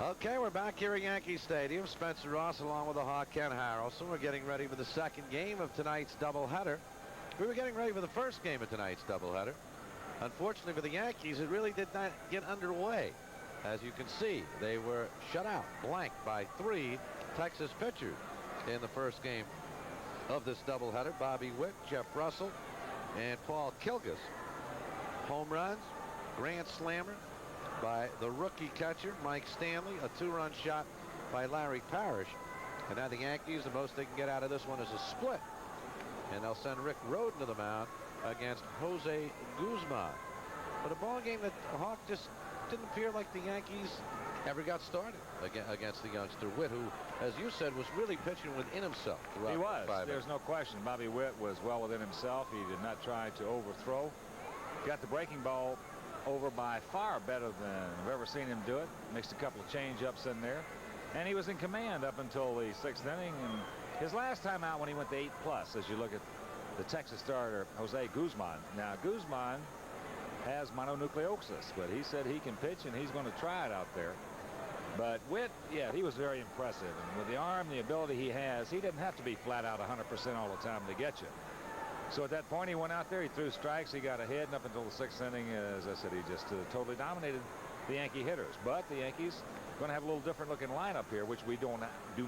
Okay, we're back here at Yankee Stadium. Spencer Ross along with the Hawk Ken Harrelson. We're getting ready for the second game of tonight's doubleheader. We were getting ready for the first game of tonight's doubleheader. Unfortunately for the Yankees, it really did not get underway. As you can see, they were shut out, blanked by 3 Texas pitchers in the first game of this doubleheader. Bobby Witt, Jeff Russell, and Paul Kilgus. Home runs, grand slammer by the rookie catcher Mike Stanley, a 2-run shot by Larry Parrish. And now the Yankees, the most they can get out of this one is a split, and they'll send Rick Rhoden to the mound against Jose Guzman. But a ball game that Hawk just didn't appear like the Yankees ever got started against the youngster Witt, who, as you said, was really pitching within himself throughout. He was. 5 There's no question. Bobby Witt was well within himself. He did not try to overthrow. Got the breaking ball over by far better than I've ever seen him do it. Mixed a couple of change-ups in there. And he was in command up until the 6th inning. And his last time out when he went to 8+, as you look at the Texas starter, Jose Guzman. Now, Guzman has mononucleosis, but he said he can pitch, and he's going to try it out there. But Witt, yeah, he was very impressive. And with the arm, the ability he has, he didn't have to be flat out 100% all the time to get you. So at that point, he went out there, he threw strikes, he got ahead, and up until the 6th inning, as I said, he just totally dominated the Yankee hitters. But the Yankees going to have a little different looking lineup here, which we do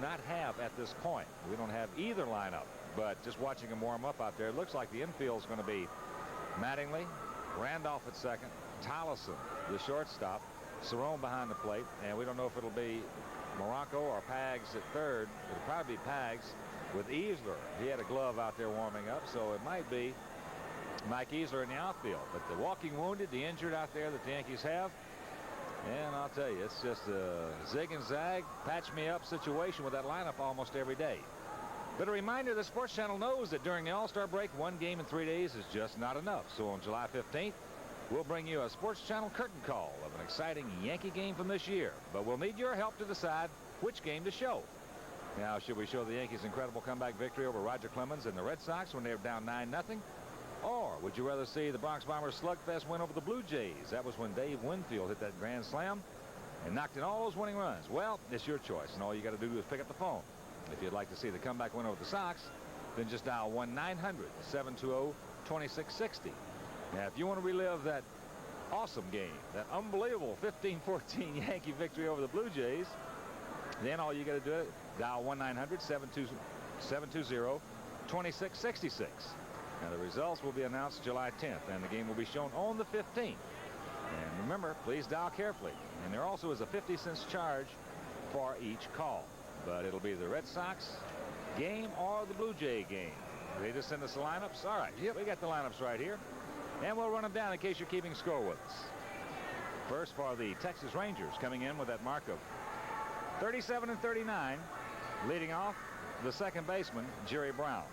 not have at this point. We don't have either lineup. But just watching him warm up out there, it looks like the infield is going to be Mattingly, Randolph at second, Tolleson, the shortstop, Cerrone behind the plate, and we don't know if it'll be Morocco or Pags at third. It'll probably be Pags with Easler. He had a glove out there warming up, so it might be Mike Easler in the outfield. But the walking wounded, the injured out there that the Yankees have, and I'll tell you, it's just a zig and zag, patch me up situation with that lineup almost every day. But a reminder, the Sports Channel knows that during the All-Star break, 1 game in 3 days is just not enough. So on July 15th, we'll bring you a Sports Channel curtain call of an exciting Yankee game from this year. But we'll need your help to decide which game to show. Now, should we show the Yankees' incredible comeback victory over Roger Clemens and the Red Sox when they were down 9-0? Or would you rather see the Bronx Bombers slugfest win over the Blue Jays? That was when Dave Winfield hit that grand slam and knocked in all those winning runs. Well, it's your choice, and all you got to do is pick up the phone. If you'd like to see the comeback win over the Sox, then just dial 1-900-720-2660. Now, if you want to relive that awesome game, that unbelievable 15-14 Yankee victory over the Blue Jays, then all you got to do is dial 1-900-720-2666. Now, the results will be announced July 10th, and the game will be shown on the 15th. And remember, please dial carefully. And there also is a 50-cent charge for each call. But it'll be the Red Sox game or the Blue Jay game. They just send us the lineups. All right, we got the lineups right here. And we'll run them down in case you're keeping score with us. First for the Texas Rangers, coming in with that mark of 37 and 39. Leading off, the second baseman, Jerry Brown.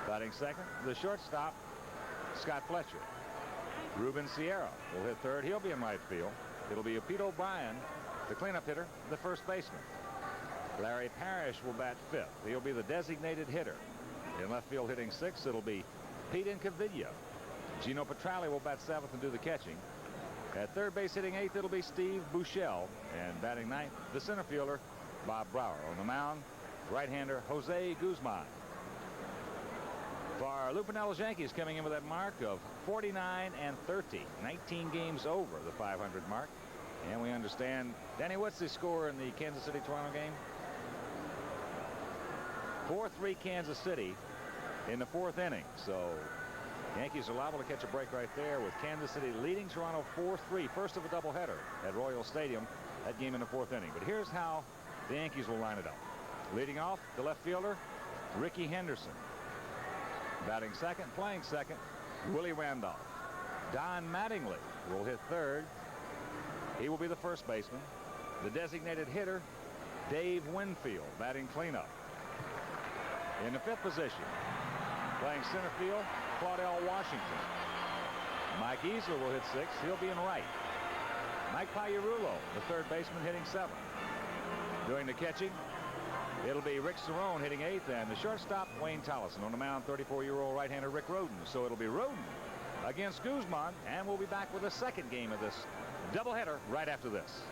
Batting second, the shortstop, Scott Fletcher. Ruben Sierra will hit third. He'll be in right field. It'll be Pete O'Brien, the cleanup hitter, the first baseman. Larry Parrish will bat fifth. He'll be the designated hitter. In left field hitting sixth, it'll be Pete Incaviglia. Gino Petralli will bat seventh and do the catching. At third base hitting eighth, it'll be Steve Buechele. And batting ninth, the center fielder, Bob Brower. On the mound, right-hander Jose Guzman. For Lupinello's Yankees, coming in with that mark of 49 and 30. 19 games over the 500 mark. And we understand, Danny, what's the score in the Kansas City-Toronto game? 4-3 Kansas City in the 4th inning. So Yankees are liable to catch a break right there with Kansas City leading Toronto 4-3. First of a doubleheader at Royal Stadium. That game in the 4th inning. But here's how the Yankees will line it up. Leading off, the left fielder, Ricky Henderson. Batting second, playing second, Willie Randolph. Don Mattingly will hit third. He will be the first baseman. The designated hitter, Dave Winfield, batting cleanup. In the 5th position, playing center field, Claudell Washington. Mike Easler will hit 6th. He'll be in right. Mike Pagliarulo, the third baseman, hitting 7th. Doing the catching, it'll be Rick Cerrone hitting 8th, and the shortstop, Wayne Tolleson. On the mound, 34-year-old right-hander Rick Rhoden. So it'll be Rhoden against Guzman, and we'll be back with the second game of this doubleheader right after this.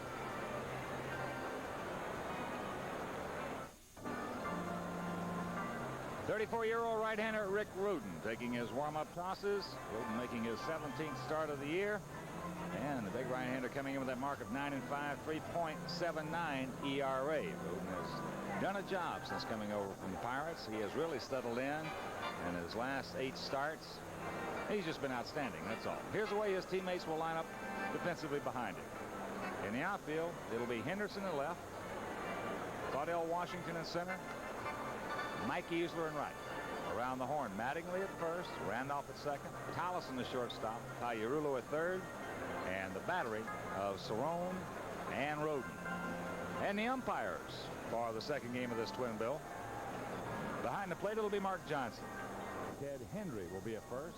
34-year-old right-hander Rick Rudin taking his warm-up tosses. Rudin making his 17th start of the year. And the big right-hander coming in with that mark of 9-5, 3.79 ERA. Rudin has done a job since coming over from the Pirates. He has really settled in his last 8 starts. He's just been outstanding, that's all. Here's the way his teammates will line up defensively behind him. In the outfield, it'll be Henderson in left, Claudell Washington in center, Mike Easler in right. Around the horn, Mattingly at first, Randolph at second, Tolleson the shortstop, Pagliarulo at third, and the battery of Cerrone and Rhoden. And the umpires for the second game of this twin bill. Behind the plate, it'll be Mark Johnson. Ted Hendry will be at first.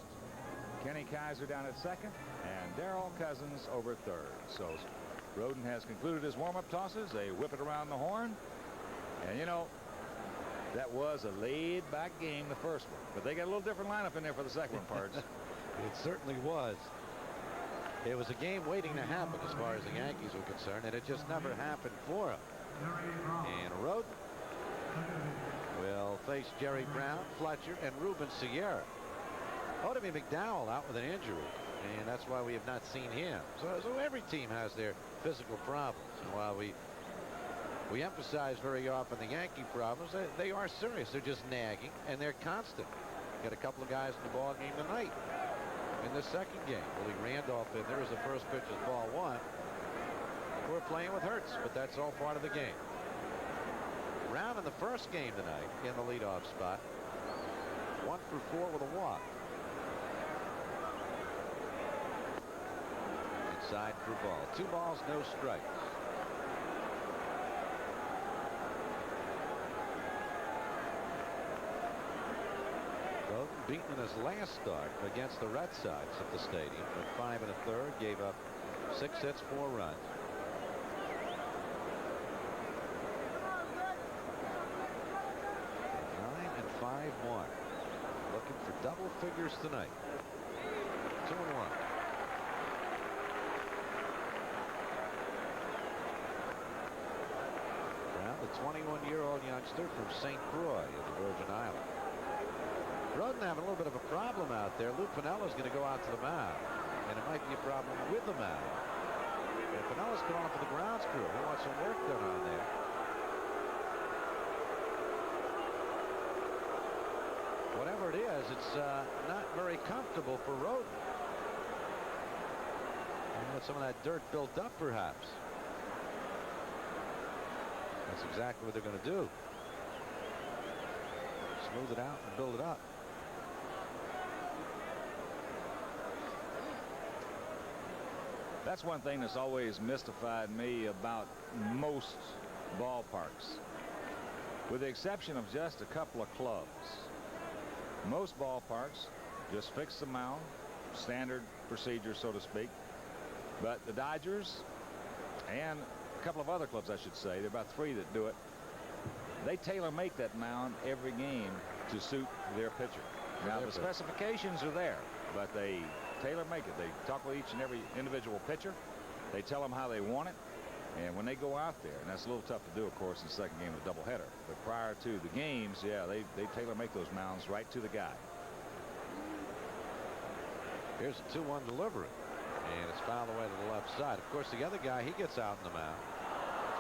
Kenny Kaiser down at second, and Darrell Cousins over third. So Rhoden has concluded his warm-up tosses. They whip it around the horn. And, you know, that was a laid-back game, the first one. But they got a little different lineup in there for the second one, Pards. It certainly was. It was a game waiting to happen as far as the Yankees were concerned, and it just never happened for them. And Rhoden will face Jerry Brown, Fletcher, and Ruben Sierra. Odemy McDowell out with an injury, and that's why we have not seen him. So every team has their physical problems. And while we emphasize very often the Yankee problems, they are serious. They're just nagging, and they're constant. Got a couple of guys in the ball game tonight. In the second game, Willie Randolph in there as the first pitch is ball 1. We're playing with Hertz, but that's all part of the game. Brown in the first game tonight in the leadoff spot. 1 for 4 with a walk. Inside for ball. 2 balls, no strikes. Beaten in his last start against the Red Sox at the stadium at 5 1/3, gave up 6 hits, 4 runs. Nine and 5 mark. Looking for double figures tonight. 2-1. Brown, the 21-year-old youngster from St. Croix of the Virgin Islands. Rhoden having a little bit of a problem out there. Lou Pinella's going to go out to the mound, and it might be a problem with the mound. And Pinella's calling for the grounds crew. He wants some work done on there. Whatever it is, it's not very comfortable for Rhoden. With some of that dirt built up, perhaps. That's exactly what they're going to do. Smooth it out and build it up. That's one thing that's always mystified me about most ballparks. With the exception of just a couple of clubs, most ballparks just fix the mound, standard procedure, so to speak. But the Dodgers and a couple of other clubs, I should say, there are about 3 that do it. They tailor-make that mound every game to suit their pitcher. Now, the specifications are there, but they tailor-make it. They talk with each and every individual pitcher. They tell them how they want it. And when they go out there, and that's a little tough to do, of course, in the second game of the doubleheader. But prior to the games, yeah, they tailor-make those mounds right to the guy. Here's a 2-1 delivery. And it's fouled away to the left side. Of course, the other guy, he gets out in the mound.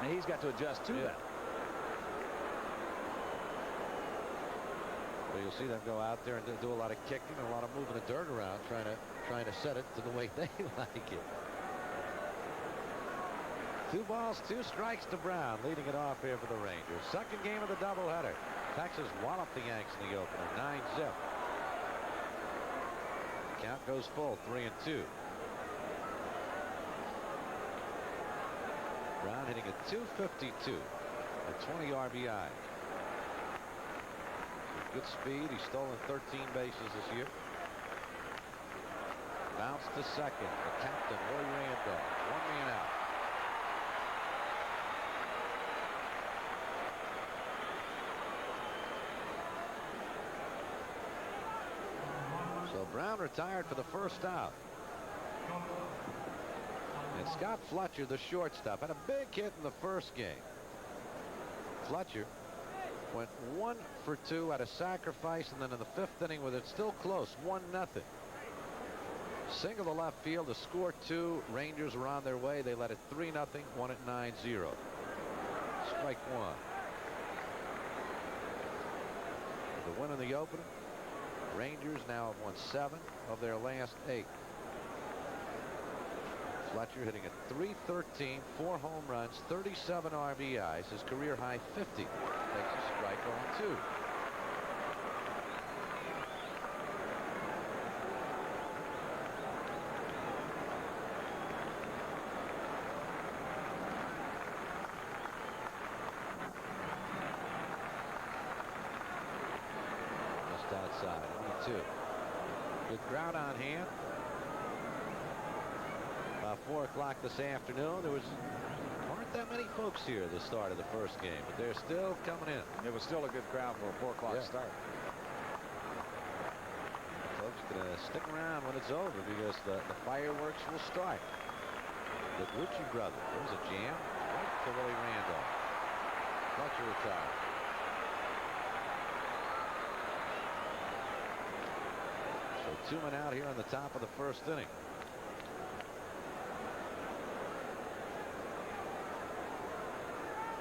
And he's got to adjust to that. So you'll see them go out there and do a lot of kicking and a lot of moving the dirt around, trying to set it to the way they like it. 2 balls, 2 strikes to Brown, leading it off here for the Rangers. Second game of the doubleheader. Texas walloped the Yanks in the opener, 9-zip. Count goes full, 3-2. Brown hitting a .252 at 20 RBI. Good speed. He's stolen 13 bases this year. Bounce to second. The captain, Willie Randolph. 1 man out. So Brown retired for the first out. And Scott Fletcher, the shortstop, had a big hit in the first game. Fletcher went 1 for 2 at a sacrifice, and then in the 5th inning with it still close, 1-0. Single to left field to score 2. Rangers were on their way. They led it 3-0, won it 9-0. Strike 1. The win in the opener. Rangers now have won 7 of their last 8. Fletcher hitting at .313, 4 home runs, 37 RBIs, his career high 50. Takes a strike on 2. Just outside, only 2. With ground on hand. 4 o'clock this afternoon. There weren't that many folks here at the start of the first game, but they're still coming in. It was still a good crowd for a 4 o'clock start. Folks gonna stick around when it's over because the fireworks will start. The Gucci brothers. There's a jam right to Willie Randolph. Fletcher retired. So 2 men out here on the top of the first inning.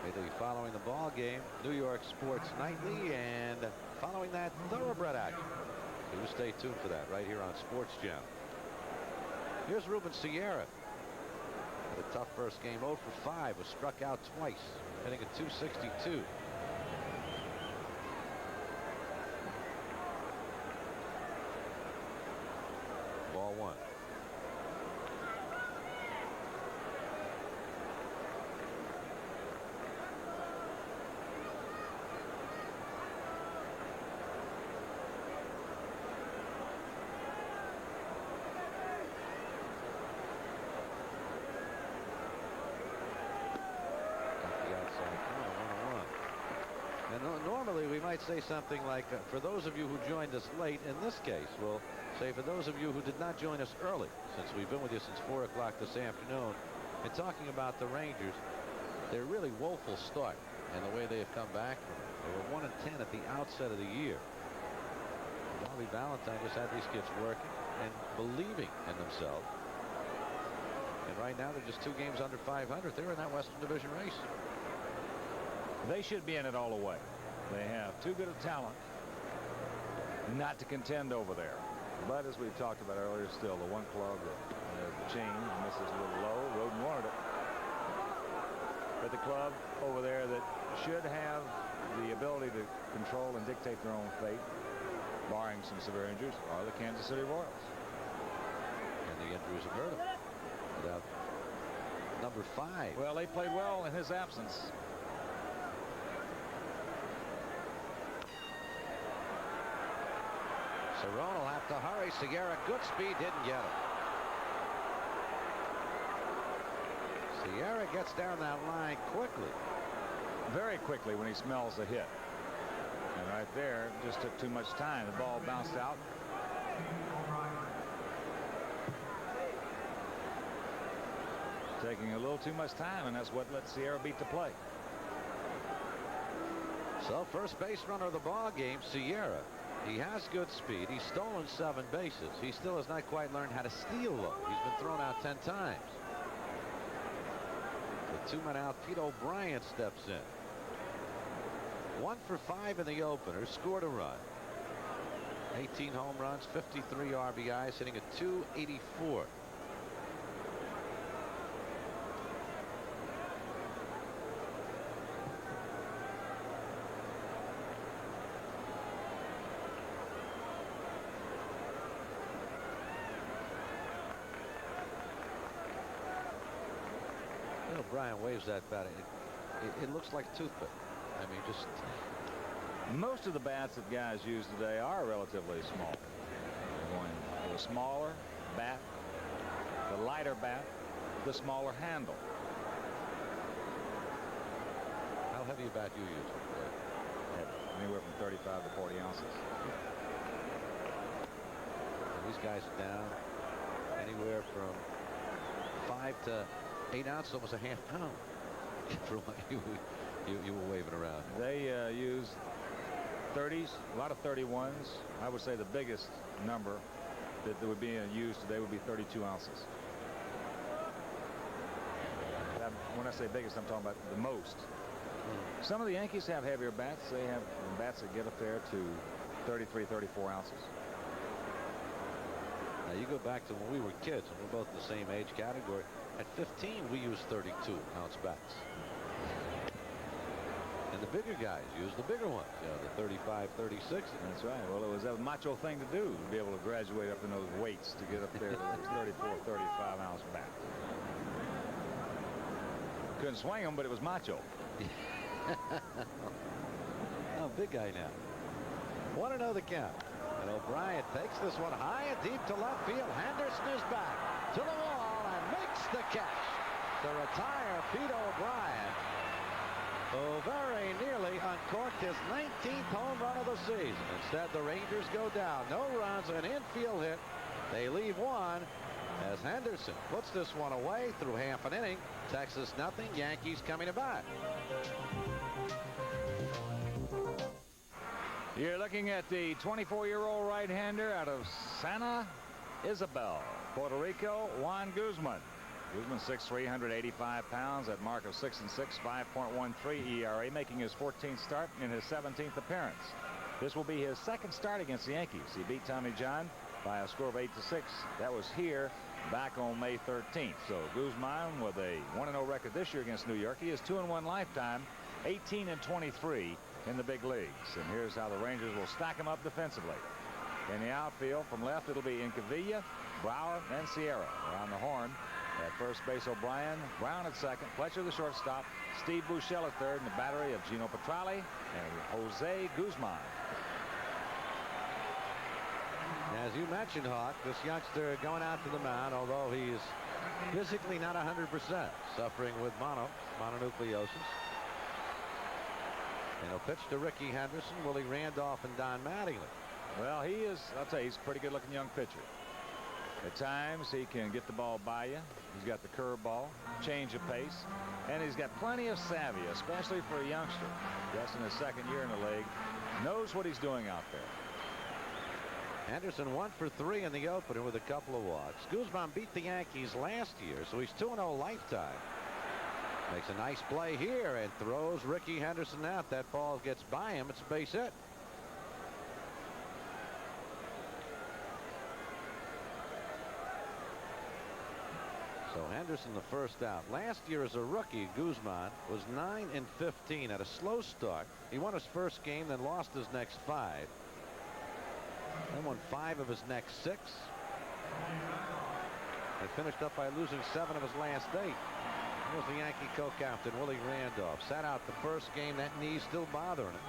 Immediately following the ball game, New York Sports Nightly, and following that, thoroughbred action. So you stay tuned for that right here on Sports Channel. Here's Ruben Sierra. Had a tough first game, 0 for 5, was struck out twice, hitting at .262. Ball 1. Normally we might say something like, for those of you who joined us late, in this case we'll say for those of you who did not join us early, since we've been with you since 4 o'clock this afternoon, and talking about the Rangers, they're really woeful start and the way they have come back from it. They were 1-10 at the outset of the year. Bobby Valentine just had these kids working and believing in themselves, and right now they're just 2 games under .500. They're in that Western Division race. They should be in it all the way. They have too good a talent not to contend over there. But as we've talked about earlier, still the one club that the change misses a little low. Roden wanted it. But the club over there that should have the ability to control and dictate their own fate, barring some severe injuries, are the Kansas City Royals. And the injuries have hurt them. Without number 5. Well, they played well in his absence. Cerrone will have to hurry. Sierra, good speed, didn't get it. Sierra gets down that line quickly. Very quickly when he smells the hit. And right there, just took too much time. The ball bounced out. Taking a little too much time, and that's what let Sierra beat the play. So first base runner of the ball game, Sierra. He has good speed. He's stolen 7 bases. He still has not quite learned how to steal, though. He's been thrown out 10 times. The 2 men out, Pete O'Brien steps in. 1 for 5 in the opener, scored a run. 18 home runs, 53 RBIs, hitting at .284. O'Brien waves that bat. It looks like a toothpick. I mean, just most of the bats that guys use today are relatively small. They're going with a smaller bat, the lighter bat, the smaller handle. How heavy a bat do you use? Anywhere from 35 to 40 ounces. And these guys are down anywhere from 5 to 8 ounces, almost a half pound. For what You were waving around. They use 30s, a lot of 31s. I would say the biggest number that would be used today would be 32 ounces. When I say biggest, I'm talking about the most. Some of the Yankees have heavier bats. They have bats that get up there to 33, 34 ounces. Now you go back to when we were kids, and we're both the same age category. At 15, we used 32-ounce bats. And the bigger guys used the bigger ones, you know, the 35, 36. That's right. Well, it was a macho thing to do, to be able to graduate up in those weights to get up there to those 34, 35-ounce bats. Couldn't swing them, but it was macho. Oh, big guy now. 1-0 the count. And O'Brien takes this one high and deep to left field. Henderson is back to the wall and makes the catch to retire Pete O'Brien, who very nearly uncorked his 19th home run of the season. Instead, the Rangers go down. No runs, an infield hit. They leave one as Henderson puts this one away through half an inning. Texas nothing. Yankees coming to bat. You're looking at the 24-year-old right-hander out of Santa Isabel, Puerto Rico, Juan Guzman. Guzman 6'3", 185 pounds, at mark of 6-6, 5.13 ERA, making his 14th start in his 17th appearance. This will be his second start against the Yankees. He beat Tommy John by a score of 8-6. That was here back on May 13th. So Guzman with a 1-0 record this year against New York. He is 2-1 lifetime, 18-23 in the big leagues. And here's how the Rangers will stack him up defensively. In the outfield from left, it'll be Incavilla, Brower, and Sierra. Around the horn at first base, O'Brien, Brown at second, Fletcher the shortstop, Steve Buechele at third, and the battery of Gino Petralli and Jose Guzman. As you mentioned, Hawk, this youngster going out to the mound, although he's physically not 100%, suffering with mononucleosis. And he'll pitch to Ricky Henderson, Willie Randolph, and Don Mattingly. Well, he is, I'll tell you, he's a pretty good-looking young pitcher. At times, he can get the ball by you. He's got the curveball, change of pace, and he's got plenty of savvy, especially for a youngster. Just in his second year in the league, knows what he's doing out there. Henderson 1 for 3 in the opener with a couple of walks. Guzman beat the Yankees last year, so he's 2-0 lifetime. Makes a nice play here and throws Ricky Henderson out. That ball gets by him. It's a base hit. So Henderson the first out. Last year as a rookie, Guzman was 9-15 at a slow start. He won his first game, then lost his next 5. Then won 5 of his next 6. And finished up by losing 7 of his last 8. Here's the Yankee co-captain, Willie Randolph. Sat out the first game. That knee's still bothering him.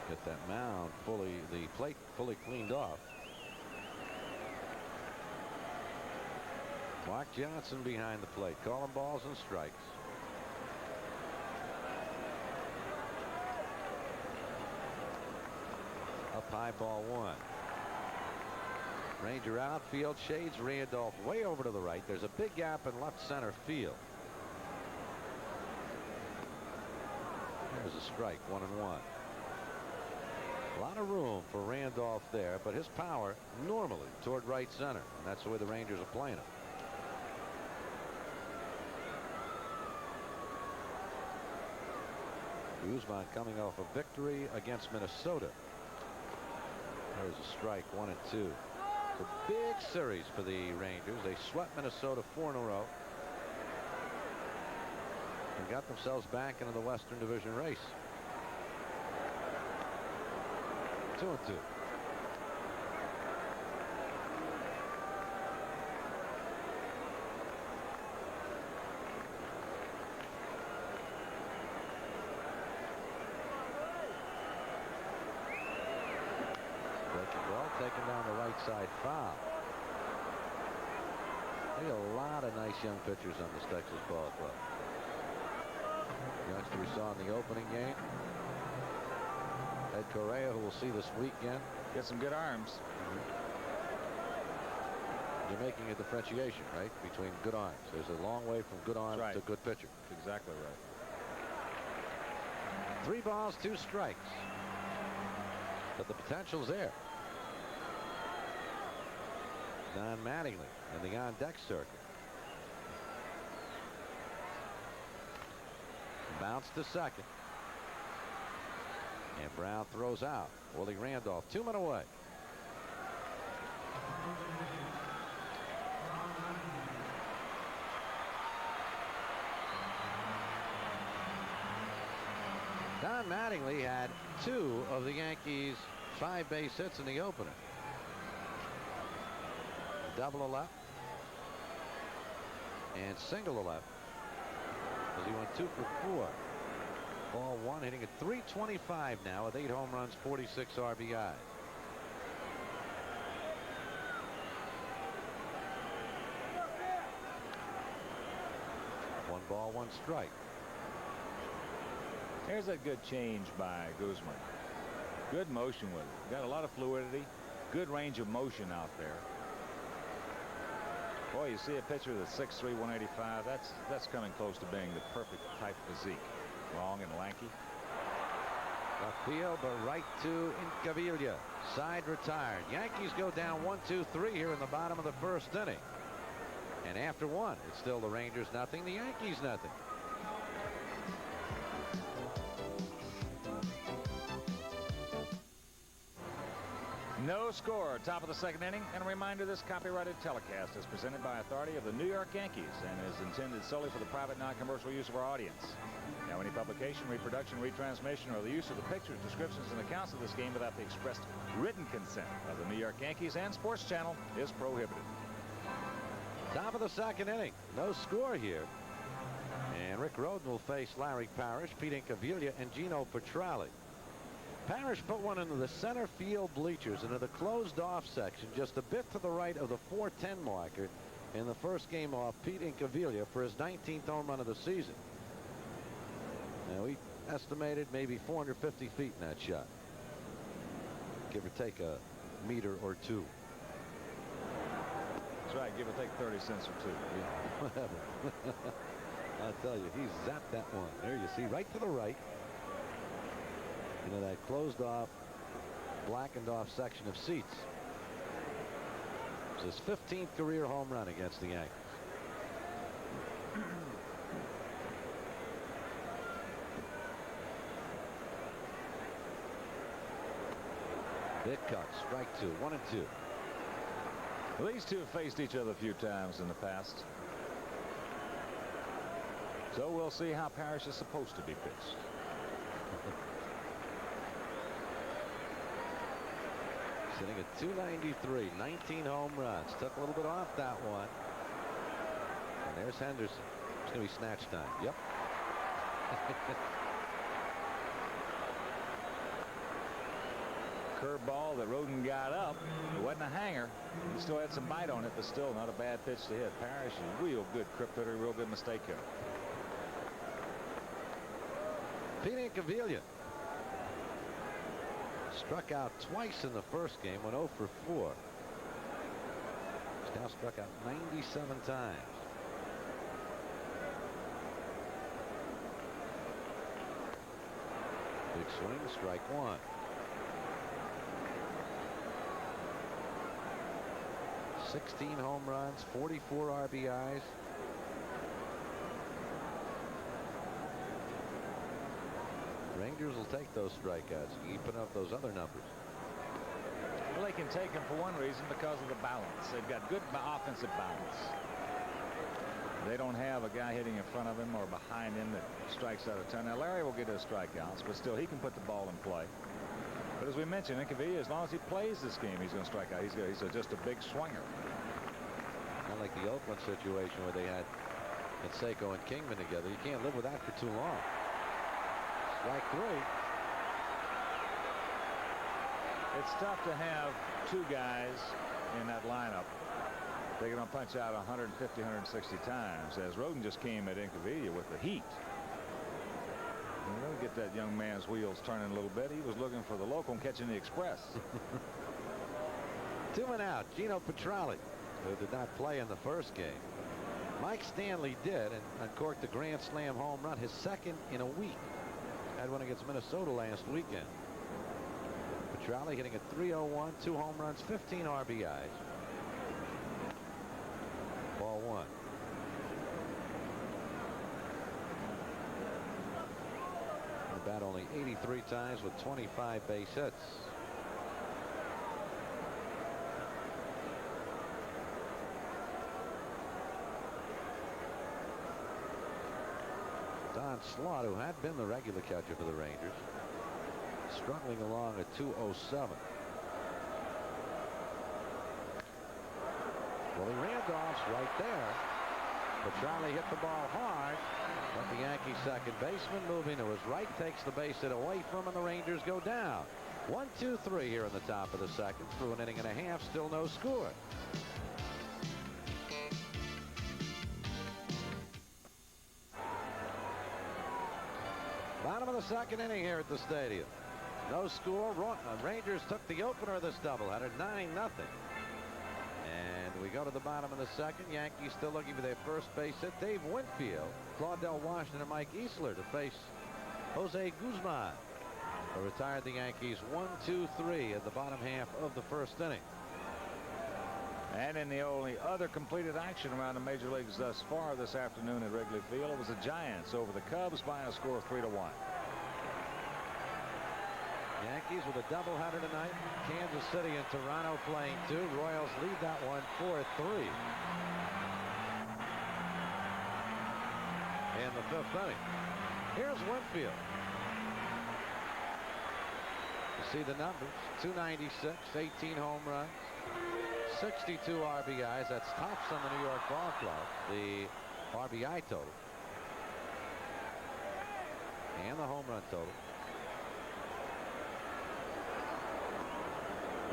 Get that mound fully, the plate fully cleaned off. Mark Johnson behind the plate, calling balls and strikes. Up high, ball 1. Ranger outfield shades Randolph way over to the right. There's a big gap in left center field. There's a strike, 1-1. A lot of room for Randolph there, but his power normally toward right center, and that's the way the Rangers are playing him. Guzman coming off a victory against Minnesota. There's a strike, 1-2. It's a big series for the Rangers. They swept Minnesota 4 in a row and got themselves back into the Western Division race. 2-2. Ball taken down the right side, foul. There's a lot of nice young pitchers on this Texas ball club. youngster we saw in the opening game. Ed Correa, who we'll see this weekend. Get some good arms. You're making a differentiation, right, between good arms. There's a long way from good arms to good pitcher. Exactly right. 3 balls, 2 strikes. But the potential's there. Don Mattingly in the on-deck circuit. Bounce to second. And Brown throws out. Willie Randolph 2 men away. Don Mattingly had 2 of the Yankees' 5 base hits in the opener. Double a left and single a left as he went 2 for 4. Ball 1, hitting at .325 now with 8 home runs, 46 RBIs. One ball, 1 strike. There's a good change by Guzman. Good motion with it. Got a lot of fluidity. Good range of motion out there. Boy, you see a pitcher that's 6'3", 185. That's coming close to being the perfect type physique. Long and lanky. Left field, but right to Incaviglia. Side retired. Yankees go down 1-2-3 here in the bottom of the 1st inning. And after 1, it's still the Rangers nothing, the Yankees nothing. No score, top of the 2nd inning. And a reminder, this copyrighted telecast is presented by authority of the New York Yankees and is intended solely for the private non-commercial use of our audience. Now, any publication, reproduction, retransmission, or the use of the pictures, descriptions, and accounts of this game without the expressed written consent of the New York Yankees and Sports Channel is prohibited. Top of the 2nd inning. No score here. And Rick Rhoden will face Larry Parrish, Pete Incaviglia, and Gino Petralli. Parrish put one into the center field bleachers into the closed off section just a bit to the right of the 410 marker in the 1st game off Pete Incaviglia for his 19th home run of the season. Now, we estimated maybe 450 feet in that shot. Give or take a meter or 2. That's right. Give or take 30 cents or 2. Yeah, whatever. I'll tell you, he zapped that one. There you see, right to the right. You know, that closed off, blackened off section of seats. It's his 15th career home run against the Yankees. Big cut, strike 2, 1-2. Well, these two have faced each other a few times in the past. So we'll see how Parrish is supposed to be pitched. Sitting at 293, 19 home runs. Took a little bit off that one. And there's Henderson. It's going to be snatch time. Yep. Curveball that Rhoden got up. It wasn't a hanger. He still had some bite on it, but still not a bad pitch to hit. Parrish is real good crypt hitter, real good mistake hitter. Pete Incaviglia struck out twice in the 1st game, went 0 for 4. He's now struck out 97 times. Big swing, strike 1. $16 home runs, 44 RBIs. Rangers will take those strikeouts, keeping up those other numbers. Well, they can take them for one reason, because of the balance. They've got good offensive balance. They don't have a guy hitting in front of him or behind him that strikes out a ton. Now, Larry will get his strikeouts, but still he can put the ball in play. But as we mentioned, Incaviglia, as long as he plays this game, he's going to strike out. He's just a big swinger. Not like the Oakland situation where they had Canseco and Kingman together. You can't live with that for too long. Strike 3. It's tough to have 2 guys in that lineup. They're going to punch out 150, 160 times, as Rhoden just came at Incaviglia with the heat. We'll get that young man's wheels turning a little bit. He was looking for the local and catching the express. 2 and out. Gino Petrale, who did not play in the first game. Mike Stanley did and uncorked the grand slam home run, his second in a week. Had one against Minnesota last weekend. Petrale hitting a .301, 2 home runs, 15 RBIs. Ball 1. The bat only 83 times with 25 base hits. Don Slaught, who had been the regular catcher for the Rangers, struggling along at .207. Willie Randolph's right there. Petrale hit the ball hard, but the Yankees second baseman moving to his right takes the base hit away from him, and the Rangers go down. 1-2-3 here in the top of the second. Through an inning and a half, still no score. Bottom of the second inning here at the stadium. No score. Rangers took the opener of this doubleheader, 9-0. And we go to the bottom of the second. Yankees still looking for their first base hit. Dave Winfield, Claudel Washington, and Mike Easler to face Jose Guzman. They retired the Yankees 1-2-3 at the bottom half of the first inning. And in the only other completed action around the major leagues thus far this afternoon at Wrigley Field, it was the Giants over the Cubs by a score of 3-1. Yankees with a doubleheader tonight. Kansas City and Toronto playing 2. Royals lead that one 4-3. In the 5th inning. Here's Winfield. You see the numbers. 296, 18 home runs, 62 RBIs. That's tops on the New York Ball Club. The RBI total. And the home run total.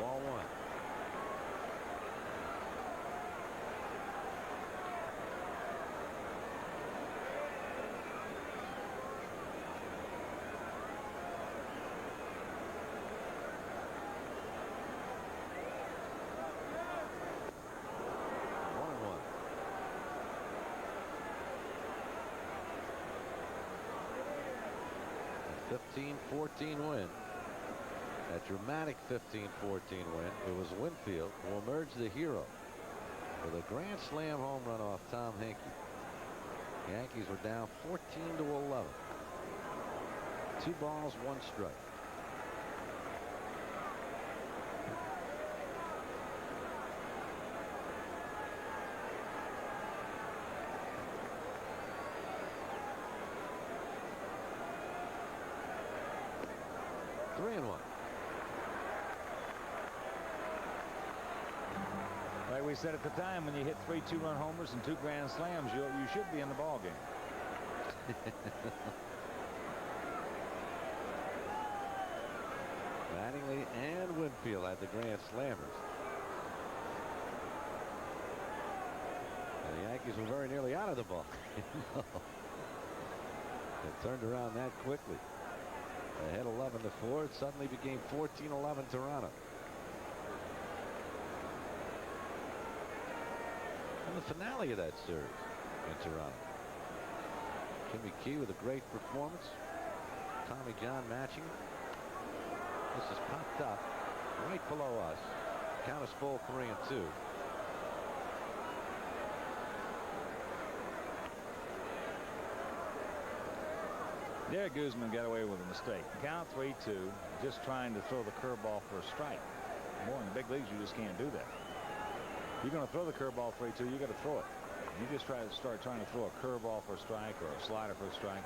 Ball 1. A 15-14 win. That dramatic 15-14 win. It was Winfield who emerged the hero with a grand slam home run off Tom Henke. The Yankees were down 14-11. 2 balls, 1 strike. Three and 1. Like we said at the time, when you hit 3 2-run homers and 2 grand slams, you should be in the ball game. Mattingly and Winfield had the grand slammers. And the Yankees were very nearly out of the ball. It turned around that quickly. They had 11-4. It suddenly became 14-11 Toronto. And the finale of that series in Toronto. Jimmy Key with a great performance. Tommy John matching. This is popped up right below us. Count us full 3-2. Derek Guzman got away with a mistake. Count 3-2, just trying to throw the curveball for a strike. Boy, in the big leagues, you just can't do that. You're going to throw the curveball 3-2, you got to throw it. You just trying to throw a curveball for a strike or a slider for a strike.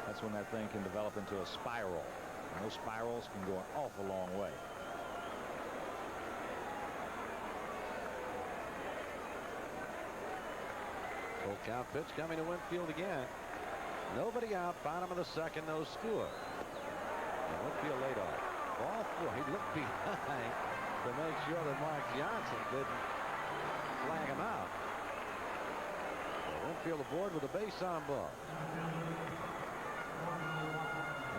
That's when that thing can develop into a spiral. And those spirals can go an awful long way. Full count pitch coming to Winfield again. Nobody out, bottom of the second, no score. And Winfield laid off. Ball 4. He looked behind to make sure that Mark Johnson didn't flag him out. So Winfield aboard with a base on ball.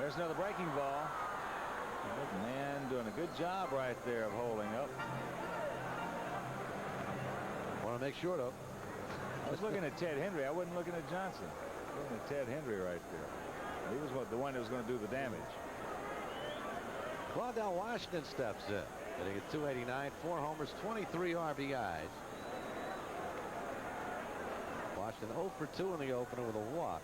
There's another breaking ball. Man doing a good job right there of holding up. Want to make sure, though. I was looking at Ted Hendry. I wasn't looking at Johnson. Looking at Ted Hendry right there. He was the one that was going to do the damage. Claudell Washington steps in, hitting at 289, 4 homers, 23 RBIs. Washington 0 for 2 in the opener with a walk.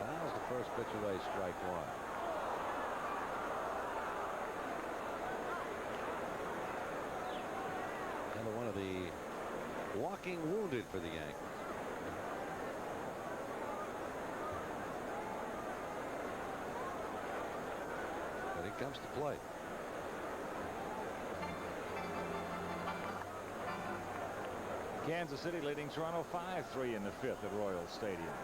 Fouls the first pitch away, strike one. Another one of the walking wounded for the Yankees. But it comes to play. Kansas City leading Toronto 5-3 in the 5th at Royal Stadium.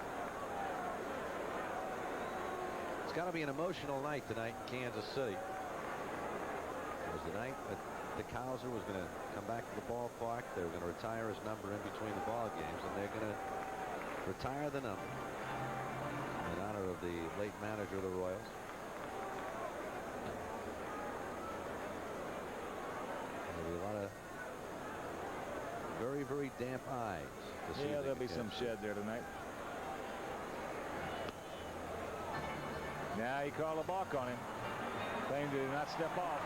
It's got to be an emotional night tonight in Kansas City. It was the night that DeKalser was going to come back to the ballpark. They were going to retire his number in between the ball games, and they're going to retire the number in honor of the late manager of the Royals. There'll be a lot of very, very damp eyes. Yeah, there'll be some shed there tonight. Now he called a balk on him. Claimed he did not step off.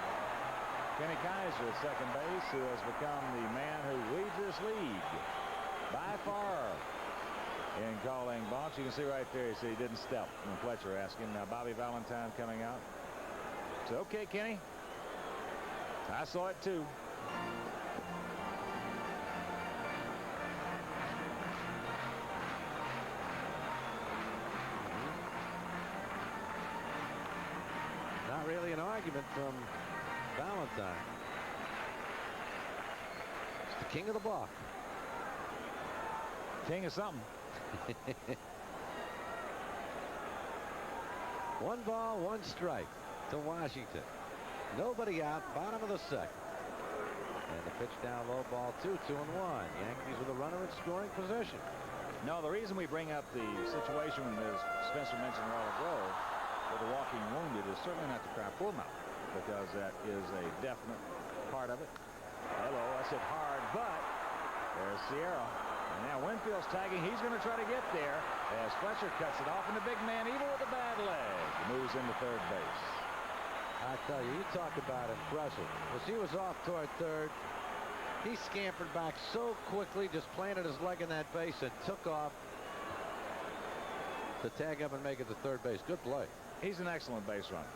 Kenny Kaiser at second base, who has become the man who leads this league by far in calling balks. You can see right there, he said he didn't step when Fletcher asked him. Now Bobby Valentine coming out. So, okay, Kenny. I saw it too. Not really an argument from Valentine. It's the king of the block. King of something. 1 ball, 1 strike to Washington. Nobody out, bottom of the 2nd. And the pitch down low, ball 2, 2-1. Yankees with a runner in scoring position. No, the reason we bring up the situation, as Spencer mentioned a while ago, with the walking wounded, is certainly not to cry poor mouth, because that is a definite part of it. Hello, I said hard, but there's Sierra. And now Winfield's tagging. He's going to try to get there as Fletcher cuts it off, and the big man, even with a bad leg, moves into third base. I tell you, you talk about impressive. As he was off toward third, he scampered back so quickly, just planted his leg in that base and took off to tag up and make it to third base. Good play. He's an excellent base runner.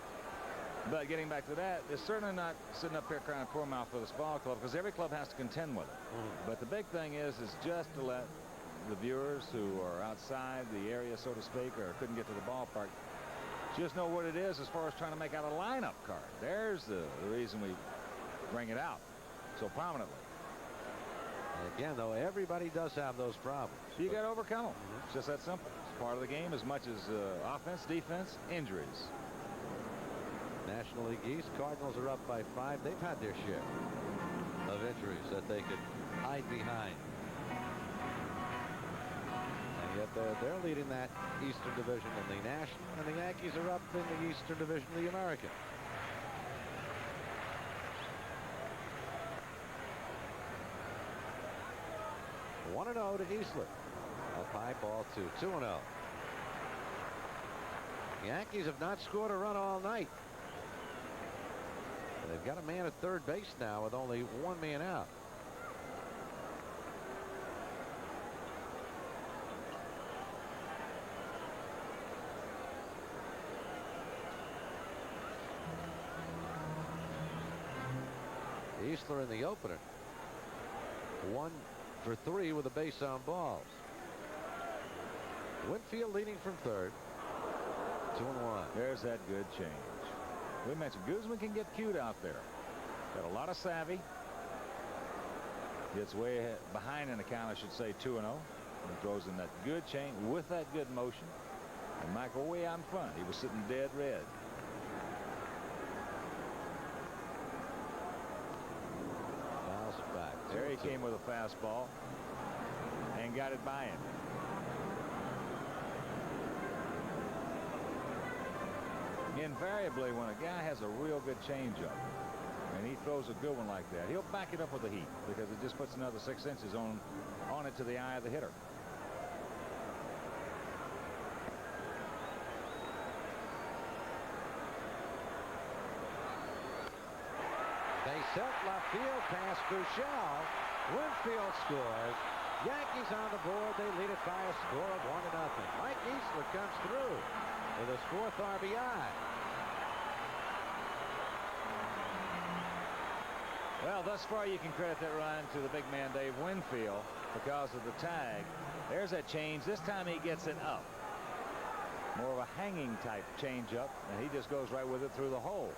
But getting back to that, they're certainly not sitting up here crying poor mouth for this ball club, because every club has to contend with it. But the big thing is just to let the viewers who are outside the area, so to speak, or couldn't get to the ballpark, just know what it is as far as trying to make out a lineup card. There's the reason we bring it out so prominently. And again, though, everybody does have those problems. You got to overcome them. It's just that simple. It's part of the game as much as offense, defense, injuries. National League East, Cardinals are up by 5. They've had their share of injuries that they could hide behind. And yet they're leading that Eastern Division in the National, and the Yankees are up in the Eastern Division of the American. One 1-0 to Eastler. Up high, ball 2. 2-0. The Yankees have not scored a run all night. They've got a man at third base now with only 1 man out. Eastler in the opener. 1 for 3 with a base on balls. Winfield leading from third. 2-1. There's that good change. We mentioned Guzman can get cute out there. Got a lot of savvy. Gets way ahead, behind in the count, I should say, 2-0. And throws in that good change with that good motion. And Michael way out in front. He was sitting dead red. Fouls it back. There he came with a fastball and got it by him. invariably, when a guy has a real good changeup and he throws a good one like that, he'll back it up with the heat because it just puts another 6 inches on it to the eye of the hitter. They set left field past Buechele. Winfield scores. Yankees on the board. They lead it by a score of 1-0. Mike Easler comes through with his 4th RBI. Well, thus far you can credit that run to the big man Dave Winfield because of the tag. There's that change. This time he gets it up. More of a hanging type changeup, and he just goes right with it through the hole.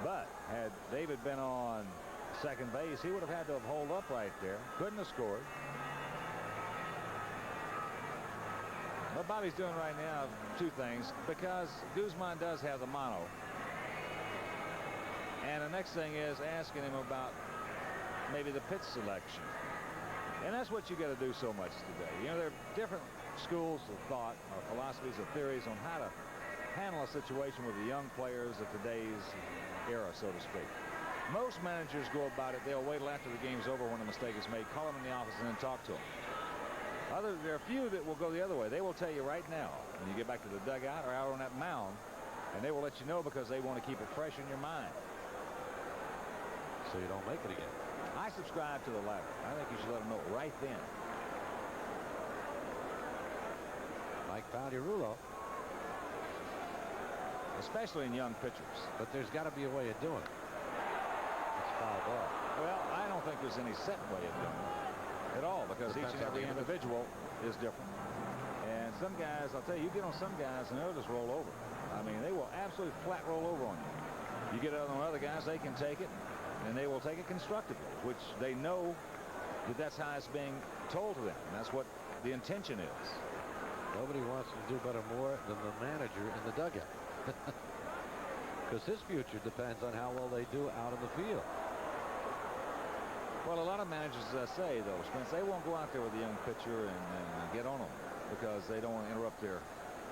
But had David been on second base, he would have had to have holed up right there. Couldn't have scored. What Bobby's doing right now, 2 things, because Guzman does have the mono. And the next thing is asking him about maybe the pitch selection. And that's what you got to do so much today. You know, there are different schools of thought or philosophies or theories on how to handle a situation with the young players of today's era, so to speak. Most managers go about it. They'll wait till after the game's over when a mistake is made, call them in the office, and then talk to them. There are a few that will go the other way. They will tell you right now when you get back to the dugout or out on that mound, and they will let you know because they want to keep it fresh in your mind. So you don't make it again. I subscribe to the latter. I think you should let them know right then. Mike Pagliarulo. Especially in young pitchers. But there's got to be a way of doing it. It's foul ball. Well, I don't think there's any set way of doing it at all because each and every individual is different. And some guys, I'll tell you, you get on some guys and they'll just roll over. I mean, they will absolutely flat roll over on you. You get on other guys, they can take it, and they will take it constructively, which they know that that's how it's being told to them. And that's what the intention is. Nobody wants to do better more than the manager in the dugout. Because his future depends on how well they do out in the field. Well, a lot of managers say, though, Spence, they won't go out there with a young pitcher and get on them because they don't want to interrupt their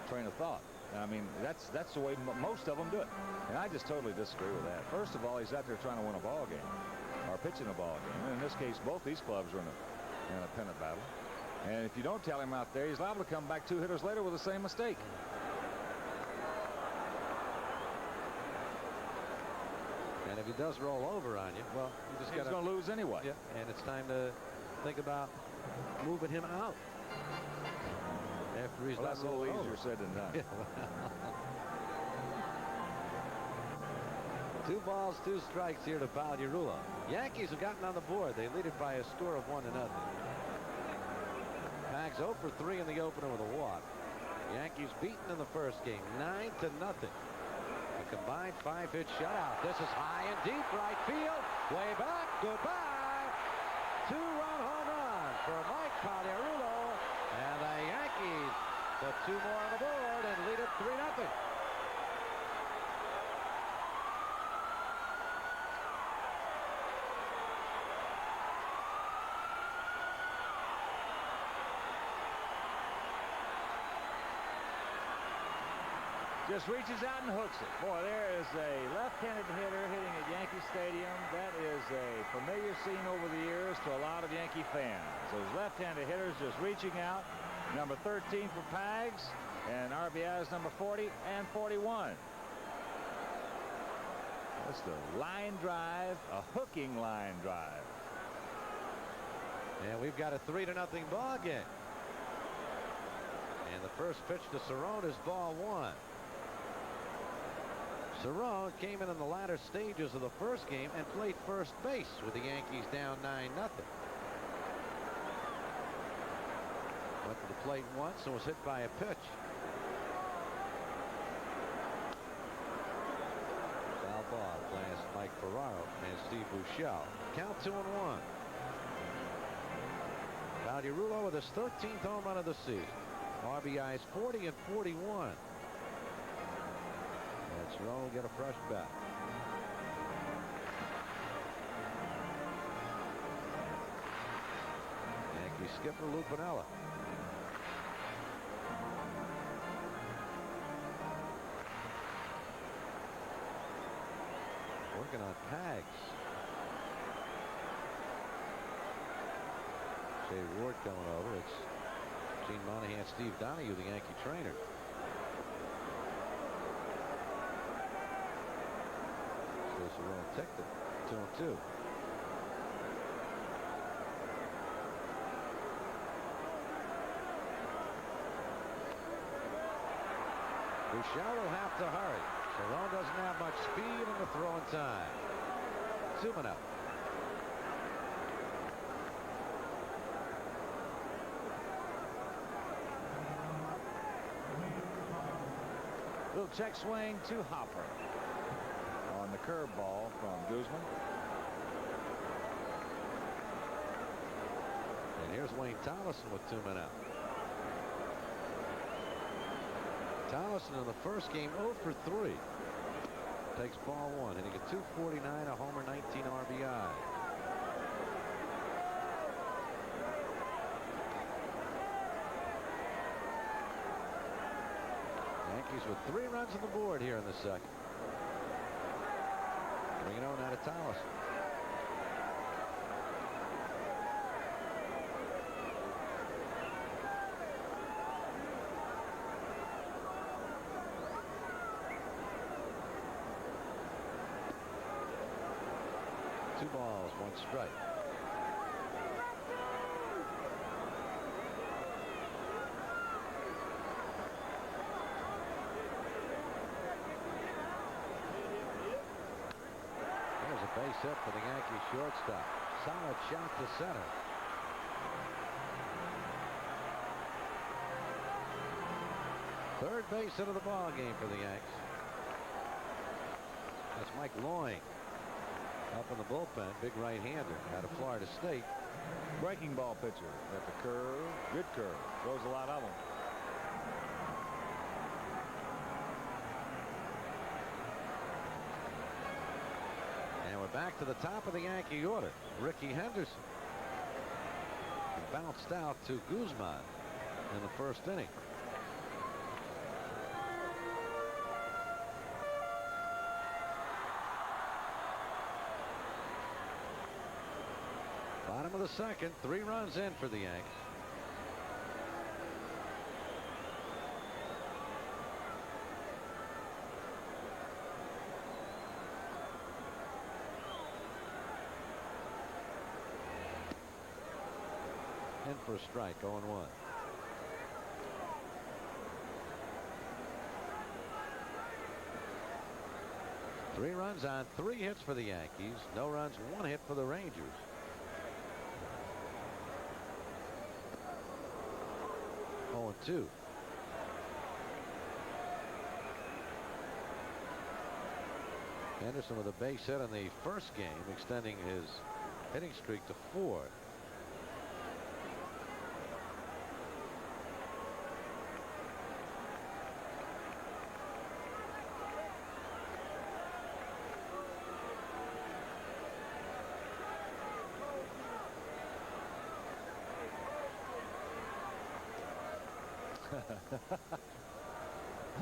train of thought. I mean, that's the way most of them do it. And I just totally disagree with that. First of all, he's out there trying to win a ball game or pitching a ball game. And in this case, both these clubs are in a pennant battle. And if you don't tell him out there, he's liable to come back 2 hitters later with the same mistake. And if he does roll over on you, well, you just got going to lose anyway. Yeah, and it's time to think about moving him out. After he's well, that's a little easier said than done. Yeah. 2 balls, 2 strikes here to Pagliarulo. Yankees have gotten on the board. They lead it by a score of 1-0. Pags 0 for 3 in the opener with a walk. Yankees beaten in the first game, 9-0. A combined 5-hit shutout. This is high and deep right field. Way back. Goodbye. 2-run home run for Mike Pagliarulo. And the Yankees put 2 more on the board and lead it 3-0. Just reaches out and hooks it. Boy, there is a left-handed hitter hitting at Yankee Stadium. That is a familiar scene over the years to a lot of Yankee fans. Those left-handed hitters just reaching out. Number 13 for Pags, and RBIs number 40 and 41. That's the line drive, a hooking line drive. And we've got a 3-0 ball game. And the first pitch to Cerrone is ball 1. Cerrone came in the latter stages of the first game and played first base with the Yankees down 9-0. Went to the plate once and was hit by a pitch. Foul ball past Mike Ferraro and Steve Buechele. Count 2-1. Pagliarulo with his 13th home run of the season. RBIs 40 and 41. And Cerrone will get a fresh bat. Yankee skipper Lou Piniella. Working on Pags. Jay Ward coming over. It's Gene Monahan, Steve Donahue, the Yankee trainer. There's a wrong ticket. 2-2. Bouchard will have to hurry. Cerrone doesn't have much speed in the throwing time. 2 men out. Little check swing to Hopper on the curveball from Guzman. And here's Wayne Tolleson with 2 men out. Tolleson in the first game 0 for 3. Takes ball 1, hitting a .249, a homer, 19 RBI. Yankees with 3 runs on the board here in the second. Bringing on out of Tolleson. Two balls, 1 strike. There's a base hit for the Yankees shortstop. Solid shot to center. Third base hit of the ball game for the Yanks. That's Mike Loing. Up in the bullpen, big right-hander out of Florida State. Breaking ball pitcher at the curve. Good curve. Throws a lot of them. And we're back to the top of the Yankee order. Rickey Henderson. He bounced out to Guzman in the first inning. Bottom of the second, 3 runs in for the Yanks. In for a strike, 0-1. Three runs on 3 hits for the Yankees. No runs, 1 hit for the Rangers. Oh, 2. Henderson with a base hit in the first game, extending his hitting streak to 4.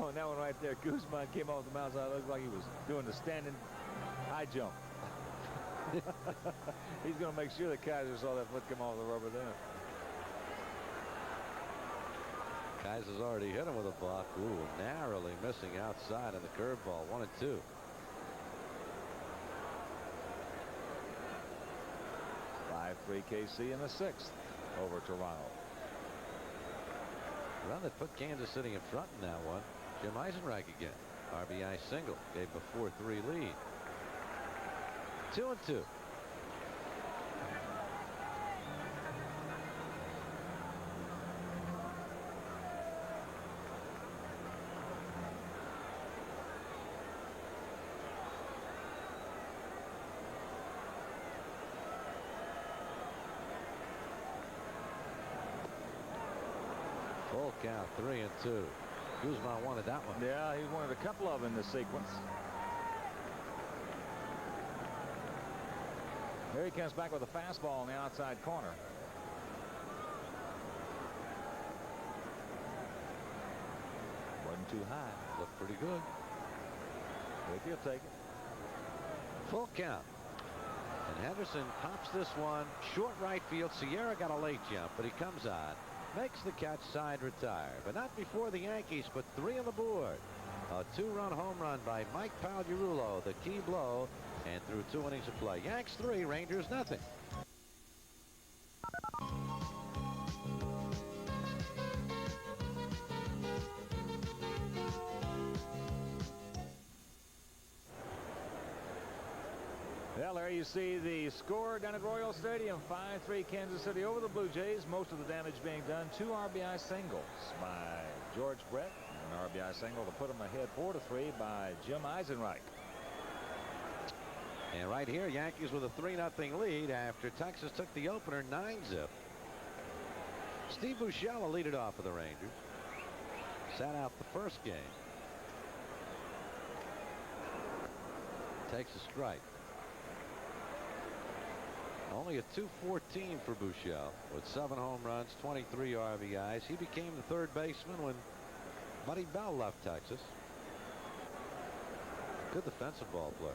Oh, that one right there. Guzman came off the mound. So it looked like he was doing the standing high jump. He's going to make sure that Kaiser saw that foot come off the rubber there. Kaiser's already hit him with a block. Ooh, narrowly missing outside on the curveball. 1-2. Five-3 KC in the 6th over Toronto. Run that put Kansas City in front in that one. Jim Eisenreich again. RBI single. Gave the 4-3 lead. 2-2. Full count, 3-2. Guzman wanted that one. Yeah, he wanted a couple of them in this sequence. Here he comes back with a fastball on the outside corner. Wasn't too high. Looked pretty good. If he'll take it. Full count. And Henderson pops this one short right field. Sierra got a late jump, but he comes on, makes the catch, side retire. But not before the Yankees put 3 on the board. A 2-run home run by Mike Pagliarulo, the key blow, and through 2 innings of play. Yanks 3, Rangers nothing. Well, there you see the score down at Royal Stadium. 5-3 Kansas City over the Blue Jays. Most of the damage being done. 2 RBI singles by George Brett. An RBI single to put them ahead 4-3 by Jim Eisenreich. And right here, Yankees with a 3-0 lead after Texas took the opener 9-zip. Steve Buechele will lead it off for the Rangers. Sat out the first game. Takes a strike. Only a .214 for Buechele with 7 home runs, 23 RBIs. He became the third baseman when Buddy Bell left Texas. Good defensive ball player.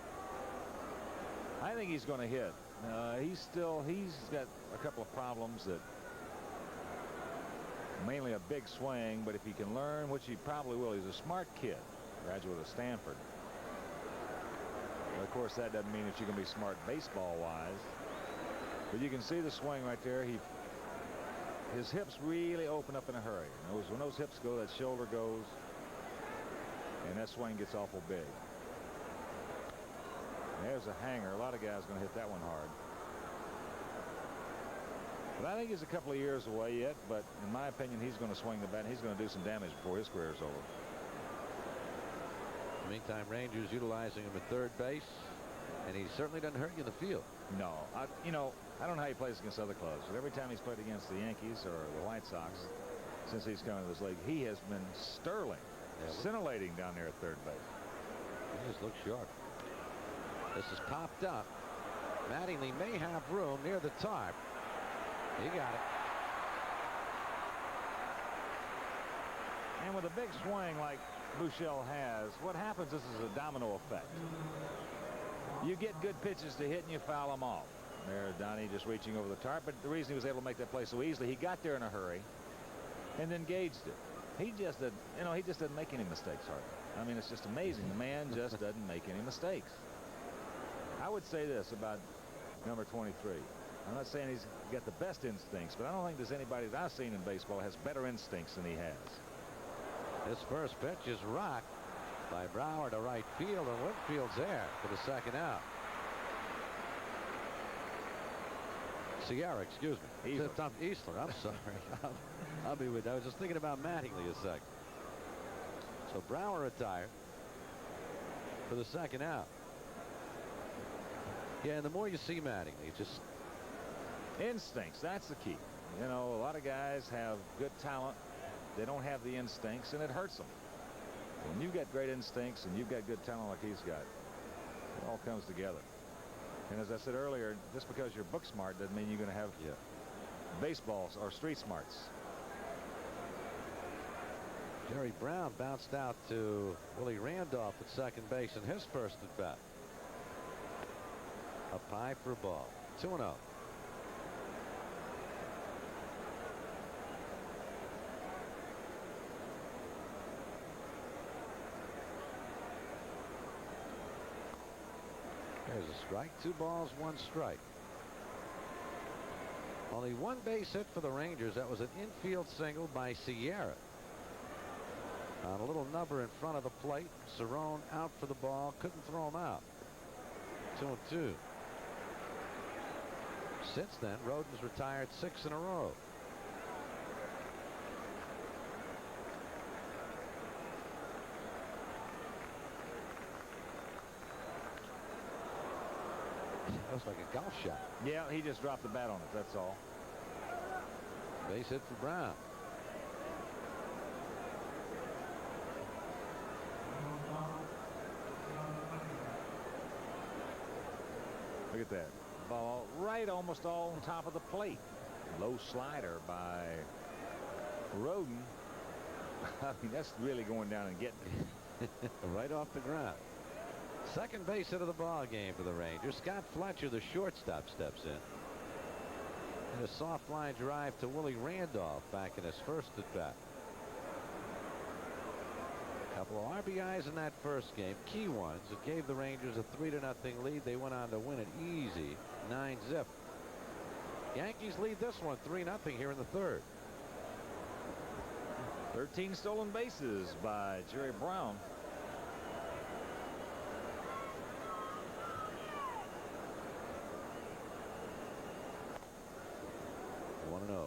I think he's going to hit. He's got a couple of problems, that mainly a big swing, but if he can learn, which he probably will, he's a smart kid, graduate of Stanford. But of course, that doesn't mean that you're going to be smart baseball wise. But you can see the swing right there. His hips really open up in a hurry. When those hips go, that shoulder goes, and that swing gets awful big. There's a hanger. A lot of guys are going to hit that one hard. But I think he's a couple of years away yet. But in my opinion, he's going to swing the bat. And he's going to do some damage before his career is over. In the meantime, Rangers utilizing him at third base, and he certainly doesn't hurt you in the field. No, I don't know how he plays against other clubs, but every time he's played against the Yankees or the White Sox since he's come into this league, he has been sterling, scintillating down there at third base. He just looks sharp. This is popped up. Mattingly may have room near the tarp. He got it. And with a big swing like Buechele has, what happens is a domino effect. You get good pitches to hit and you foul them off. There's Donnie just reaching over the tarp, but the reason he was able to make that play so easily, he got there in a hurry and then gauged it. He just doesn't make any mistakes hardly. I mean, it's just amazing. The man just doesn't make any mistakes. I would say this about number 23. I'm not saying he's got the best instincts, but I don't think there's anybody that I've seen in baseball has better instincts than he has. This first pitch is rocked by Brower to right field, and Winfield's there for the second out. Sierra, excuse me. Easler, I'm sorry. I'll be with you. I was just thinking about Mattingly a second. So Brower retired for the second out. Yeah, and the more you see Mattingly, just instincts, that's the key. You know, a lot of guys have good talent. They don't have the instincts, and it hurts them. When you've got great instincts and you've got good talent like he's got, it all comes together. And as I said earlier, just because you're book smart doesn't mean you're going to have baseballs or street smarts. Jerry Brown bounced out to Willie Randolph at second base in his first at bat. Up high for a ball. 2-0. There's a strike. 2 balls, 1 strike. Only 1 base hit for the Rangers. That was an infield single by Sierra. On a little number in front of the plate. Cerrone out for the ball. Couldn't throw him out. 2-2. Since then, Rodden's retired 6 in a row. That was like a golf shot. Yeah, he just dropped the bat on it, that's all. Base hit for Brown. Look at that. Ball right almost all on top of the plate. Low slider by Rodden. I mean, that's really going down and getting it. Right off the ground. Second base hit of the ball game for the Rangers. Scott Fletcher, the shortstop, steps in. And a soft line drive to Willie Randolph back in his first at bat. Couple of RBIs in that first game, key ones. It gave the Rangers a 3-0 lead. They went on to win it easy, 9-zip. Yankees lead this one 3-0 here in the third. 13 stolen bases by Jerry Brown. One and 0.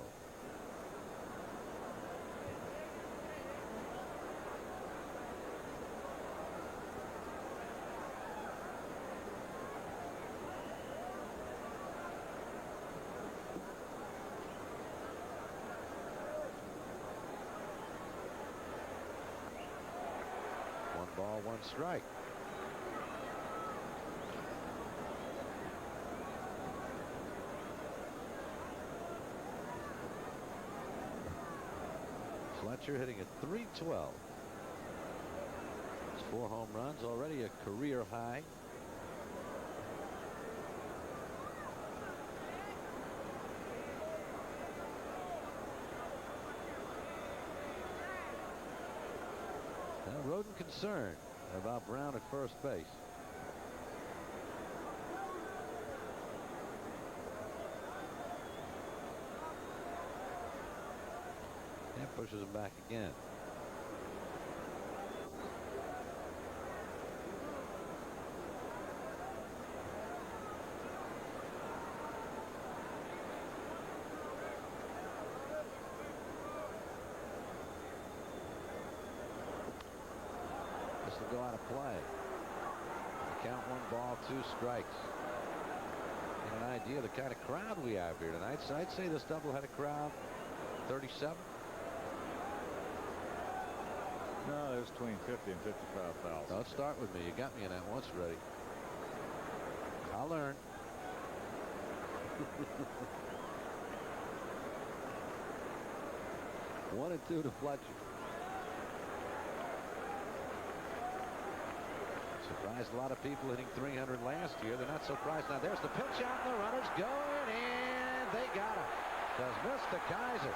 One ball, one strike. Fletcher hitting at .312. It's 4 home runs, already a career high. Now Roden concerned about Brown at first base. And pushes him back again. This will go out of play. Count 1 ball, 2 strikes. And an idea of the kind of crowd we have here tonight. So I'd say this doubleheader crowd, 37. No, it was between 50 and 55,000. Don't start with me. You got me in that once already. I'll learn. One and 2 to Fletcher. Surprised a lot of people hitting 300 last year. They're not surprised now. There's the pitch out, and the runner's going in. They got him. Does Mr. Kaiser.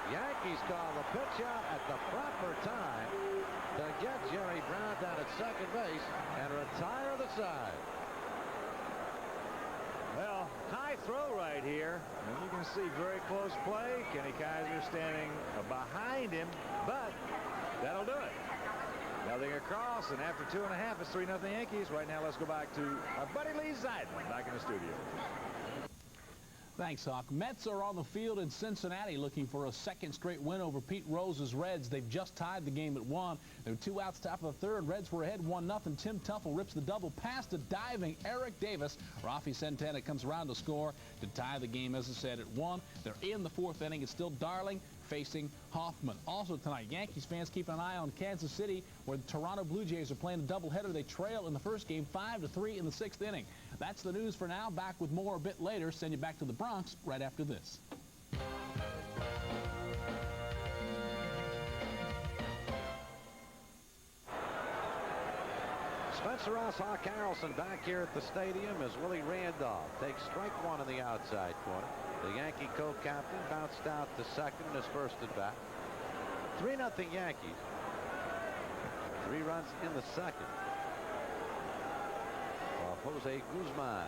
Yankees call the pitch out at the proper time to get Jerry Brown down at second base and retire the side. Well, high throw right here. And you can see very close play. Kenny Kaiser standing behind him, but that'll do it. Nothing across, and after 2.5, it's 3-0 Yankees. Right now, let's go back to our buddy Lee Zeidman back in the studio. Thanks, Hawk. Mets are on the field in Cincinnati looking for a second straight win over Pete Rose's Reds. They've just tied the game at 1. There were 2 outs top of the third. Reds were ahead 1-0. Tim Tuffle rips the double past a diving Eric Davis. Rafi Santana comes around to score to tie the game, as I said, at 1. They're in the 4th inning. It's still Darling facing Hoffman. Also tonight, Yankees fans keep an eye on Kansas City, where the Toronto Blue Jays are playing a doubleheader. They trail in the first game 5-3 in the 6th inning. That's the news for now. Back with more a bit later. Send you back to the Bronx right after this. Spencer Ross, Hawk Harrelson back here at the stadium as Willie Randolph takes strike 1 in the outside corner. The Yankee co-captain bounced out to second in his first at bat. 3-0 Yankees. 3 runs in the second. Off Jose Guzman.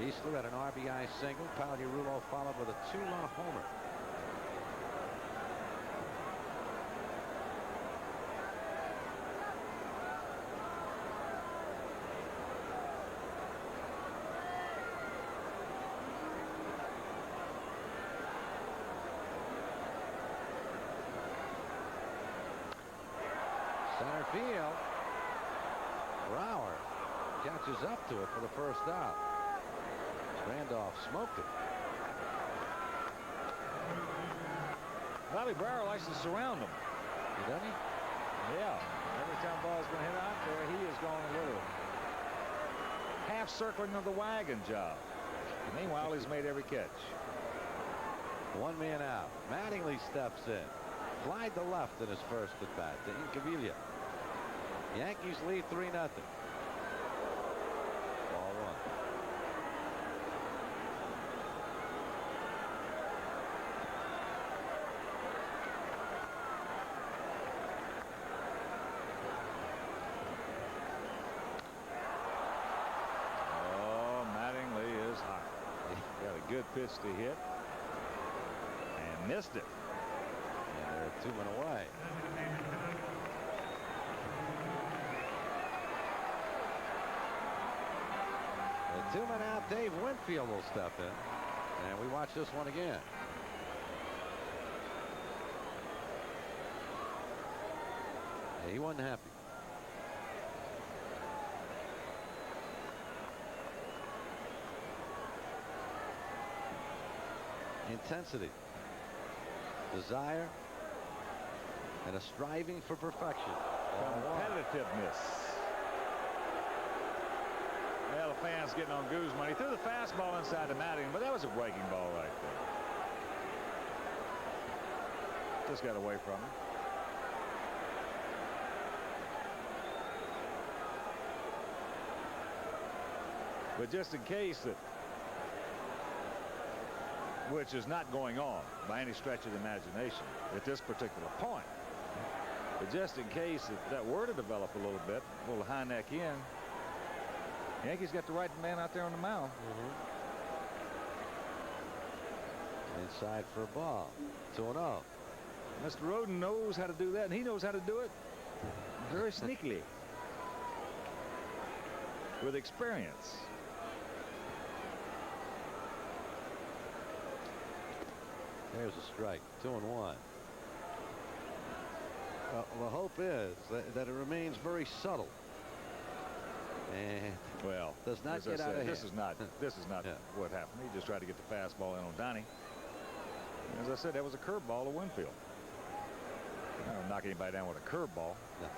Eastler had an RBI single. Pagliarulo followed with a 2-run homer. Center field. Brower catches up to it for the first out. Randolph smoked it. Bobby Brower likes to surround him. Doesn't he? Yeah. Every time ball's been hit out there, he is going a little half circling of the wagon job. Meanwhile, he's made every catch. 1 man out. Mattingly steps in. Fly to left in his first at bat to Incaviglia. Yankees lead 3-0. pitch to hit. And missed it. And they're 2 men away. The 2 men out. Dave Winfield will step in. And we watch this one again. Yeah, he wasn't happy. Intensity, desire, and a striving for perfection. Competitiveness. Well, the fans getting on Guzman. He threw the fastball inside the Mattingly, but that was a breaking ball right there. Just got away from him. But just in case that, which is not going on by any stretch of the imagination at this particular point. But just in case that were to develop a little bit, a little high neck in, Yankees got the right man out there on the mound. Inside for a ball. 2-0. Mr. Roden knows how to do that, and he knows how to do it very sneakily with experience. There's a strike. 2-1. Well, the hope is that it remains very subtle and well, does not get out of hand. This is not yeah. What happened. He just tried to get the fastball in on Donnie. As I said, that was a curveball to Winfield. I don't knock anybody down with a curveball. No.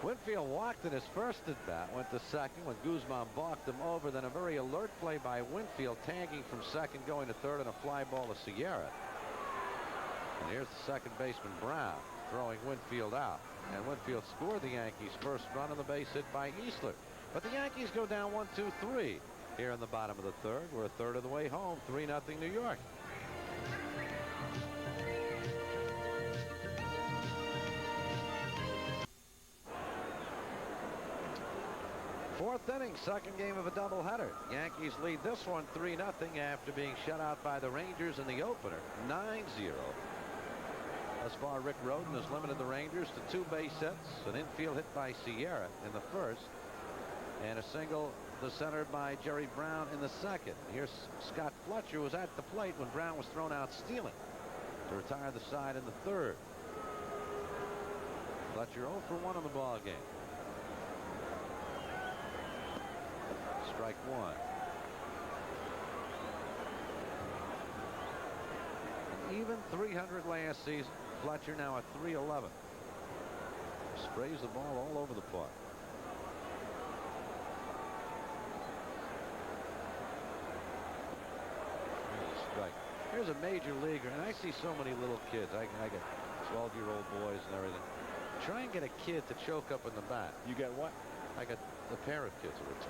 Winfield walked in his first at bat, went to second when Guzman balked him over. Then a very alert play by Winfield, tagging from second, going to third, and a fly ball to Sierra. And here's the second baseman Brown throwing Winfield out. And Winfield scored the Yankees' first run on the base hit by Easler. But the Yankees go down 1-2-3 here in the bottom of the third. We're a third of the way home. 3-0 New York. Fourth inning, second game of a doubleheader. Yankees lead this one 3-0 after being shut out by the Rangers in the opener, 9-0. Thus far, Rick Rhoden has limited the Rangers to 2 base hits, an infield hit by Sierra in the first, and a single to center by Jerry Brown in the second. Here's Scott Fletcher, who was at the plate when Brown was thrown out stealing to retire the side in the third. Fletcher 0 for 1 in the ball game. Strike 1. An even 300 last season. Fletcher now at 311. Sprays the ball all over the park. Here's a strike. Here's a major leaguer, and I see so many little kids. I got 12-year-old boys and everything. Try and get a kid to choke up in the bat. You got what? I got a pair of kids who were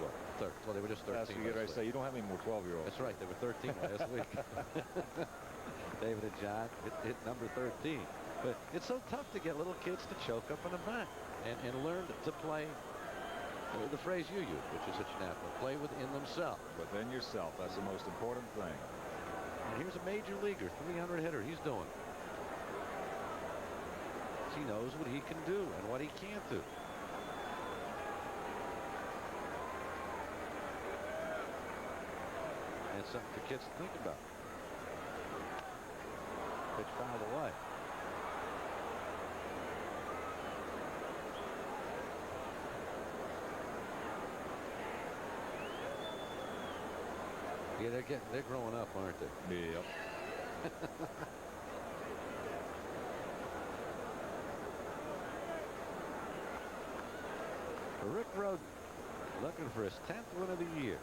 12. Well, they were just 13. That's what you get ready to say. You don't have any more 12-year-olds. That's right. They were 13 last week. David and John hit number 13. But it's so tough to get little kids to choke up in the bat and learn to play the phrase you use, which is such an athlete, play within themselves. Within yourself. That's the most important thing. And here's a major leaguer, 300 hitter. He's doing it. He knows what he can do and what he can't do. And something for kids to think about. Pitch fouled away. Yeah, they're growing up, aren't they? Yep. Rick Rhoden looking for his 10th win of the year.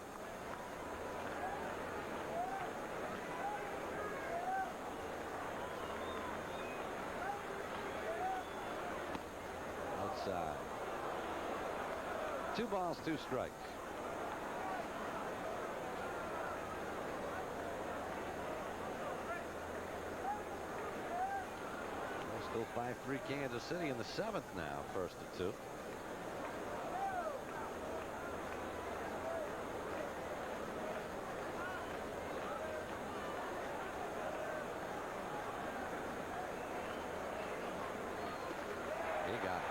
Outside. 2 balls, 2 strikes. Still 5-3 Kansas City in the 7th now, 1st and 2. he got it.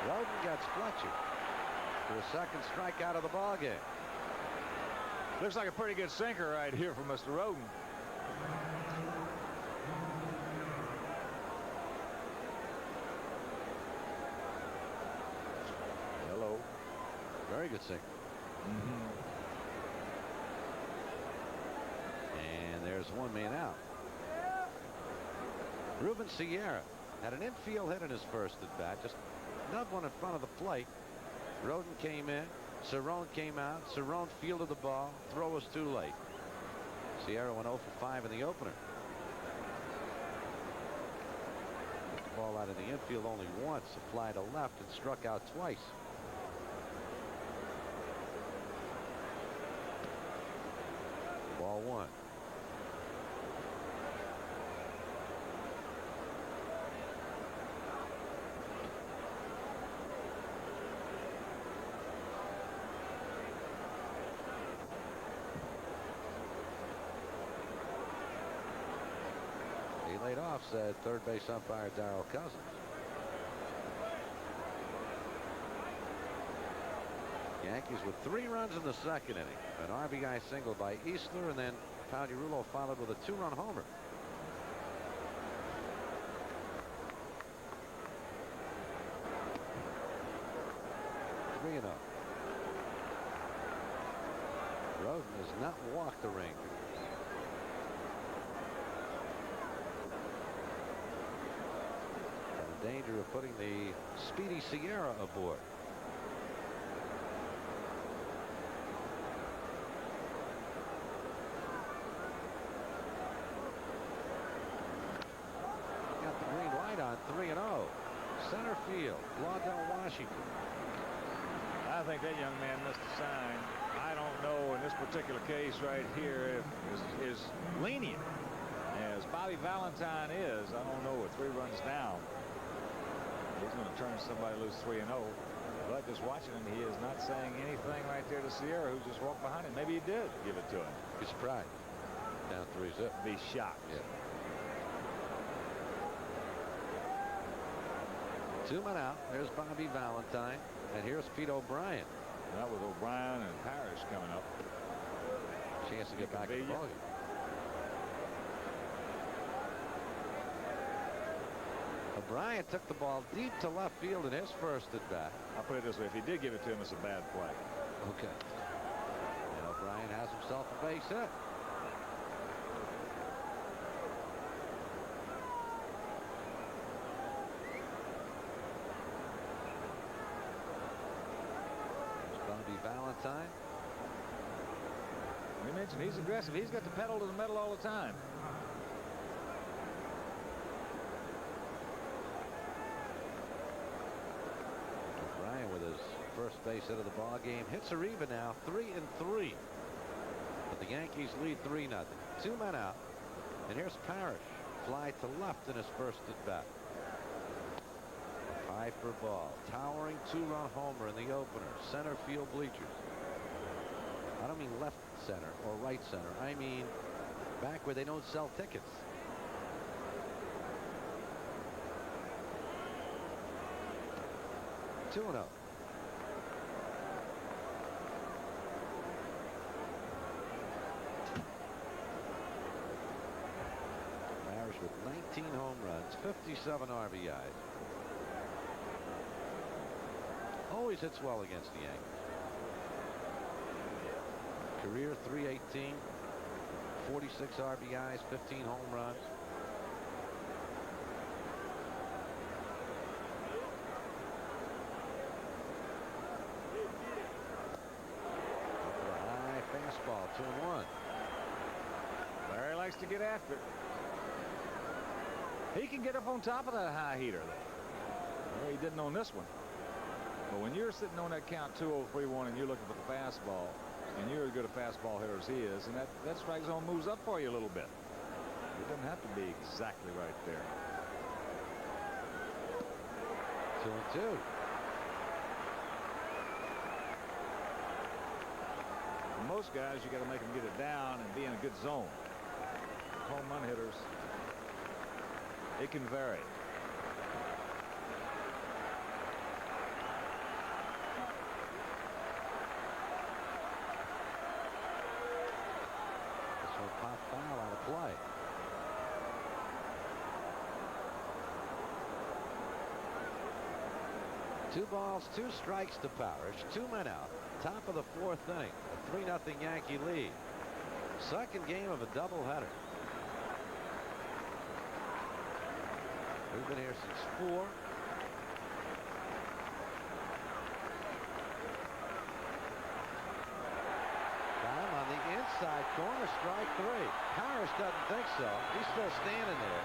Roden gets Fletcher to a second strikeout of the ball game. Looks like a pretty good sinker right here for Mr. Roden. Hello. Very good sinker. And there's one man out. Ruben Sierra had an infield hit in his first at bat. Just not one in front of the plate. Roden came in. Cerrone came out. Cerrone fielded the ball. Throw was too late. Sierra went 0 for 5 in the opener. Ball out in the infield only once. A fly to left and struck out twice. Ball 1. He laid off, said third base umpire Darrell Cousins. Yankees with 3 runs in the second inning. An RBI single by Easler, and then Pagliarulo followed with a 2-run homer. Roden has not walked the Ranger. In danger of putting the speedy Sierra aboard. Got the green light on. 3-0. Center field. Laudell Washington. I think that young man missed a sign. I don't know in this particular case right here if is lenient as Bobby Valentine is. I don't know, with 3 runs down, he's going to turn somebody loose 3-0. But just watching him, he is not saying anything right there to Sierra, who just walked behind him. Maybe he did give it to him. Be surprised. Down 3-0. Be shocked. Yeah. 2 men out. There's Bobby Valentine. And here's Pete O'Brien. Now with O'Brien and Parrish coming up. Chance to get back in the ballgame. O'Brien took the ball deep to left field in his first at bat. I'll put it this way. If he did give it to him, it's a bad play. Okay. And O'Brien has himself a base hit. Valentine. We mentioned he's aggressive. He's got the pedal to the metal all the time. O'Brien with his first base hit of the ball game. Hits are even now, 3-3. But the Yankees lead 3-0. 2 men out. And here's Parrish. Fly to left in his first at bat. High for ball. Towering 2-run homer in the opener. Center field bleachers. I don't mean left center or right center. I mean back where they don't sell tickets. Two and 0. Parrish with 19 home runs, 57 RBIs. Always hits well against the Yankees. Career .318, 46 RBIs, 15 home runs. High fastball, 2-1. Larry likes to get after it. He can get up on top of that high heater, though. Well, he didn't on this one. But when you're sitting on that count 2-0, 3-1, and you're looking for the fastball, and you're as good a fastball hitter as he is, and that strike zone moves up for you a little bit. It doesn't have to be exactly right there. 2-2. For most guys, you got to make them get it down and be in a good zone. Home run hitters, it can vary. 2 balls, 2 strikes to Parrish. 2 men out. Top of the 4th inning. A 3-0 Yankee lead. Second game of a doubleheader. We've been here since 4. Time on the inside corner, strike 3. Parrish doesn't think so. He's still standing there.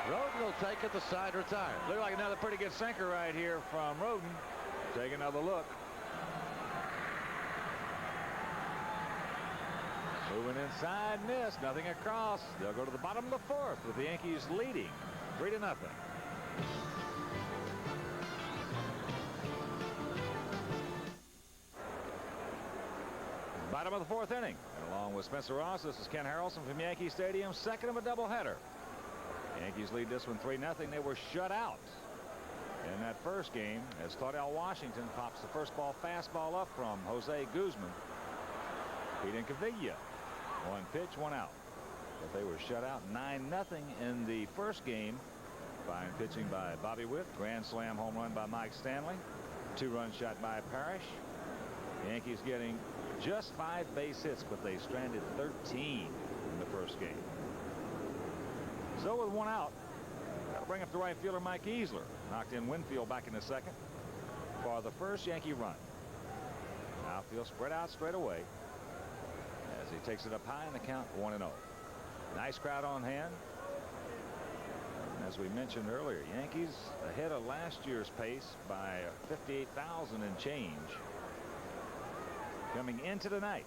Roden will take it. The side retired. Look like another pretty good sinker right here from Roden. Take another look. Moving inside, missed. Nothing across. They'll go to the bottom of the 4th with the Yankees leading 3-0. Bottom of the 4th inning. And along with Spencer Ross, this is Ken Harrelson from Yankee Stadium. Second of a doubleheader. Yankees lead this one 3-0. They were shut out in that first game as Claudell Washington pops the first ball fastball up from Jose Guzman. Pete Incaviglia. 1 pitch, 1 out. But they were shut out 9-0 in the first game. Fine pitching by Bobby Witt. Grand slam home run by Mike Stanley. 2-run shot by Parrish. The Yankees getting just 5 base hits, but they stranded 13 in the first game. So with 1 out, that'll bring up the right fielder Mike Easler. Knocked in Winfield back in the second for the first Yankee run. Outfield spread out straight away as he takes it up high in the count 1-0. Nice crowd on hand. As we mentioned earlier, Yankees ahead of last year's pace by 58,000 and change. Coming into tonight,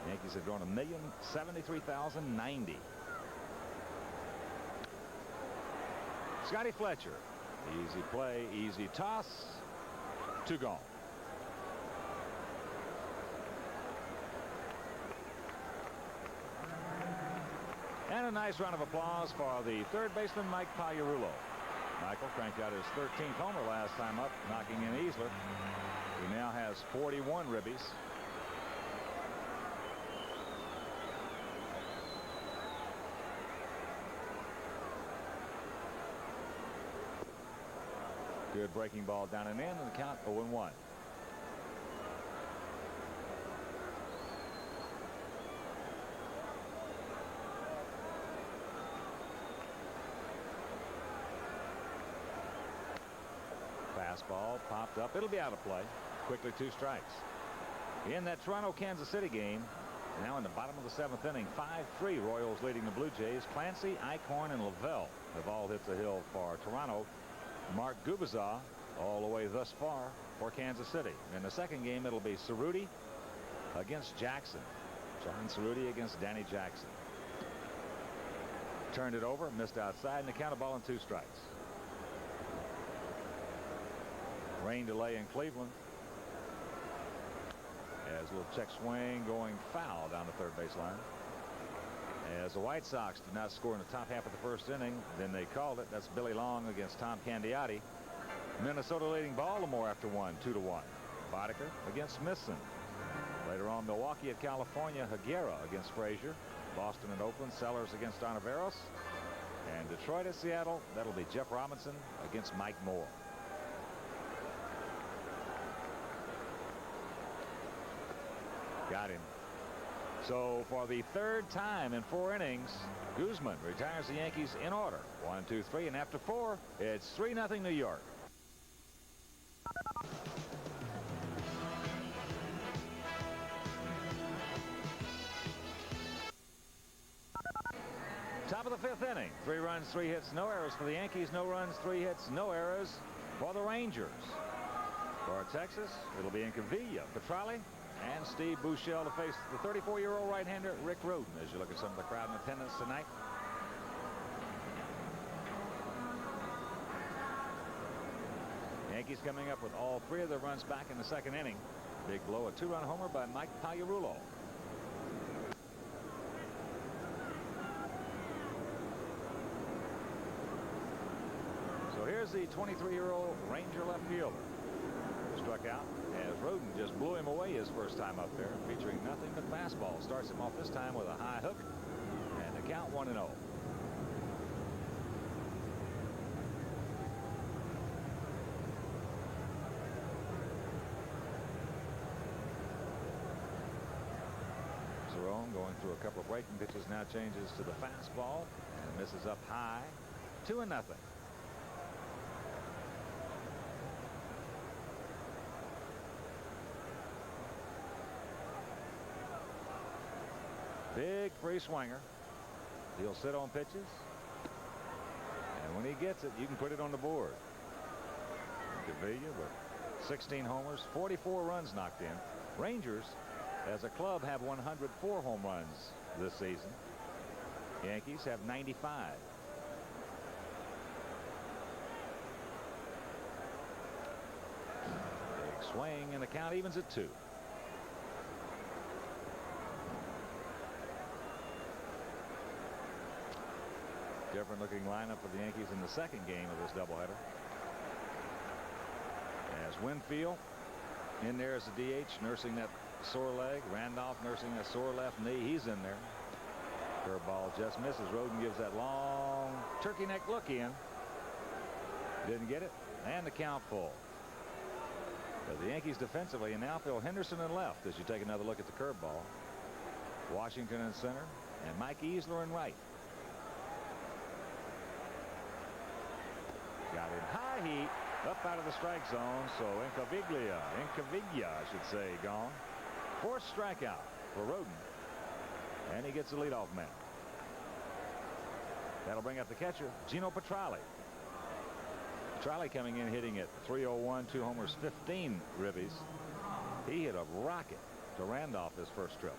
Yankees have drawn 1,073,090. Scotty Fletcher. Easy play, easy toss. 2 gone. And a nice round of applause for the third baseman, Mike Pagliarulo. Michael cranked out his 13th homer last time up, knocking in Easler. He now has 41 ribbies. Good breaking ball down and in, and the count 0-1. Fastball popped up. It'll be out of play. Quickly 2 strikes. In that Toronto-Kansas City game, now in the bottom of the 7th inning, 5-3 Royals leading the Blue Jays. Clancy, Eichhorn, and Lavelle have all hit the hill for Toronto. Mark Gubicza all the way thus far for Kansas City. In the second game, it'll be Cerruti against Jackson. John Cerruti against Danny Jackson. Turned it over, missed outside, and the count of ball and 2 strikes. Rain delay in Cleveland. As a little check swing going foul down the third base line. As the White Sox did not score in the top half of the first inning, then they called it. That's Billy Long against Tom Candiotti. Minnesota leading Baltimore after 1, 2-1. Boddicker against Smithson. Later on, Milwaukee at California, Higuera against Frazier. Boston and Oakland, Sellers against Ontiveros. And Detroit at Seattle, that'll be Jeff Robinson against Mike Moore. Got him. So for the 3rd time in 4 innings, Guzman retires the Yankees in order. 1, 2, 3, and after 4, it's 3-0 New York. Top of the 5th inning. 3 runs, 3 hits, no errors for the Yankees. No runs, 3 hits, no errors for the Rangers. For Texas, it'll be Incaviglia, Petrali, and Steve Buechele to face the 34-year-old right-hander Rick Roden as you look at some of the crowd in attendance tonight. Yankees coming up with all 3 of their runs back in the second inning. Big blow, a 2-run homer by Mike Pagliarulo. So here's the 23-year-old Ranger left fielder. Struck out as Roden just blew him away his first time up there, featuring nothing but fastball. Starts him off this time with a high hook, and the count 1-0. zone, going through a couple of breaking pitches. Now changes to the fastball and misses up high. 2-0. Big free swinger. He'll sit on pitches. And when he gets it, you can put it on the board. Gaviria with 16 homers, 44 runs knocked in. Rangers, as a club, have 104 home runs this season. Yankees have 95. Big swing, and the count evens at 2. Different looking lineup for the Yankees in the second game of this doubleheader. As Winfield in there as a DH, nursing that sore leg. Randolph nursing a sore left knee. He's in there. Curveball just misses. Roden gives that long turkey neck look in. Didn't get it. And the count full. But the Yankees defensively in the outfield, Henderson in left as you take another look at the curveball. Washington in center and Mike Easler in right. Got in high heat up out of the strike zone. So Incaviglia I should say, gone. 4th strikeout for Roden. And he gets the leadoff man. That'll bring up the catcher, Gino Petralli. Petralli coming in hitting at .301, 2 homers, 15 ribbies. He hit a rocket to Randolph his first trip.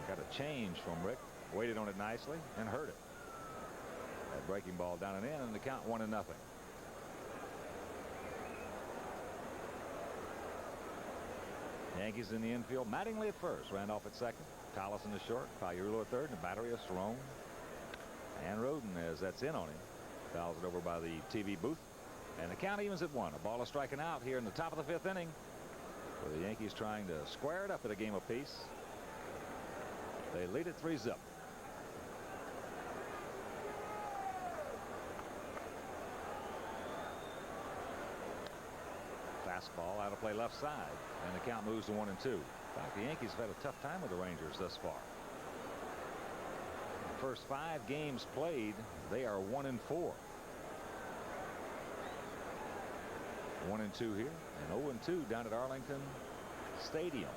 Got a change from Rick. Waited on it nicely and hurt it. That breaking ball down and in, and the count 1-0. Yankees in the infield. Mattingly at first. Randolph at second. Tolleson is short. Pagliarulo at third. And the battery of Cerrone. And Roden, as that's in on him, fouls it over by the TV booth. And the count evens at 1. A ball is striking out here in the top of the 5th inning. For the Yankees trying to square it up at a game apiece. They lead it 3-0. Fastball out of play left side, and the count moves to 1-2. In fact, the Yankees have had a tough time with the Rangers thus far. The first 5 games played, they are 1-4. 1-2 here, and 0-2 down at Arlington Stadium.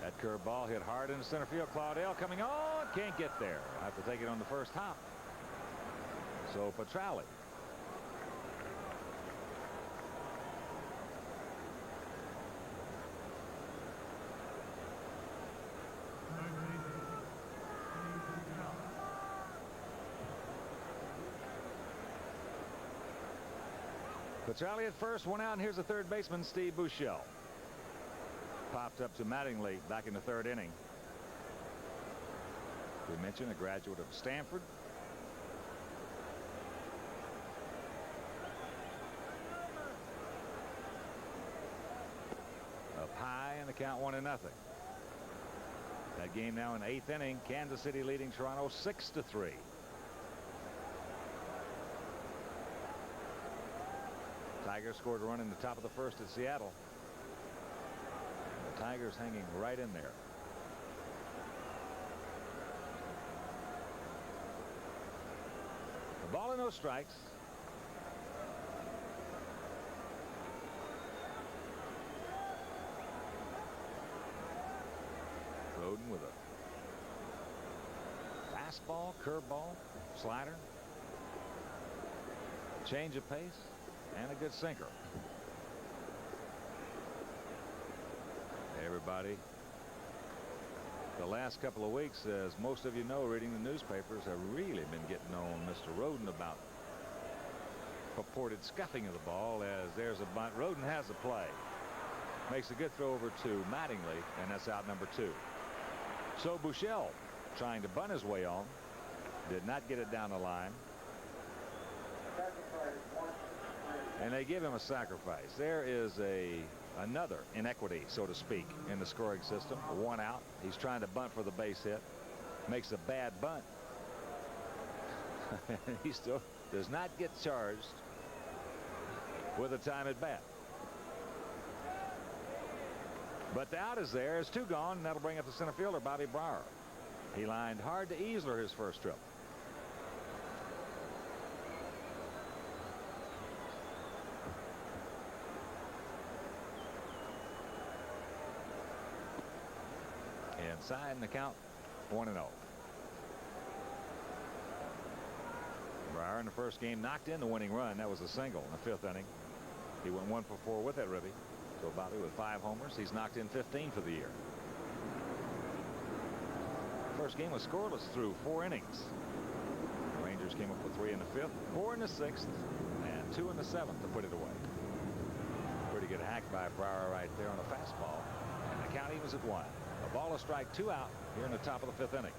That curveball hit hard into center field. Claudel coming on, can't get there. Have to take it on the first hop. So Petralli. Petralli at first, 1 out, and here's the third baseman, Steve Buechele. Popped up to Mattingly back in the 3rd inning. We mentioned a graduate of Stanford. Up high, and the count 1-0. That game now in 8th inning. Kansas City leading Toronto 6-3. Tigers scored a run in the top of the 1st at Seattle. The Tigers hanging right in there. The ball and no strikes. Roden with a fastball, curveball, slider, change of pace, and a good sinker. Everybody, the last couple of weeks, as most of you know, reading the newspapers, have really been getting on Mr. Roden about purported scuffing of the ball. As there's a bunt. Roden has a play. Makes a good throw over to Mattingly, and that's out number 2. So Buechele trying to bunt his way on. Did not get it down the line. And they give him a sacrifice. There is another inequity, so to speak, in the scoring system. 1 out. He's trying to bunt for the base hit. Makes a bad bunt. He still does not get charged with a time at bat. But the out is there. It's 2 gone, and that'll bring up the center fielder, Bobby Brower. He lined hard to Easler his first trip. Inside, and the count 1-0. Brower in the first game knocked in the winning run. That was a single in the 5th inning. He went 1 for 4 with that ribby. So Bobby with 5 homers. He's knocked in 15 for the year. First game was scoreless through 4 innings. The Rangers came up with 3 in the 5th, 4 in the 6th, and 2 in the 7th to put it away. Pretty good hack by Brower right there on a fastball. And the count evens at 1. A ball, a strike, 2 out here in the top of the 5th inning.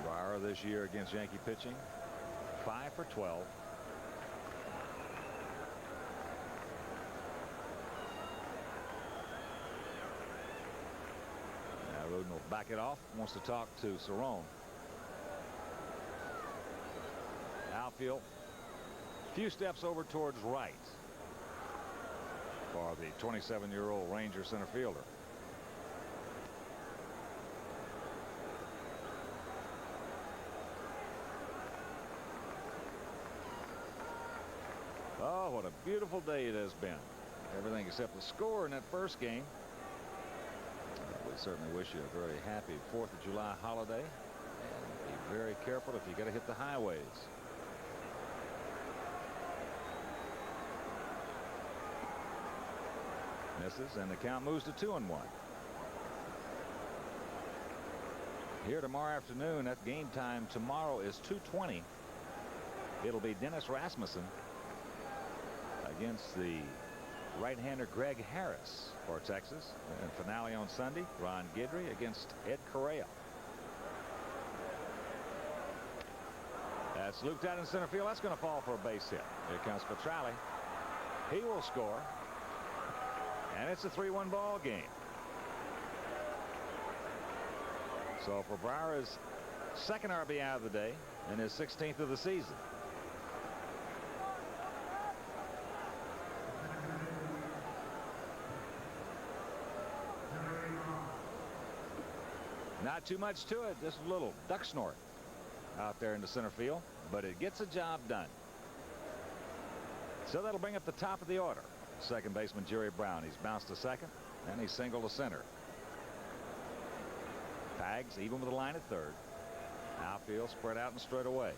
Brower this year against Yankee pitching, 5 for 12. Roden will back it off. Wants to talk to Cerrone. Outfield. Few steps over towards right for the 27-year-old Ranger center fielder. Oh, what a beautiful day it has been. Everything except the score in that first game. We certainly wish you a very happy 4th of July holiday, and be very careful if you got to hit the highways. Misses, and the count moves to 2-1. Here tomorrow afternoon, at game time tomorrow is 2:20. It'll be Dennis Rasmussen against the right-hander Greg Harris for Texas. And finale on Sunday, Ron Guidry against Ed Correa. That's looped out in center field. That's going to fall for a base hit. Here comes Petralli. He will score. And it's a 3-1 ball game. So for Brower's 2nd RBI of the day and his 16th of the season. Not too much to it. Just a little duck snort out there in the center field, but it gets a job done. So that'll bring up the top of the order. Second baseman Jerry Brown. He's bounced to second, and he's singled to center. Pags even with a line at third. Outfield spread out and straight away.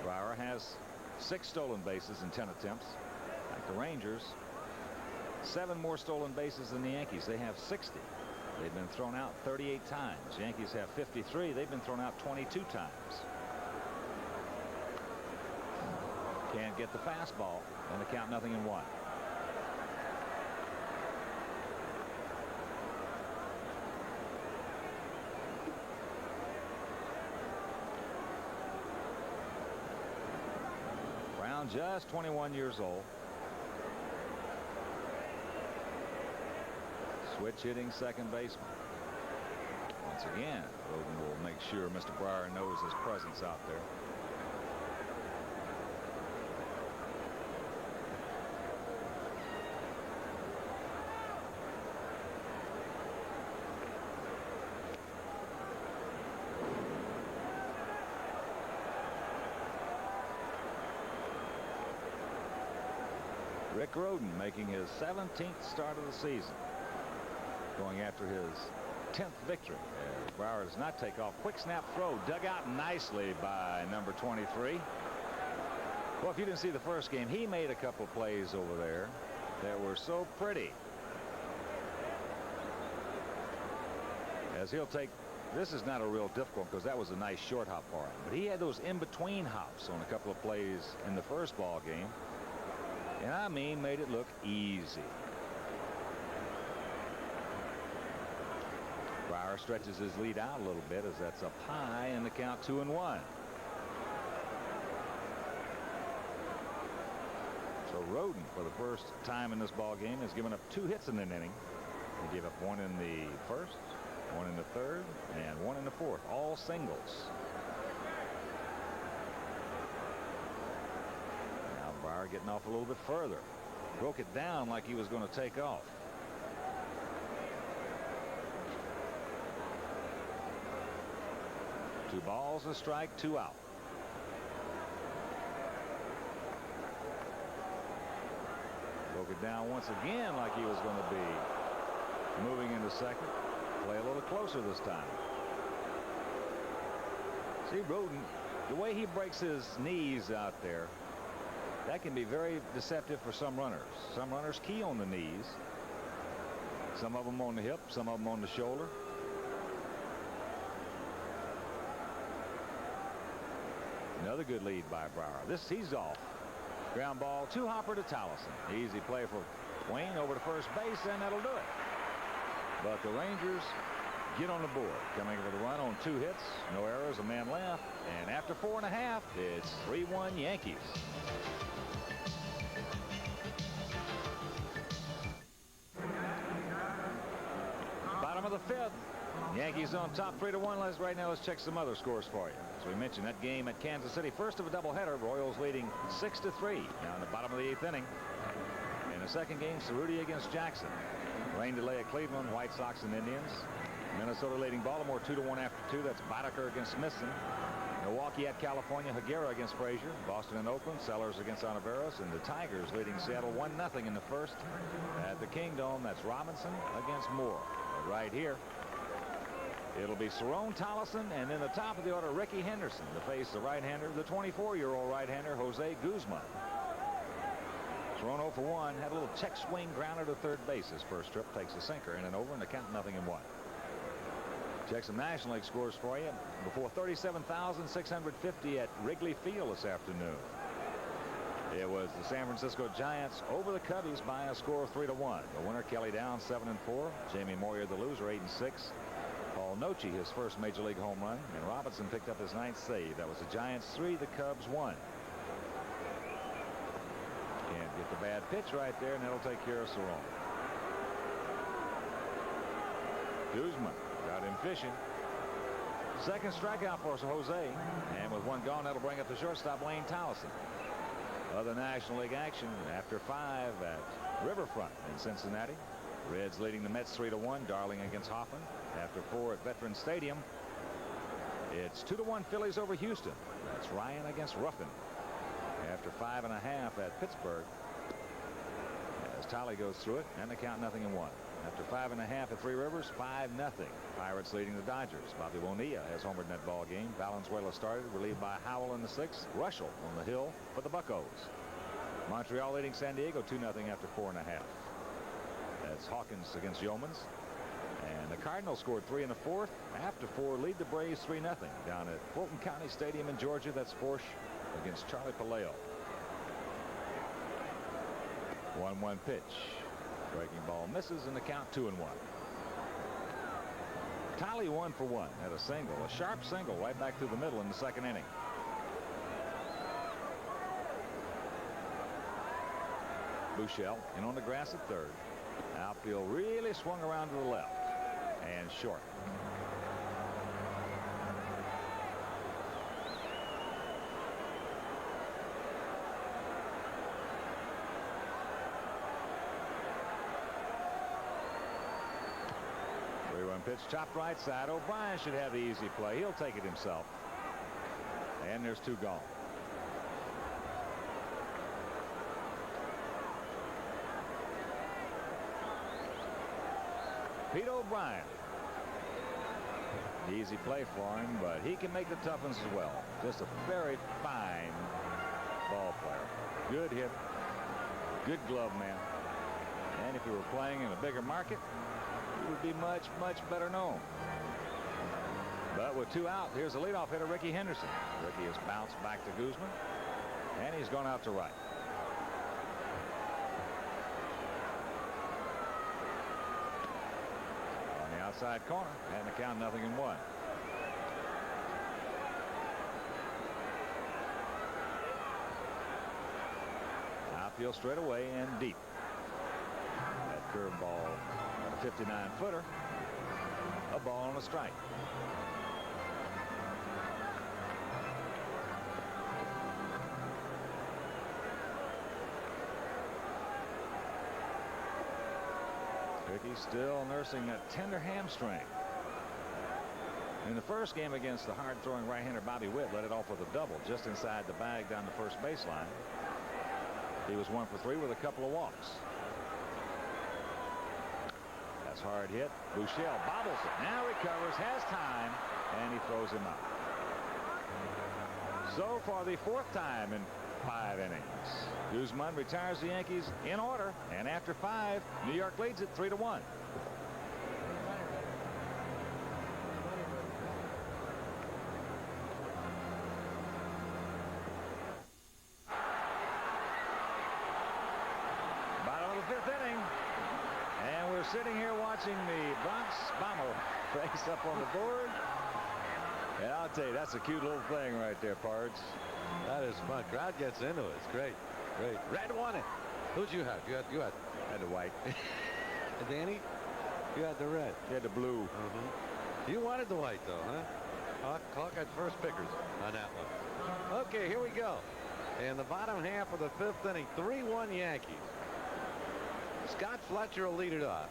Brower has 6 stolen bases in 10 attempts. Like the Rangers, 7 more stolen bases than the Yankees. They have 60. They've been thrown out 38 times. Yankees have 53. They've been thrown out 22 times. Can't get the fastball, and the count 0-1. Brown just 21 years old. Switch hitting second baseman. Once again, Roden will make sure Mr. Brower knows his presence out there. Rick Roden making his 17th start of the season. Going after his 10th victory. As Brower does not take off. Quick snap throw dug out nicely by number 23. Well, if you didn't see the first game, he made a couple of plays over there that were so pretty. As he'll take, this is not a real difficult because that was a nice short hop for him. But he had those in-between hops on a couple of plays in the first ball game. And I mean, made it look easy. Brower stretches his lead out a little bit as that's up high in the count 2-1. So Roden, for the first time in this ball game, has given up 2 hits in an inning. He gave up 1 in the first, 1 in the third, and 1 in the fourth, all singles. Now Bauer getting off a little bit further. Broke it down like he was going to take off. Two balls, a strike, 2 out. Broke it down once again like he was going to be moving into second. Play a little closer this time. See, Roden, the way he breaks his knees out there, that can be very deceptive for some runners. Some runners key on the knees. Some of them on the hip, some of them on the shoulder. Another good lead by Bauer. He's off. Ground ball to Hopper to Tolleson. Easy play for Wayne over to first base, and that'll do it. But the Rangers get on the board, coming with a run on 2 hits, no errors, a man left, and after 4.5, it's 3-1 Yankees. Bottom of the 5th. Yankees on top 3-1. Right now, let's check some other scores for you. As we mentioned, that game at Kansas City, first of a doubleheader. Royals leading 6-3. Now in the bottom of the 8th inning. In the second game, Cerruti against Jackson. Rain delay at Cleveland, White Sox and Indians. Minnesota leading Baltimore 2-1 after 2. That's Boddicker against Smithson. Milwaukee at California, Higuera against Frazier. Boston and Oakland, Sellers against Oliveros. And the Tigers leading Seattle 1-0 in the first. At the Kingdome, that's Robinson against Moore. But right here, it'll be Cerrone, Tolleson, and in the top of the order, Ricky Henderson to face the right-hander, the 24-year-old right-hander, Jose Guzman. Cerrone 0 for 1, had a little check swing grounder to third base. His first trip takes a sinker in and over, and the count 0-1. Check some National League scores for you. Before 37,650 at Wrigley Field this afternoon. It was the San Francisco Giants over the Cubbies by a score of 3-1. The winner, Kelly Downs, 7-4. Jamie Moyer, the loser, 8-6. Paul Noche, his first major league home run, and Robinson picked up his 9th save. That was the Giants 3, the Cubs 1. Can't get the bad pitch right there, and that'll take care of Cerrone. Guzman got him fishing. Second strikeout for Jose, and with 1 gone, that'll bring up the shortstop, Lane Tolleson. Other National League action after 5 at Riverfront in Cincinnati. Reds leading the Mets 3-1. Darling against Hoffman. After 4 at Veterans Stadium, it's 2-1 Phillies over Houston. That's Ryan against Ruffin. After 5.5 at Pittsburgh, as Tolly goes through it, and the count 0-1. After 5.5 at Three Rivers, 5-0. Pirates leading the Dodgers. Bobby Bonilla has homered in that ball game. Valenzuela started, relieved by Howell in the 6th. Russell on the hill for the Buccos. Montreal leading San Diego 2-0 after 4.5. That's Hawkins against Yeomans. And the Cardinals scored 3 in the 4th. After 4, lead the Braves 3-0 down at Fulton County Stadium in Georgia. That's Forsch against Charlie Palaio. 1-1 pitch. Breaking ball misses, and the count 2-1. Tolly 1 for 1. Had a single, a sharp single right back through the middle in the second inning. Buechele in on the grass at third. Outfield really swung around to the left and short. Pitch chopped right side. O'Brien should have the easy play. He'll take it himself. And there's 2 gone. Pete O'Brien. Easy play for him, but he can make the tough ones as well. Just a very fine ball player. Good hit. Good glove man. And if he were playing in a bigger market, would be much, much better known. But with 2 out, here's the leadoff hitter, Ricky Henderson. Ricky has bounced back to Guzman, and he's gone out to right. On the outside corner, and the count 0-1. field straight away and deep. That curveball, a 59-footer, a ball and a strike. Rickey still nursing a tender hamstring. In the first game against the hard-throwing right-hander Bobby Witt, led it off with a double just inside the bag down the first baseline. He was 1 for 3 with a couple of walks. That's hard hit. Buechele bobbles it. Now recovers, has time, and he throws him out. So for the 4th time in 5 innings, Guzman retires the Yankees in order, and after 5, New York leads it 3-1. Sitting here watching the Bronx Bomber face up on the board. And I'll tell you, that's a cute little thing right there, Pards. That is fun. Crowd gets into it. It's great. Great. Red won it. Who'd you have? You had the white. Danny? You had the red. You had the blue. You wanted the white, though, huh? Hawk had first pickers on that one. Okay, here we go. In the bottom half of the 5th inning, 3-1 Yankees. Scott Fletcher will lead it off.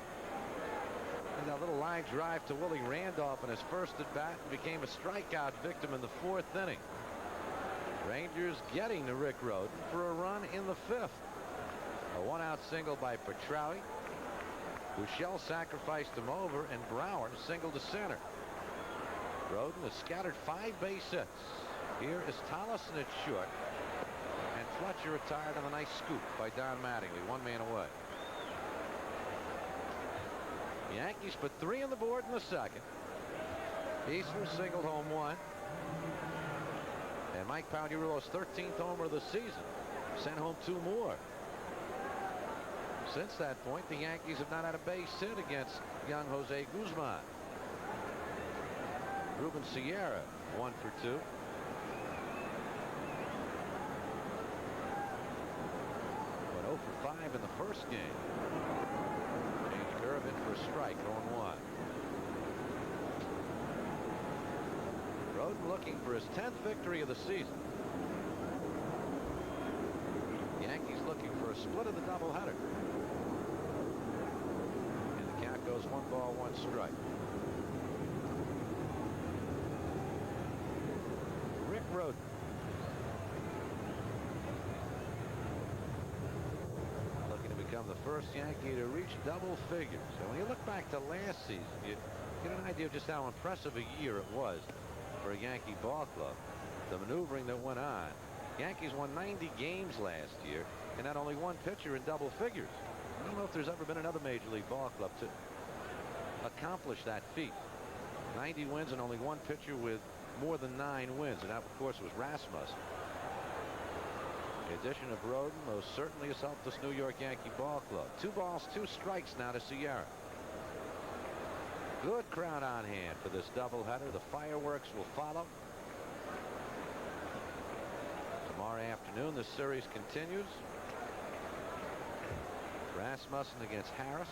And that little line drive to Willie Randolph in his first at bat and became a strikeout victim in the 4th inning. Rangers getting to Rick Rhoden for a run in the 5th. A 1-out single by Petraui. Buechele sacrificed him over, and Brower singled to center. Rhoden has scattered 5 base hits. Here is Tolleson at short, and Fletcher retired on a nice scoop by Don Mattingly, 1 man away. The Yankees put 3 on the board in the 2nd. Easler singled home 1. And Mike Pagliarulo's 13th homer of the season sent home 2 more. Since that point, the Yankees have not had a base hit against young Jose Guzman. Ruben Sierra 1 for 2. Went 0 for 5 in the first game. In for a strike, 0-1. Rhoden looking for his 10th victory of the season. The Yankees looking for a split of the doubleheader. And the count goes 1 ball, 1 strike. Rick Rhoden. Become the first Yankee to reach double figures. So when you look back to last season, you get an idea of just how impressive a year it was for a Yankee ball club. The maneuvering that went on. Yankees won 90 games last year and had only 1 pitcher in double figures. I don't know if there's ever been another Major League ball club to accomplish that feat. 90 wins and only 1 pitcher with more than 9 wins, and that, of course, was Rasmussen. The addition of Rhoden most certainly has helped this New York Yankee ball club. 2 balls, 2 strikes now to Sierra. Good crowd on hand for this doubleheader. The fireworks will follow. Tomorrow afternoon, the series continues. Rasmussen against Harris.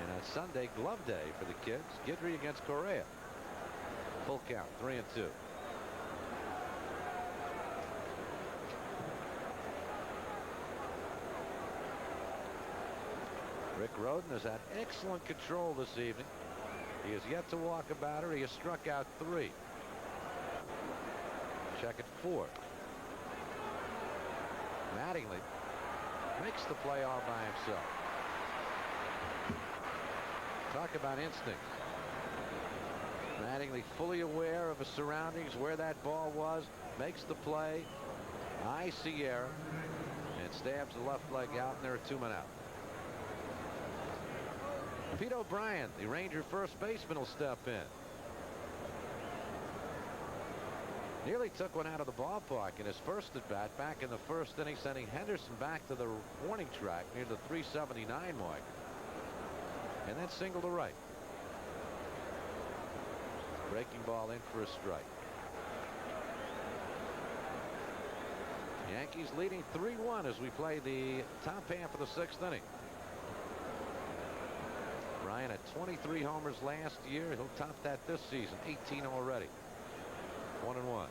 And on Sunday, glove day for the kids. Guidry against Correa. Full count, 3-2. Rick Rhoden has had excellent control this evening. He has yet to walk a batter. He has struck out 3. Check at 4. Mattingly makes the play all by himself. Talk about instinct. Mattingly fully aware of his surroundings, where that ball was, makes the play. Eyes Sierra and stabs the left leg out, and there are 2 men out. Pete O'Brien, the Ranger first baseman, will step in. Nearly took one out of the ballpark in his first at bat back in the 1st inning, sending Henderson back to the warning track near the 379 mark, and then single to right. Breaking ball in for a strike. Yankees leading 3-1 as we play the top half of the 6th inning. Bryant had 23 homers last year. He'll top that this season. 18 already. 1-1.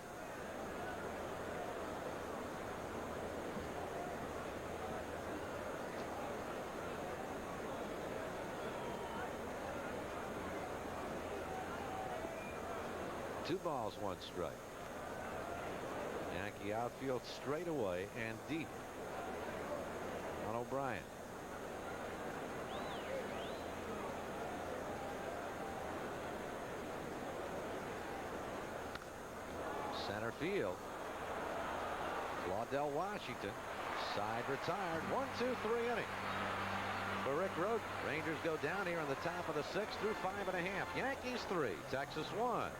Two balls, one strike. Yankee outfield straight away and deep on O'Brien. Center field. Claudell Washington. Side retired. 1-2-3 inning. For Rick Rhoden. Rangers go down here in the top of the 6th through 5.5. Yankees 3. Texas 1.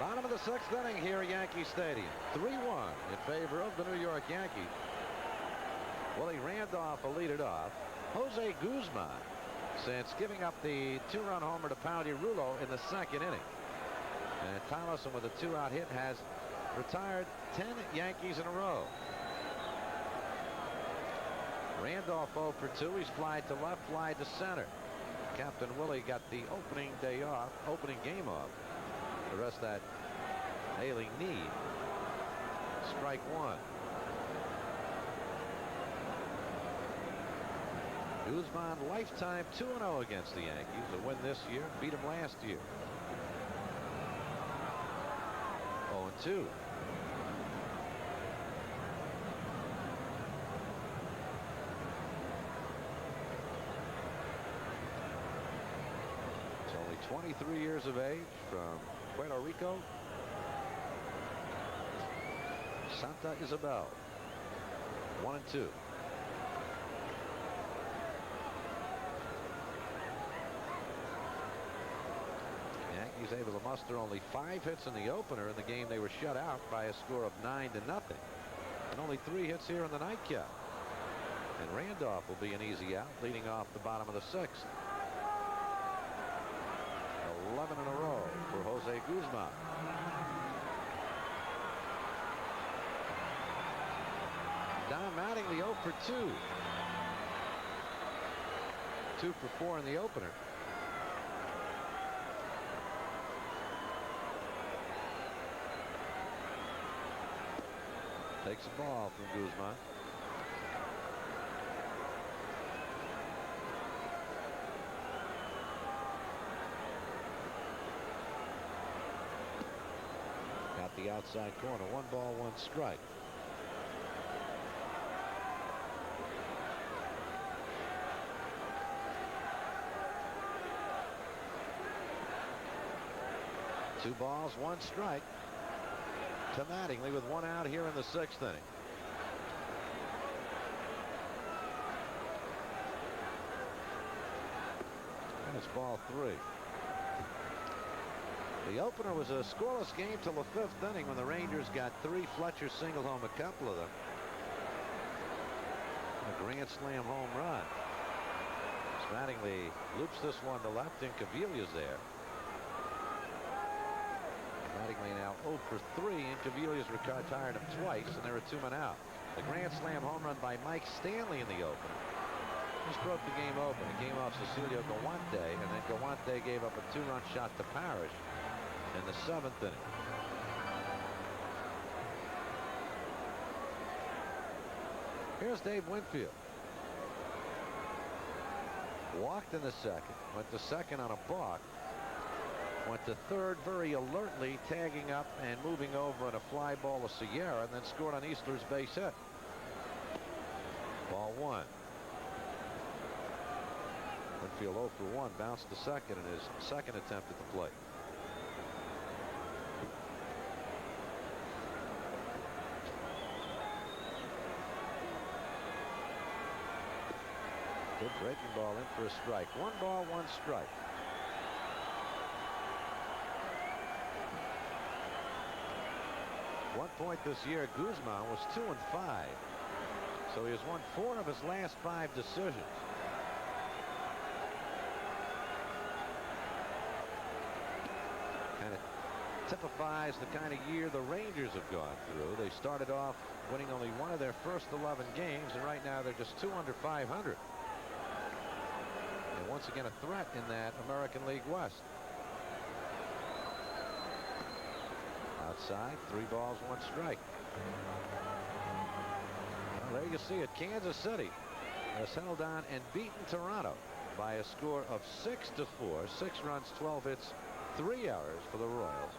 Bottom of the 6th inning here at Yankee Stadium. 3-1 in favor of the New York Yankees. Willie Randolph will lead it off. Jose Guzman, since giving up the 2-run homer to Paulie Rulo in the 2nd inning. And Thomason with a 2-out hit has retired 10 Yankees in a row. Randolph 0 for 2. He's flied to left, flied to center. Captain Willie got the opening game off. The rest of that ailing knee. Strike one. Guzman lifetime 2-0 against the Yankees. A win this year, beat them last year. 0-2. He's only 23 years of age, from Puerto Rico. Santa Isabel. 1-2. Yankees able to muster only 5 hits in the opener. In the game they were shut out by a score of 9-0. And only 3 hits here in the nightcap. And Randolph will be an easy out, leading off the bottom of the 6th. 11 in a row for Jose Guzman. Don Mattingly 0 for 2. 2 for 4 in the opener. Takes a ball from Guzman. Got the outside corner. 1 ball, 1 strike. Two balls, 1 strike to Mattingly with 1 out here in the 6th inning. And it's ball 3. The opener was a scoreless game till the 5th inning when the Rangers got 3. Fletcher singled home a couple of them. A grand slam home run. Mattingly loops this one to left, and Cavillia's there. Mattingly now 0 for 3, and Cavillia's retired him twice, and there are 2 men out. The grand slam home run by Mike Stanley in the opener. This broke the game open. It came off Cecilio Galante, and then Galante gave up a 2-run shot to Parrish in the 7th inning. Here's Dave Winfield. Walked in the 2nd, went to 2nd on a balk, went to 3rd very alertly, tagging up and moving over on a fly ball to Sierra, and then scored on Eastler's base hit. Ball 1. Winfield 0 for 1, bounced to 2nd in his 2nd attempt at the plate. Good breaking ball in for a strike. 1 ball, 1 strike. One point this year, Guzman was 2-5. So he has won 4 of his last 5 decisions. typifies the kind of year the Rangers have gone through. They started off winning only one of their first 11 games, and right now they're just 2 under 500. And once again a threat in that American League West. Outside, 3 balls, 1 strike. Well, there you see it. Kansas City has held on and beaten Toronto by a score of 6-4. 6 runs, 12 hits, 3 errors for the Royals.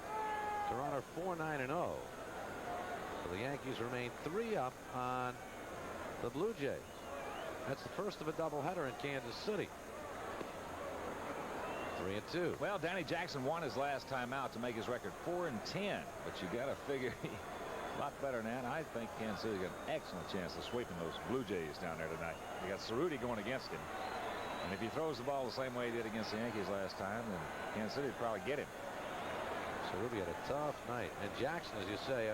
Toronto 4-9-0. So the Yankees remain 3 up on the Blue Jays. That's the first of a doubleheader in Kansas City. 3-2. Well, Danny Jackson won his last time out to make his record 4-10, but you got to figure a lot better than that. I think Kansas City got an excellent chance of sweeping those Blue Jays down there tonight. You got Cerruti going against him, and if he throws the ball the same way he did against the Yankees last time, then Kansas City would probably get him. Cerruti had a tough night, and Jackson, as you say,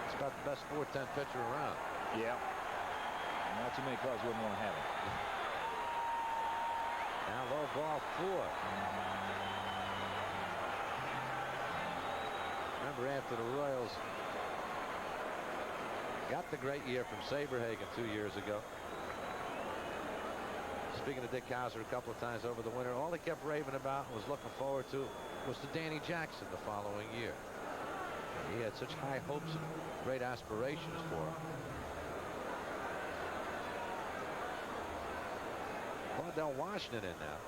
it's about the best 4-10 pitcher around. Yeah, not too many clubs wouldn't want to have him. Now low ball 4. Remember, after the Royals got the great year from Saberhagen 2 years ago. Speaking of Dick Howser a couple of times over the winter, all he kept raving about and was looking forward to was the Danny Jackson the following year. And he had such high hopes and great aspirations for him. Claudell Washington in now,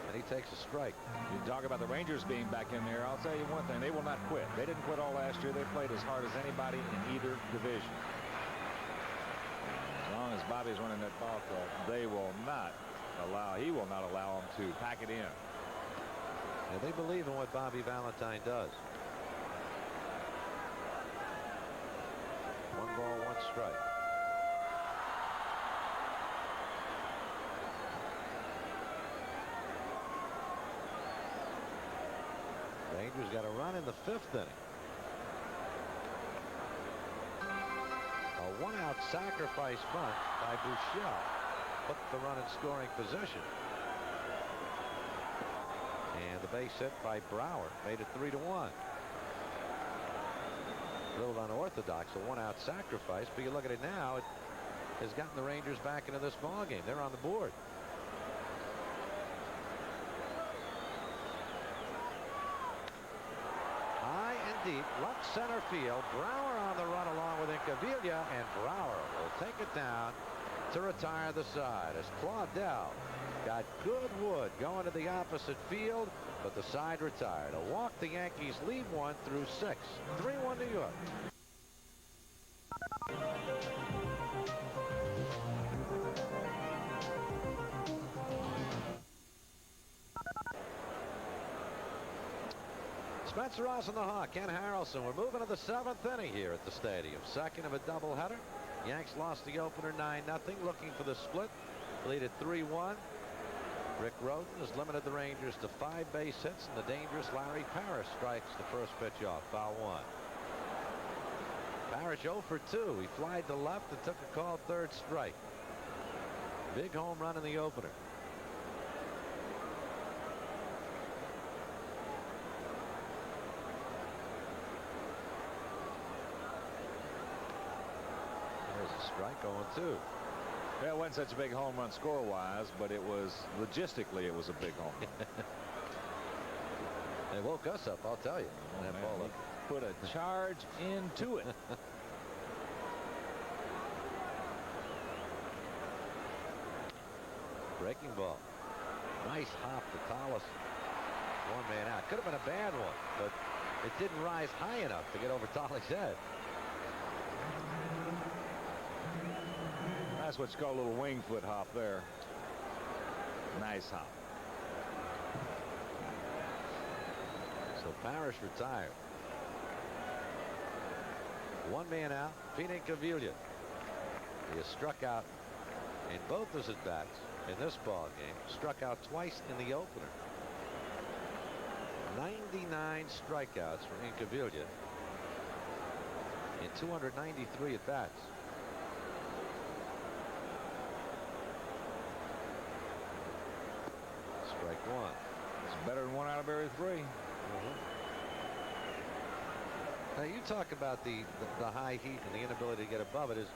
and he takes a strike. You talk about the Rangers being back in there. I'll tell you one thing, they will not quit. They didn't quit all last year. They played as hard as anybody in either division. As long as Bobby's running that ball club, he will not allow them to pack it in. And they believe in what Bobby Valentine does. 1 ball, 1 strike. Rangers got a run in the 5th inning. A 1-out sacrifice bunt by Buechele put the run in scoring position. And the base hit by Brower made it 3-1. A little unorthodox, a 1-out sacrifice, but you look at it now, it has gotten the Rangers back into this ball game. They're on the board. Deep left center field. Brower on the run along with Incaviglia, and Brower will take it down to retire the side as Claudell got good wood going to the opposite field, but the side retired. A walk. The Yankees lead 1 through 6. 3-1 New York. Spencer Ross and the Hawk, Ken Harrelson. We're moving to the 7th inning here at the stadium. Second of a doubleheader. Yanks lost the opener 9-0. Looking for the split. Lead at 3-1. Rick Rhoden has limited the Rangers to 5 base hits, and the dangerous Larry Parrish strikes the first pitch off. Foul 1. Parrish 0 for 2. He flied to left and took a called third strike. Big home run in the opener. Strike 0-2. Well, it wasn't such a big home run score-wise, but it was logistically it was a big home run. They woke us up, I'll tell you. Oh, that man, ball up. Put a charge into it. Breaking ball. Nice hop to Tallis. 1 man out. Could have been a bad one, but it didn't rise high enough to get over Tallis' head. That's what you call a little wing foot hop there. Nice hop. So Parrish retired. 1 man out. Pete Incaviglia. He has struck out in both his at-bats in this ball game. Struck out twice in the opener. 99 strikeouts for Incaviglia in 293 at-bats. Strike 1. It's better than 1 out of every 3. Now, you talk about the high heat and the inability to get above it, is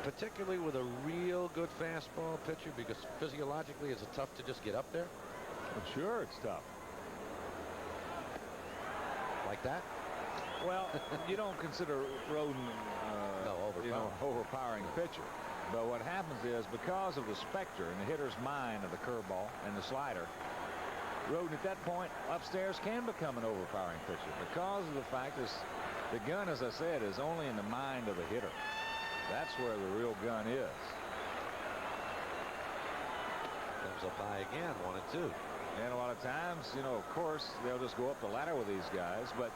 particularly with a real good fastball pitcher, because physiologically it's tough to just get up there. Well, sure, it's tough. Like that? Well, you don't consider Roden overpowering pitcher. But what happens is, because of the specter in the hitter's mind of the curveball and the slider, Roden at that point upstairs can become an overpowering pitcher, because of the fact is the gun, as I said, is only in the mind of the hitter. That's where the real gun is. Comes up high again, 1-2. And a lot of times, you know, of course, they'll just go up the ladder with these guys, but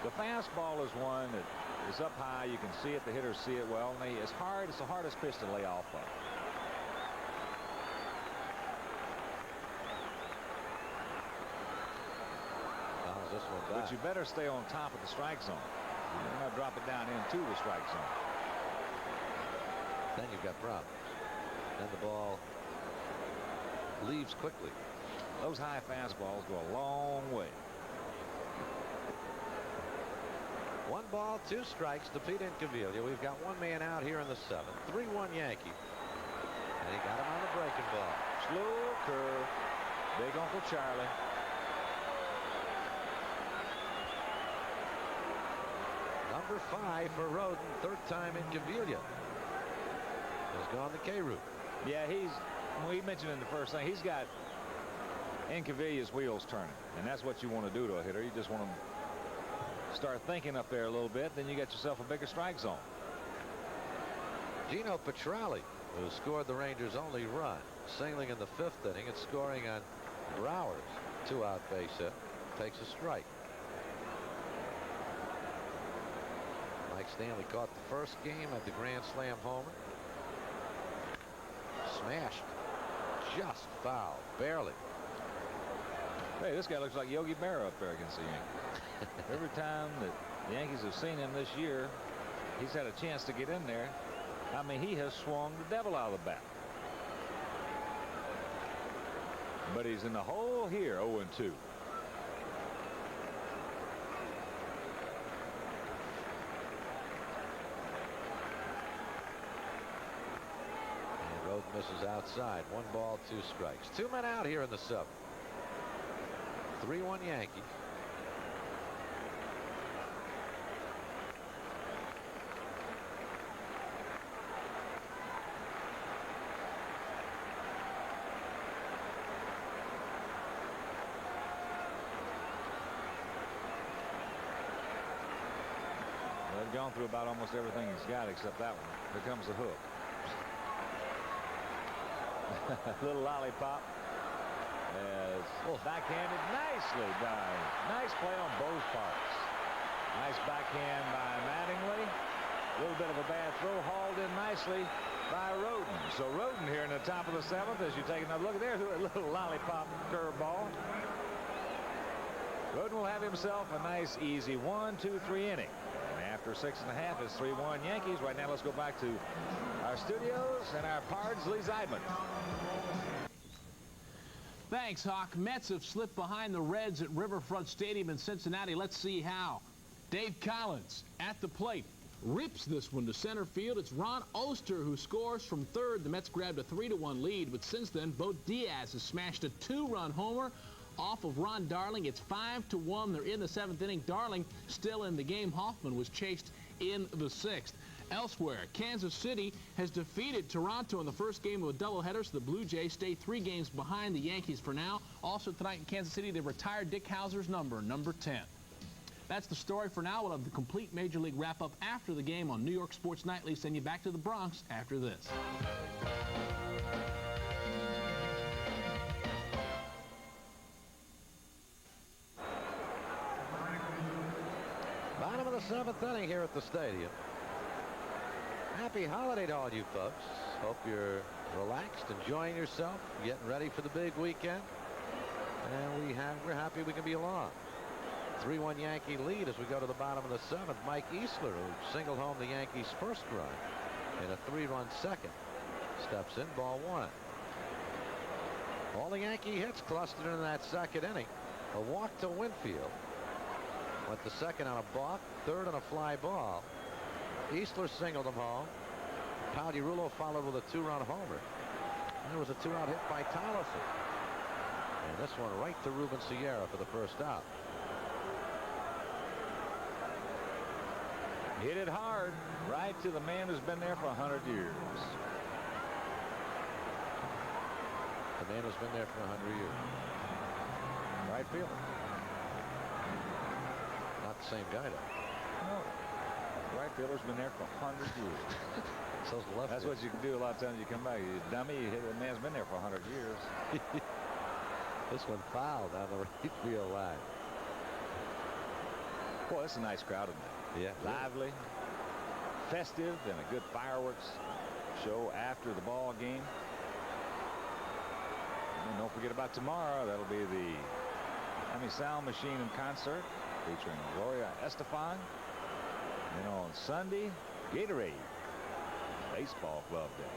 the fastball is one that is up high. You can see it. The hitters see it well. And it's the hardest pitch to lay off of. Fouls this one back. But you better stay on top of the strike zone. You better not drop it down into the strike zone. Then you've got problems. Then the ball leaves quickly. Those high fastballs go a long way. 1 ball, 2 strikes to Pete Incaviglia. We've got 1 man out here in the 7th. 3-1 Yankee. And he got him on the breaking ball. Slow curve. Big Uncle Charlie. Number 5 for Roden. 3rd time Incaviglia has gone the K route. Yeah, we mentioned in the first thing, he's got Incaviglia's wheels turning, and that's what you want to do to a hitter. You just want to start thinking up there a little bit, then you get yourself a bigger strike zone. Gino Petralli, who scored the Rangers' only run, singling in the 5th inning and scoring on Brower's 2-out base hit, takes a strike. Mike Stanley caught the first game at the Grand Slam homer. Smashed. Just foul. Barely. Hey, this guy looks like Yogi Berra up there against the Yankees. Every time that the Yankees have seen him this year, he's had a chance to get in there. I mean, he has swung the devil out of the bat. But he's in the hole here, 0-2. Roden misses outside. 1 ball, 2 strikes. 2 men out here in the 7th. 3-1 Yankees. They've gone through about almost everything he's got except that one. Here comes the hook. Little lollipop. As backhanded, nicely done. Nice play on both parts. Nice backhand by Mattingly. A little bit of a bad throw, hauled in nicely by Roden. So Roden here in the top of the 7th, as you take another look at there, a little lollipop curveball. Roden will have himself a nice, easy 1-2-3 inning. And after 6.5, it's 3-1 Yankees. Right now, let's go back to our studios and our Pards, Lee Zeidman. Thanks, Hawk. Mets have slipped behind the Reds at Riverfront Stadium in Cincinnati. Let's see how. Dave Collins at the plate. Rips this one to center field. It's Ron Oster who scores from 3rd. The Mets grabbed a 3-1 lead, but since then, Bo Diaz has smashed a 2-run homer off of Ron Darling. It's 5-1. They're in the 7th inning. Darling still in the game. Hoffman was chased in the 6th. Elsewhere, Kansas City has defeated Toronto in the first game of a doubleheader, so the Blue Jays stay 3 games behind the Yankees for now. Also tonight in Kansas City, they retired Dick Hauser's number 10. That's the story for now. We'll have the complete Major League wrap-up after the game on New York Sports Nightly. Send you back to the Bronx after this. Bottom of the 7th inning here at the stadium. Happy holiday to all you folks. Hope you're relaxed, enjoying yourself, getting ready for the big weekend. And we're happy we can be along. 3-1 Yankee lead as we go to the bottom of the 7th. Mike Easler, who singled home the Yankees' first run in a 3-run second, steps in, ball 1. All the Yankee hits clustered in that 2nd inning. A walk to Winfield. at the second on a balk, third on a fly ball. Eastler singled him home. Pagliarulo followed with a 2-run homer. And there was a 2-out hit by Tolleson. And this one right to Ruben Sierra for the first out. Hit it hard right to the man who's been there for 100 years. The man who's been there for 100 years. Right fielder. Not the same guy, though. No. Right fielder's been there for 100 years. So's the left. That's what you can do a lot of times. You come back, you dummy, you hit the man's been there for 100 years. This one fouled on the right field line. Boy, it's a nice crowd tonight. Yeah. Lively, festive, and a good fireworks show after the ball game. And don't forget about tomorrow. That'll be the Miami Sound Machine in concert featuring Gloria Estefan. And on Sunday, Gatorade Baseball Club Day.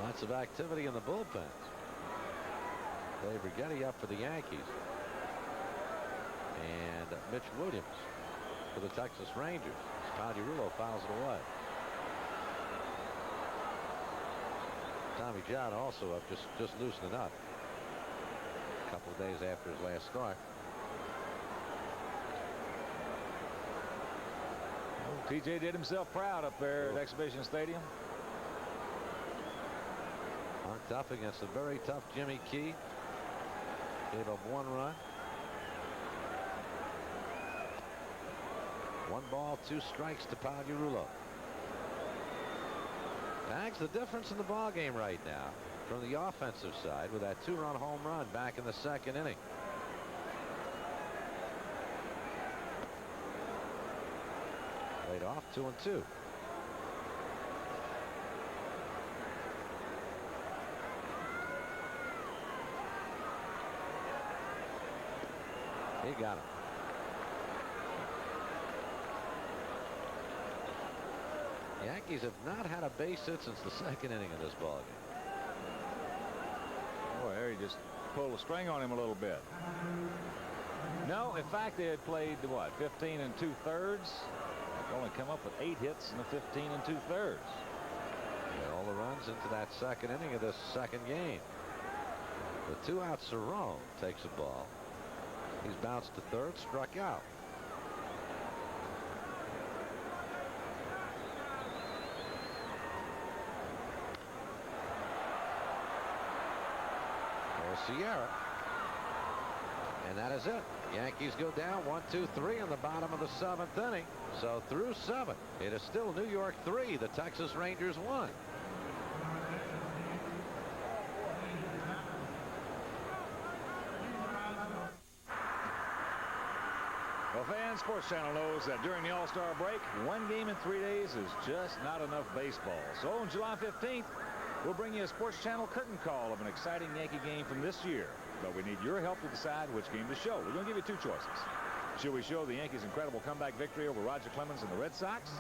Lots of activity in the bullpens. Dave Righetti up for the Yankees. And Mitch Williams for the Texas Rangers. Pagliarulo fouls it away. Tommy John also up, just loosening up. A couple of days after his last start. TJ did himself proud up there at Exhibition Stadium. Marked up against a very tough Jimmy Key. Gave up 1 run. 1 ball, 2 strikes to Pagliarulo. Pags the difference in the ball game right now from the offensive side with that 2-run home run back in the second inning. Laid off 2-2. He got him. Yankees have not had a base hit since the second inning of this ball game. Boy, there he just pulled a string on him a little bit. No, in fact, they had played what, 15 2/3. They've only come up with 8 hits in the 15 2/3. And all the runs into that second inning of this second game. The 2-out Cerrone takes a ball. He's bounced to third, struck out. Sierra. And that is it. Yankees go down 1-2-3 in the bottom of the 7th inning. So through 7, it is still New York 3, the Texas Rangers 1. Well, Fan Sports Channel knows that during the All-Star break, 1 game in 3 days is just not enough baseball. So on July 15th, we'll bring you a Sports Channel curtain call of an exciting Yankee game from this year. But we need your help to decide which game to show. We're going to give you 2 choices. Should we show the Yankees' incredible comeback victory over Roger Clemens and the Red Sox?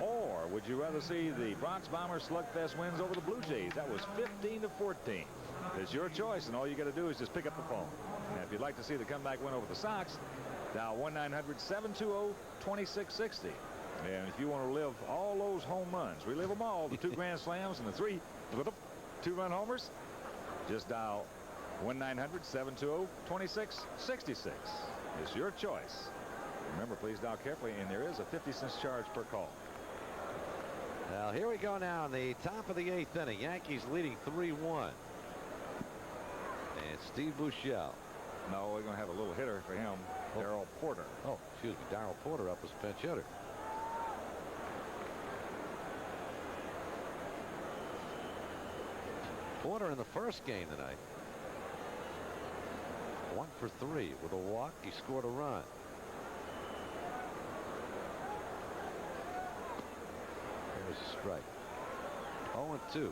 Or would you rather see the Bronx Bombers slugfest wins over the Blue Jays? That was 15-14. It's your choice, and all you got to do is just pick up the phone. And if you'd like to see the comeback win over the Sox, dial 1-900-720-2660. And if you want to live all those home runs, relive them all, the 2 grand slams and the 3 2-run homers, just dial 1-900-720-2666. It's your choice. Remember, please dial carefully, and there is a 50-cent charge per call. Well, here we go now in the top of the 8th inning. Yankees leading 3-1. And Steve Buechele. No, we're going to have a little hitter for him, Darrell Porter. Oh, excuse me, Darrell Porter up as pinch hitter. Porter in the first game tonight. 1 for 3 with a walk. He scored a run. Here's a strike. 0-2.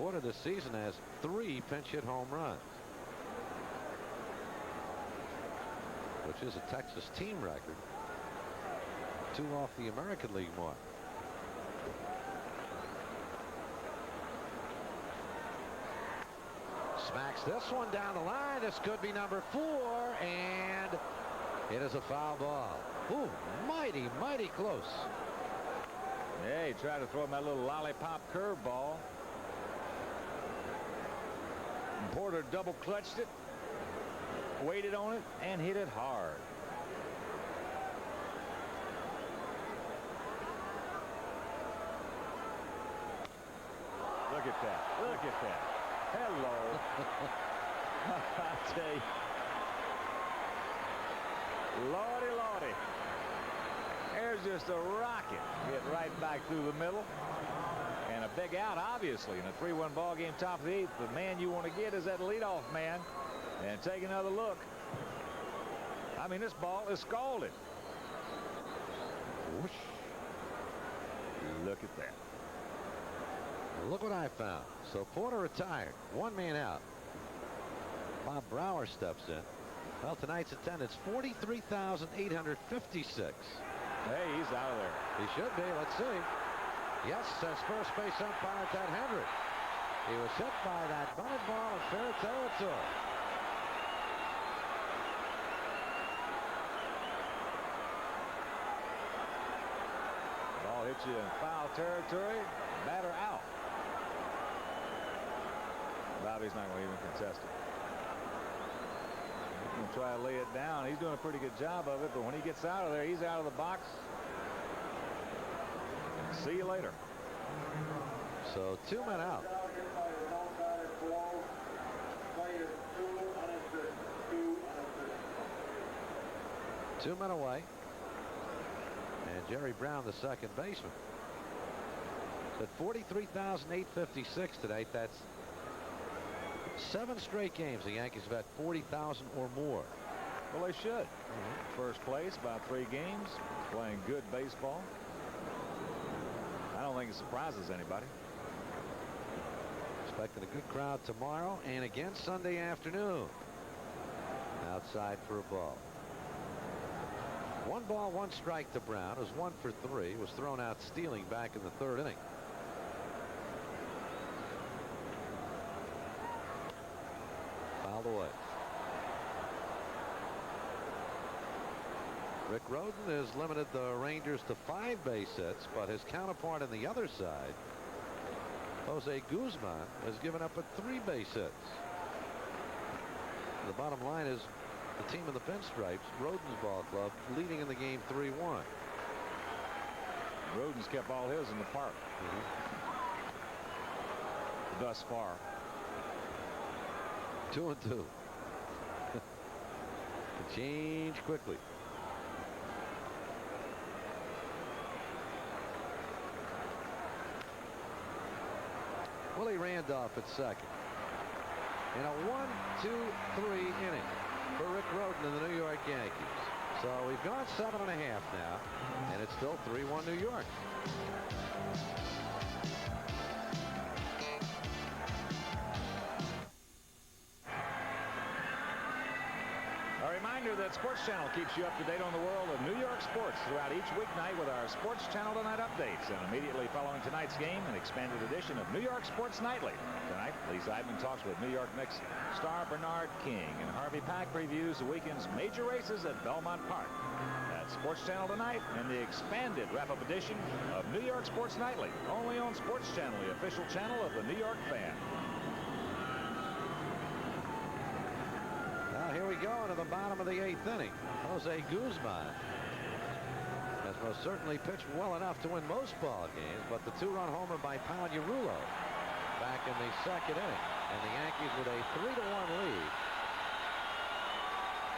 Porter this season has 3 pinch hit home runs, which is a Texas team record. 2 off the American League mark. Smacks this one down the line. This could be number 4, and it is a foul ball. Ooh, mighty, mighty close. Yeah, he tried to throw him that little lollipop curveball. Porter double clutched it, waited on it, and hit it hard. Look at that. Look at that. Hello. I tell you. Lordy, lordy. There's just a rocket. Get right back through the middle. And a big out, obviously, in a 3-1 ball game, top of the 8th. The man you want to get is that leadoff man. And take another look. I mean, this ball is scalded. Whoosh. Look at that. Look what I found. So Porter retired. 1 man out. Bob Brower steps in. Well, tonight's attendance 43,856. Hey, he's out of there. He should be. Let's see. Yes, says first base umpire Ted Hendrick. He was hit by that bunted ball in fair territory. Ball hits you in foul territory. Batter out. Bobby's not going to even contest it. He's going to try to lay it down. He's doing a pretty good job of it, but when he gets out of there, he's out of the box. See you later. So 2 men out. Two men away. And Jerry Brown, the second baseman. At 43,856 tonight. That's 7 straight games the Yankees have had 40,000 or more. Well, they should. First place, about 3 games, playing good baseball. I don't think it surprises anybody. Expecting a good crowd tomorrow and again Sunday afternoon. Outside for a ball. 1 ball, 1 strike to Brown. It was 1 for 3. Was thrown out stealing back in the 3rd inning. Fouled away. Rick Rhoden has limited the Rangers to 5 base hits, but his counterpart on the other side, Jose Guzman, has given up a 3 base hits. The bottom line is the team in the pinstripes, Rhoden's ball club, leading in the game 3-1. Rhoden's kept all his in the park. Thus far. 2-2. Can change quickly. Willie Randolph at second. In a 1-2-3 inning for Rick Rhoden and the New York Yankees. So we've gone 7.5 now, and it's still 3-1 New York. A reminder that Sports Channel keeps you up to date on the world of New York sports throughout each weeknight with our Sports Channel Tonight updates. And immediately following tonight's game, an expanded edition of New York Sports Nightly. Tonight, Lee Zeidman talks with New York Knicks star Bernard King, and Harvey Pack previews the weekend's major races at Belmont Park. That's Sports Channel Tonight and the expanded wrap-up edition of New York Sports Nightly, only on Sports Channel, the official channel of the New York fan. Here we go into the bottom of the 8th inning. Jose Guzman has most certainly pitched well enough to win most ball games, but the 2-run homer by Pagliarulo back in the 2nd inning, and the Yankees with a 3-1 lead.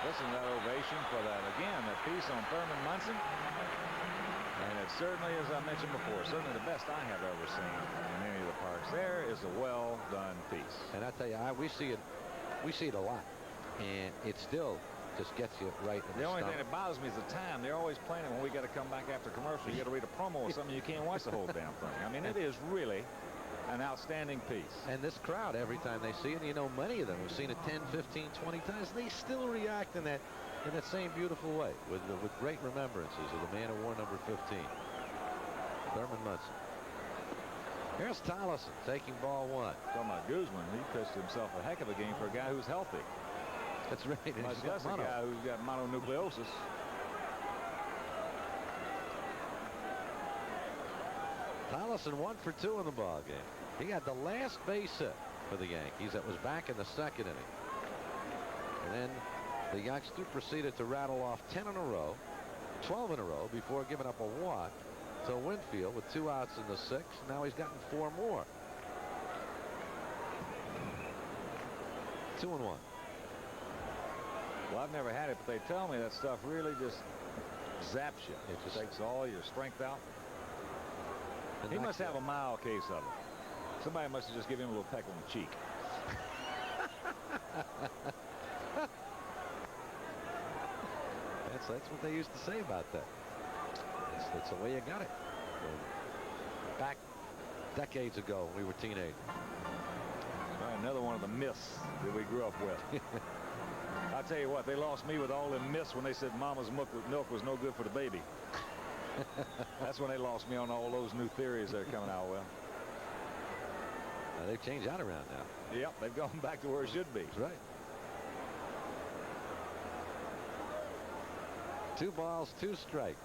Listen to that ovation for that, again, that piece on Thurman Munson. And it certainly, as I mentioned before, certainly the best I have ever seen in any of the parks. There is a well-done piece. And I tell you, we see it a lot. And it still just gets you right in the only stomach. thing that bothers me is the time. They're always playing it when we got to come back after commercial. You got to read a promo or something. You can't watch the whole damn thing. I mean, it is really an outstanding piece. And this crowd, every time they see it, you know, many of them have seen it 10, 15, 20 times. They still react in that same beautiful way with great remembrances of the man who wore number 15, Thurman Munson. Here's Tollefson taking ball one. Talking about Guzman, he pitched himself a heck of a game for a guy who's healthy. That's right. Much less a guy who's got mononucleosis. Tollefson 1 for 2 in the ball game. He got the last base hit for the Yankees. That was back in the second inning. And then the youngster proceeded to rattle off 10 in a row, 12 in a row before giving up a walk to Winfield with 2 outs in the 6th. Now he's gotten 4 more. 2-1. Well, I've never had it, but they tell me that stuff really just zaps you. It just takes all your strength out. He must have a mild case of it. Somebody must have just given him a little peck on the cheek. That's what they used to say about that. That's the way you got it. Back decades ago, we were teenagers. Right, another one of the myths that we grew up with. I'll tell you what, they lost me with all them myths when they said mama's milk was no good for the baby. That's when they lost me on all those new theories that are coming out. Well, they've changed that around now. Yep, they've gone back to where it should be. That's right. 2 balls, 2 strikes.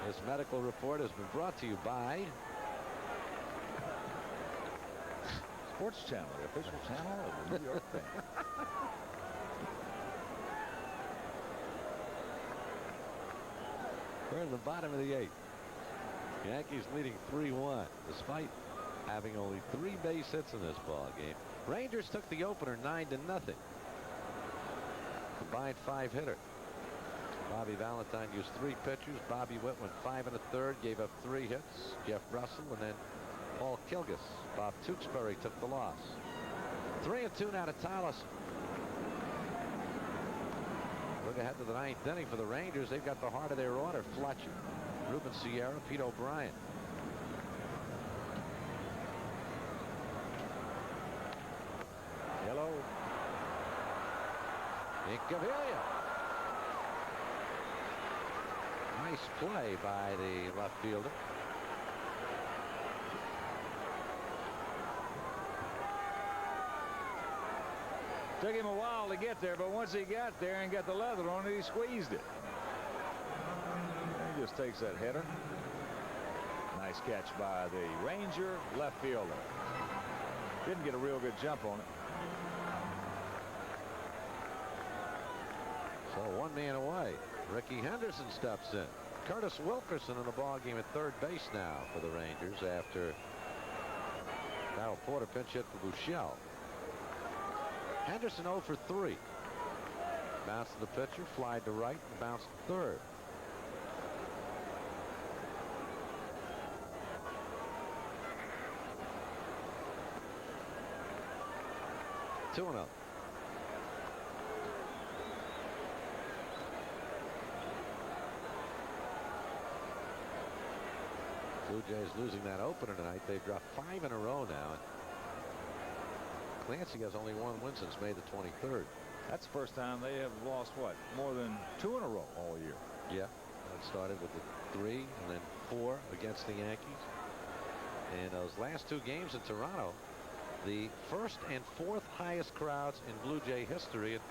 This medical report has been brought to you by Sports Channel, the official channel of the New York Thing. We're in the bottom of the 8th. Yankees leading 3-1 despite having only 3 base hits in this ball game. Rangers took the opener 9-0. Combined 5-hitter. Bobby Valentine used 3 pitchers. Bobby Witt went 5 1/3, gave up 3 hits. Jeff Russell and then Paul Kilgus. Bob Tewksbury took the loss. 3-2 now to Tollefson. Look ahead to the 9th inning for the Rangers. They've got the heart of their order. Fletcher, Ruben Sierra, Pete O'Brien. Hello. Incaviglia. Nice play by the left fielder. Took him a while to get there, but once he got there and got the leather on it, he squeezed it. He just takes that header. Nice catch by the Ranger left fielder. Didn't get a real good jump on it. So 1 man away. Ricky Henderson steps in. Curtis Wilkerson in the ball game at third base now for the Rangers after Darrell Porter pinch hit for Buechele. Henderson 0 for 3. Bounced to the pitcher, flied to right, and bounced to third. Two and up. Blue Jays losing that opener tonight. They've dropped 5 in a row now. Clancy has only 1 win since May the 23rd. That's the first time they have lost, what, more than 2 in a row all year. Yeah, it started with the 3 and then 4 against the Yankees. And those last 2 games in Toronto, the 1st and 4th highest crowds in Blue Jay history. And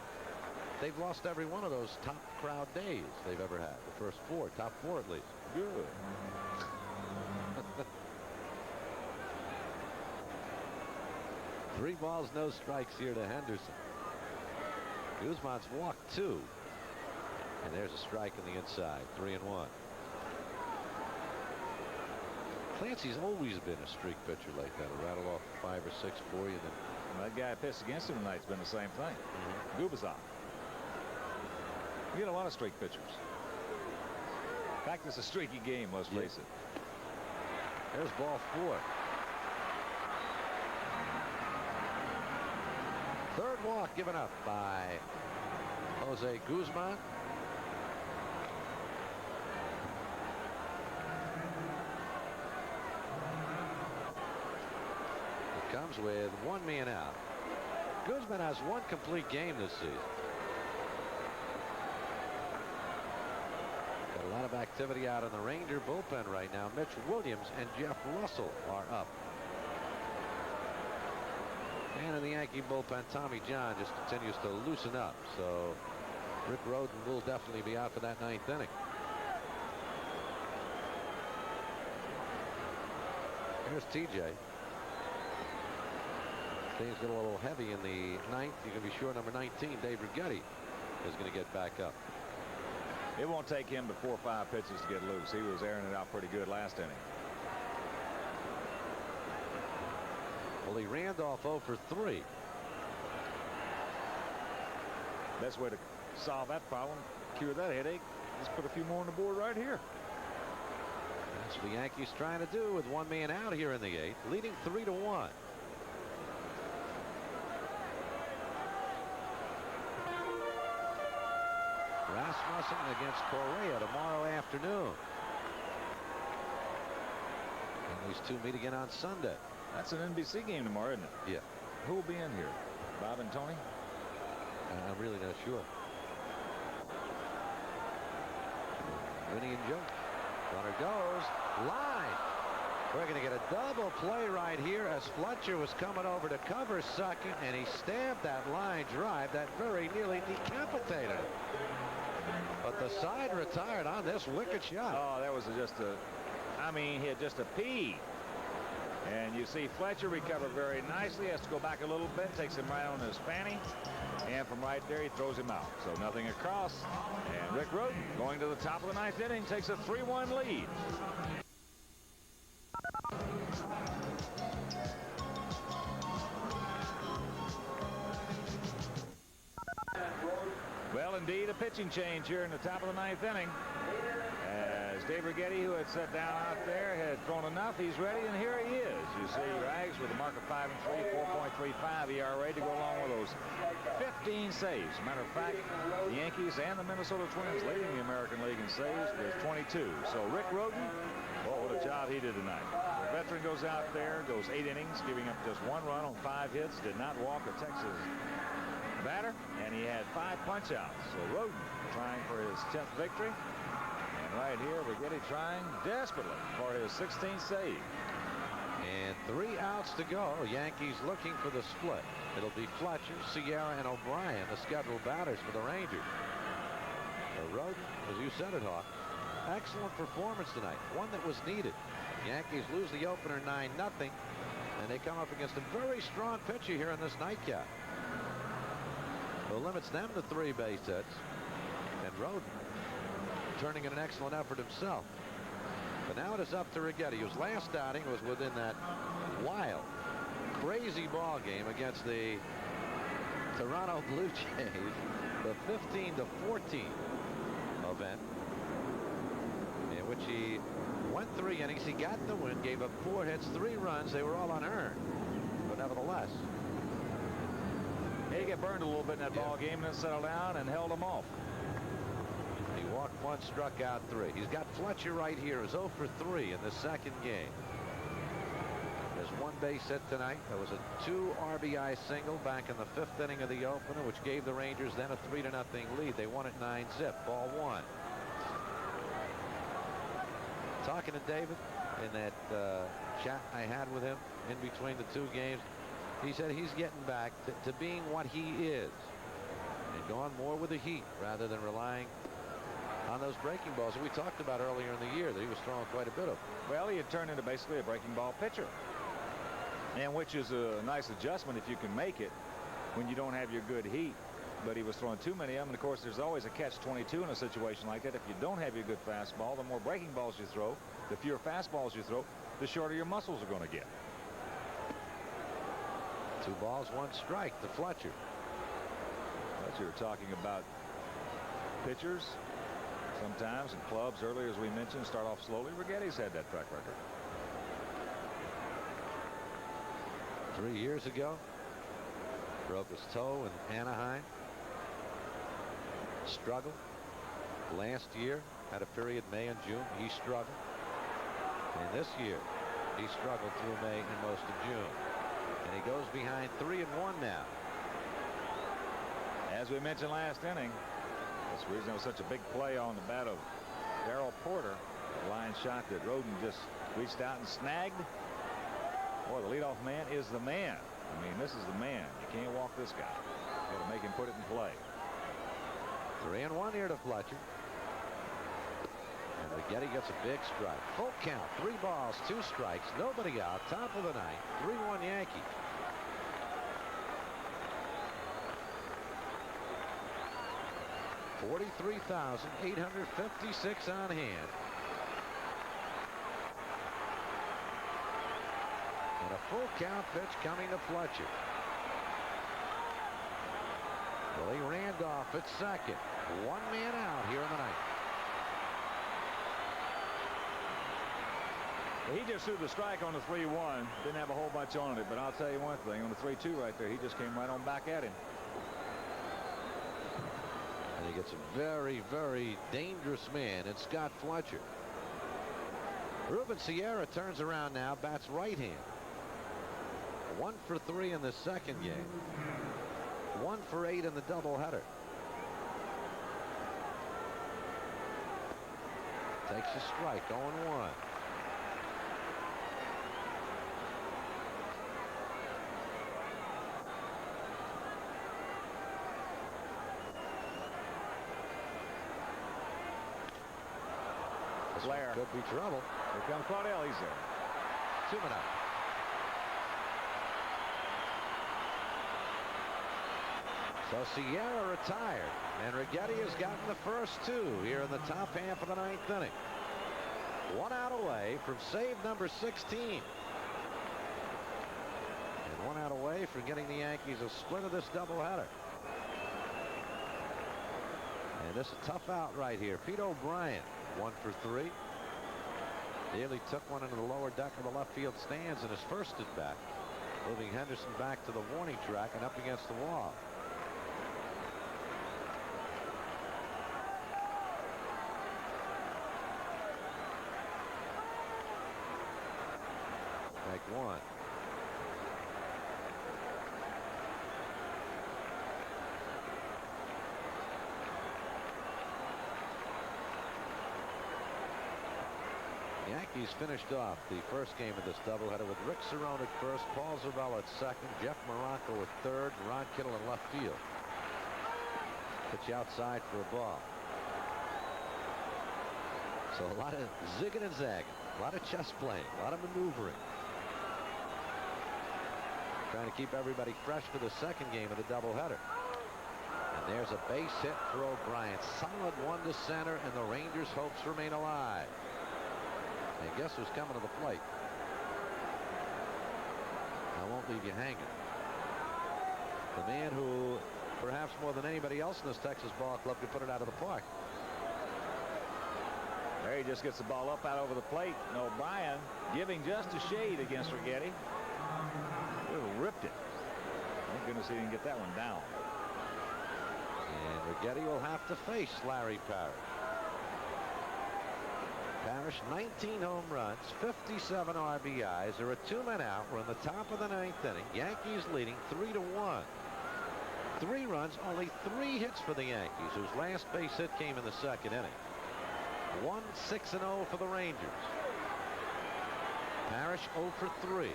they've lost every one of those top crowd days they've ever had. The first 4, top 4 at least. Good. Three balls, no strikes here to Henderson. Guzman's walked 2. And there's a strike in the inside. 3-1. Clancy's always been a streak pitcher like that. A rattle off 5 or 6 for you. Then that guy pitched against him tonight's been the same thing. Gubicza. You get a lot of streak pitchers. In fact, it's a streaky game, let's face it. There's ball 4. Third walk given up by Jose Guzman. comes with one man out. Guzman has one complete game this season. Got a lot of activity out in the Ranger bullpen right now. Mitch Williams and Jeff Russell are up. And in the Yankee bullpen, Tommy John just continues to loosen up. So Rick Rhoden will definitely be out for that 9th inning. Here's TJ. Things get a little heavy in the 9th. You can be sure number 19, Dave Righetti, is going to get back up. It won't take him but 4 or 5 pitches to get loose. He was airing it out pretty good last inning. Well, Lee Randolph 0 for 3. Best way to solve that problem, cure that headache, just put a few more on the board right here. That's what the Yankees trying to do with one man out here in the 8th, leading 3-1. Rasmussen against Correa tomorrow afternoon. And these two meet again on Sunday. That's an NBC game tomorrow, isn't it? Yeah. Who will be in here? Bob and Tony? I'm really not sure. Winnie and Joe. Runner goes. Line. We're going to get a double play right here as Fletcher was coming over to cover second, and he stabbed that line drive that very nearly decapitated him. But the side retired on this wicked shot. Oh, that was just a, I mean, he had just a pea. And you see Fletcher recover very nicely, has to go back a little bit, takes him right on his fanny, and from right there he throws him out. So nothing across, and Rick Rhoden going to the top of the 9th inning takes a 3-1 lead. Well, indeed, a pitching change here in the top of the 9th inning. As Dave Righetti, who had sat down out there, had thrown enough. He's ready, and here he is. You see Rags with a mark of 5-3, 4.35 ERA to go along with those 15 saves. Matter of fact, the Yankees and the Minnesota Twins leading the American League in saves with 22. So Rick Rhoden, oh, what a job he did tonight. The veteran goes out there, goes 8 innings, giving up just 1 run on 5 hits, did not walk a Texas batter, and he had 5 punch-outs. So Rhoden trying for his 10th victory. And right here, Righetti trying desperately for his 16th save. And 3 outs to go. Yankees looking for the split. It'll be Fletcher, Sierra, and O'Brien, the scheduled batters for the Rangers. Rhoden, as you said it, Hawk, excellent performance tonight. One that was needed. Yankees lose the opener 9-0, and they come up against a very strong pitcher here in this nightcap. Who limits them to 3 base hits. And Rhoden turning in an excellent effort himself. But now it is up to Righetti, whose last outing was within that wild, crazy ball game against the Toronto Blue Jays, the 15-14 event, in which he went 3 innings. He got the win, gave up 4 hits, 3 runs. They were all unearned, but nevertheless. He got burned a little bit in that ball game and then settled down and held them off. He walked 1, struck out 3. He's got Fletcher right here, is 0 for 3 in the second game. There's 1 base hit tonight. That was a 2 RBI single back in the 5th inning of the opener, which gave the Rangers then a 3-0 lead. They won it 9-zip. Ball 1. Talking to David in that chat I had with him in between the 2 games, he said he's getting back to being what he is and going more with the heat rather than relying on those breaking balls that we talked about earlier in the year that he was throwing quite a bit of. Well, he had turned into basically a breaking ball pitcher, and which is a nice adjustment if you can make it when you don't have your good heat. But he was throwing too many of them, and of course there's always a catch-22 in a situation like that. If you don't have your good fastball, the more breaking balls you throw, the fewer fastballs you throw, the shorter your muscles are going to get. 2 balls, 1 strike to Fletcher. But you're talking about pitchers sometimes in clubs earlier, as we mentioned, start off slowly. Righetti's had that track record. 3 years ago, broke his toe in Anaheim. Struggled. Last year, had a period May and June. He struggled. And this year, he struggled through May and most of June. And he goes behind 3-1 now. As we mentioned last inning, that's the reason it was such a big play on the bat of Darrell Porter. A line shot that Roden just reached out and snagged. Boy, the leadoff man is the man. I mean, this is the man. You can't walk this guy. You got to make him put it in play. 3-1 here to Fletcher. And Righetti gets a big strike. Full count. 3 balls, 2 strikes. Nobody out. Top of the ninth. 3-1 Yankees. $43,856 on hand. And a full count pitch coming to Fletcher. Willie Randolph at second. 1 man out here in the ninth. He just threw the strike on the 3-1. Didn't have a whole bunch on it, but I'll tell you one thing. On the 3-2 right there, he just came right on back at him. And he gets a very, very dangerous man in Scott Fletcher. Ruben Sierra turns around now, bats right hand. 1 for 3 in the second game. 1 for 8 in the doubleheader. Takes a strike, 0-1. Blair. Could be trouble. Here comes Claudel. He's there. 2 men out. So Sierra retired, and Righetti has gotten the first 2 here in the top half of the ninth inning. 1 out away from save number 16. And 1 out away from getting the Yankees a split of this doubleheader. And this is a tough out right here. Pete O'Brien, 1 for 3. Nearly took one into the lower deck of the left field stands in his first at bat, moving Henderson back to the warning track and up against the wall. Take 1. Yankees finished off the first game of this doubleheader with Rick Cerone at first, Paul Zavella at second, Jeff Morocco at third, and Ron Kittle in left field. Pitch outside for a ball. So a lot of zigging and zagging, a lot of chess playing, a lot of maneuvering. Trying to keep everybody fresh for the second game of the doubleheader. And there's a base hit for O'Brien. Solid 1 to center, and the Rangers' hopes remain alive. And guess who's coming to the plate? I won't leave you hanging. The man who, perhaps more than anybody else in this Texas ball club, could put it out of the park. There he just gets the ball up out over the plate. And O'Brien giving just a shade against Righetti. Ripped it. Thank goodness he didn't get that one down. And Righetti will have to face Larry Parrish. Parrish, 19 home runs, 57 RBIs. There are 2 men out. We're in the top of the ninth inning. Yankees leading 3-1. 3 runs, only 3 hits for the Yankees, whose last base hit came in the second inning. 1-6-0 for the Rangers. Parrish 0 for 3.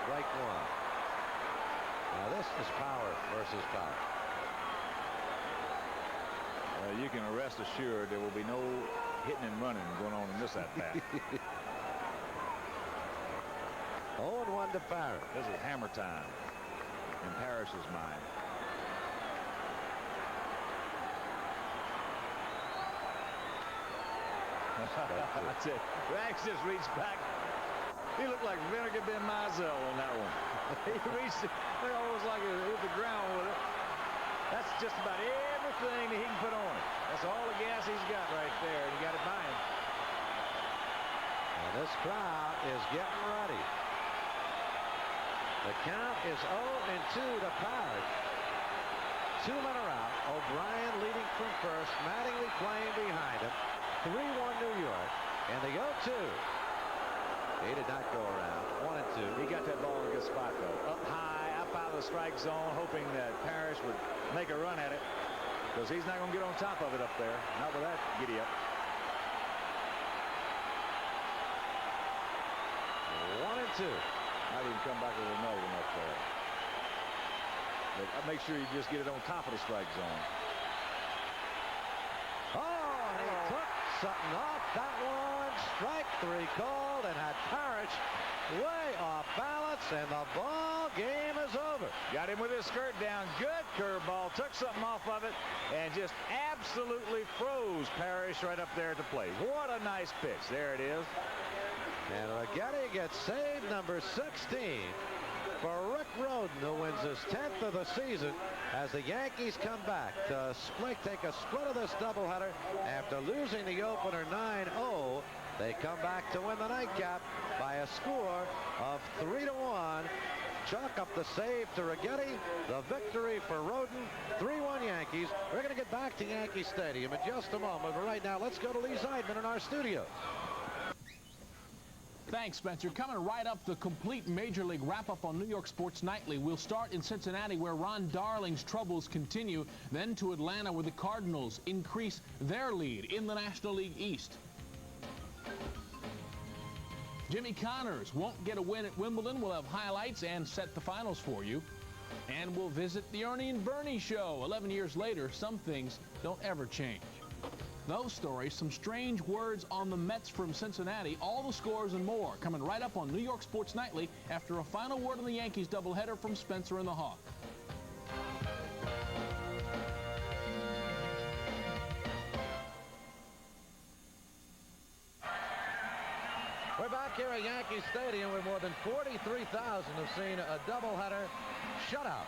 Strike 1. Now this is power versus power. You can rest assured there will be no hitting and running going on in this at bat. 0-1 to Parrish. This is hammer time in Parrish's mind. That's it. Rags just reached back. He looked like Vinegar Ben Mizell on that one. He reached it almost like it hit the ground with it. That's just about everything that he can put on it. That's all the gas he's got right there, and he got it by him. And this crowd is getting ready. The count is 0-2 to Parrish. 2 men are out. O'Brien leading from first. Mattingly playing behind him. 3-1 New York. And the 0-2. He did not go around. 1-2. He got that ball in a good spot, though. Up high, up out of the strike zone, hoping that Parrish would make a run at it, because he's not going to get on top of it up there. Not with that giddy up. 1-2. Might even come back with another one up there. But make sure you just get it on top of the strike zone. Oh, and he took something off that one. Strike 3 called and had Parrish way off balance, and the ball game is over. Got him with his skirt down. Good curveball. Took something off of it and just absolutely froze Parrish right up there at the plate. What a nice pitch. There it is. And Righetti gets save number 16 for Rick Rhoden, who wins his 10th of the season as the Yankees come back to take a split of this doubleheader after losing the opener 9-0. They come back to win the nightcap by a score of 3-1. Chalk up the save to Righetti, the victory for Rhoden. 3-1 Yankees. We're going to get back to Yankee Stadium in just a moment, but right now let's go to Lee Zeidman in our studios. Thanks, Spencer. Coming right up, the complete Major League wrap-up on New York Sports Nightly. We'll start in Cincinnati, where Ron Darling's troubles continue, then to Atlanta, where the Cardinals increase their lead in the National League East. Jimmy Connors won't get a win at Wimbledon. We'll have highlights and set the finals for you. And we'll visit the Ernie and Bernie show. 11 years later, some things don't ever change. Those stories, some strange words on the Mets from Cincinnati, all the scores and more coming right up on New York Sports Nightly after a final word on the Yankees doubleheader from Spencer and the Hawk. We're back here at Yankee Stadium where more than 43,000 have seen a doubleheader shutout.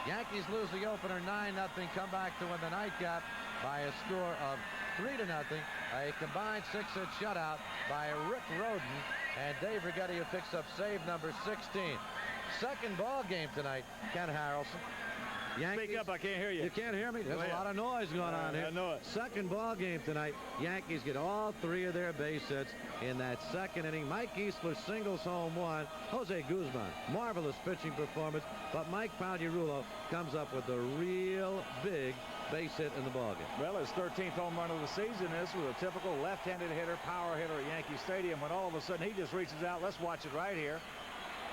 Yankees lose the opener 9-0, come back to win the nightcap by a score of 3-0. A combined 6-hit shutout by Rick Rhoden and Dave Righetti, who picks up save number 16. Second ball game tonight, Ken Harrelson. Yankees, Speak up, I can't hear you. You can't hear me? There's a lot of noise going on here. I know it. Second ball game tonight. Yankees get all 3 of their base hits in that second inning. Mike Easler singles home 1. Jose Guzman, marvelous pitching performance, but Mike Pagliarulo comes up with a real big base hit in the ballgame. Well, his 13th home run of the season. This was a typical left-handed hitter, power hitter at Yankee Stadium, when all of a sudden he just reaches out. Let's watch it right here.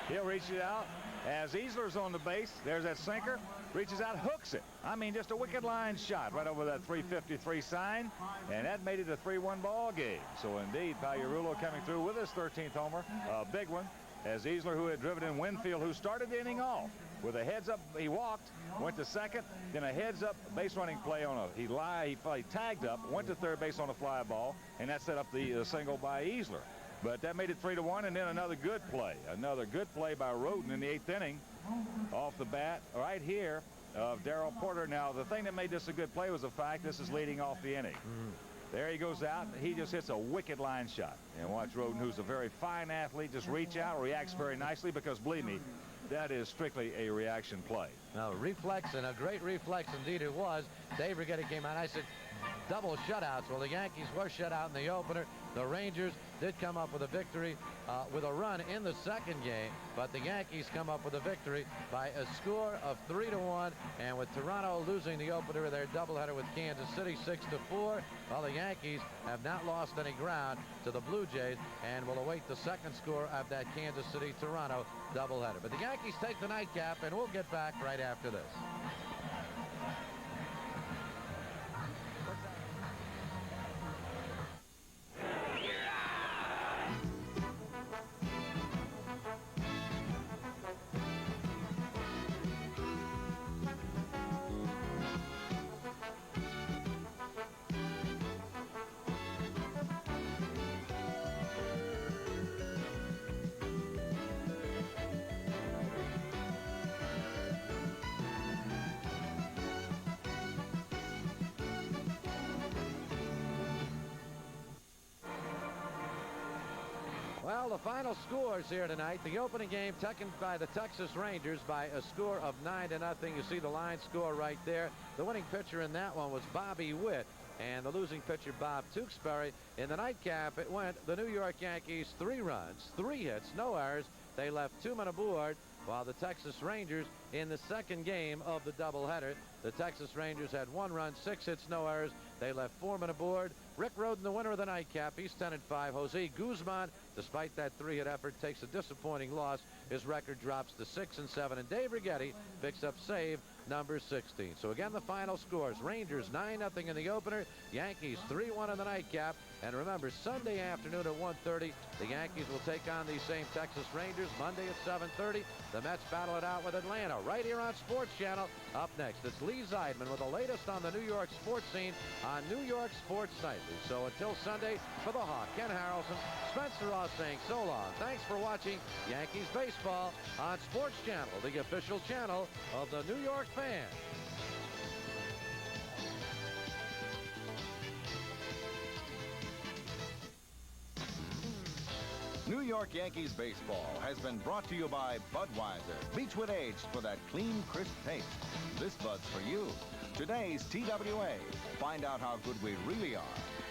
He'll reach it out as Easler's on the base. There's that sinker. Reaches out, hooks it. I mean, just a wicked line shot right over that 353 sign, and that made it a 3-1 ball game. So indeed, Pagliarulo coming through with his 13th homer, a big one, as Easler, who had driven in Winfield, who started the inning off with a heads-up. He walked, went to second, then a heads-up base running play on a he tagged up, went to third base on a fly ball, and that set up the single by Easler. But that made it 3-1, and then another good play by Rhoden in the 8th inning off the bat right here of Darrell Porter. Now, the thing that made this a good play was the fact this is leading off the inning. There he goes out. He just hits a wicked line shot. And watch Rhoden, who's a very fine athlete, just reach out, reacts very nicely, because believe me, that is strictly a reaction play. Now, reflex, and a great reflex indeed it was. Dave Righetti came out. I said, double shutouts. Well, the Yankees were shut out in the opener. The Rangers did come up with a victory with a run in the second game, but the Yankees come up with a victory by a score of 3-1, and with Toronto losing the opener of their doubleheader with Kansas City 6-4, well, the Yankees have not lost any ground to the Blue Jays and will await the second score of that Kansas City-Toronto doubleheader. But the Yankees take the nightcap, and we'll get back right after this. Well, the final scores here tonight. The opening game taken by the Texas Rangers by a score of 9-0. You see the line score right there. The winning pitcher in that one was Bobby Witt. and the losing pitcher Bob Tewksbury. In the nightcap, it went the New York Yankees 3 runs, 3 hits, no errors. They left 2 men aboard, while the Texas Rangers in the second game of the doubleheader. The Texas Rangers had 1 run, 6 hits, no errors. They left 4 men aboard. Rick Rhoden, the winner of the nightcap. He's 10-5. Jose Guzman, despite that 3-hit effort, takes a disappointing loss. His record drops to 6-7. And Dave Righetti picks up save number 16. So again, the final scores: Rangers 9-0 in the opener, Yankees 3-1 in the nightcap. And remember, Sunday afternoon at 1:30, the Yankees will take on these same Texas Rangers. Monday at 7:30, the Mets battle it out with Atlanta right here on Sports Channel. Up next, it's Lee Zeidman with the latest on the New York sports scene on New York Sports Nightly. So until Sunday, for the Hawk, Ken Harrelson, Spencer Ross saying so long. Thanks for watching Yankees baseball on Sports Channel, the official channel of the New York fans. New York Yankees baseball has been brought to you by Budweiser. Beechwood Aged for that clean, crisp taste. This Bud's for you. Today's TWA. Find out how good we really are.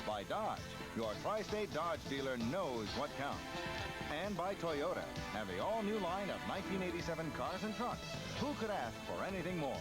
By Dodge. Your Tri-State Dodge dealer knows what counts. And by Toyota and the all-new line of 1987 cars and trucks. Who could ask for anything more?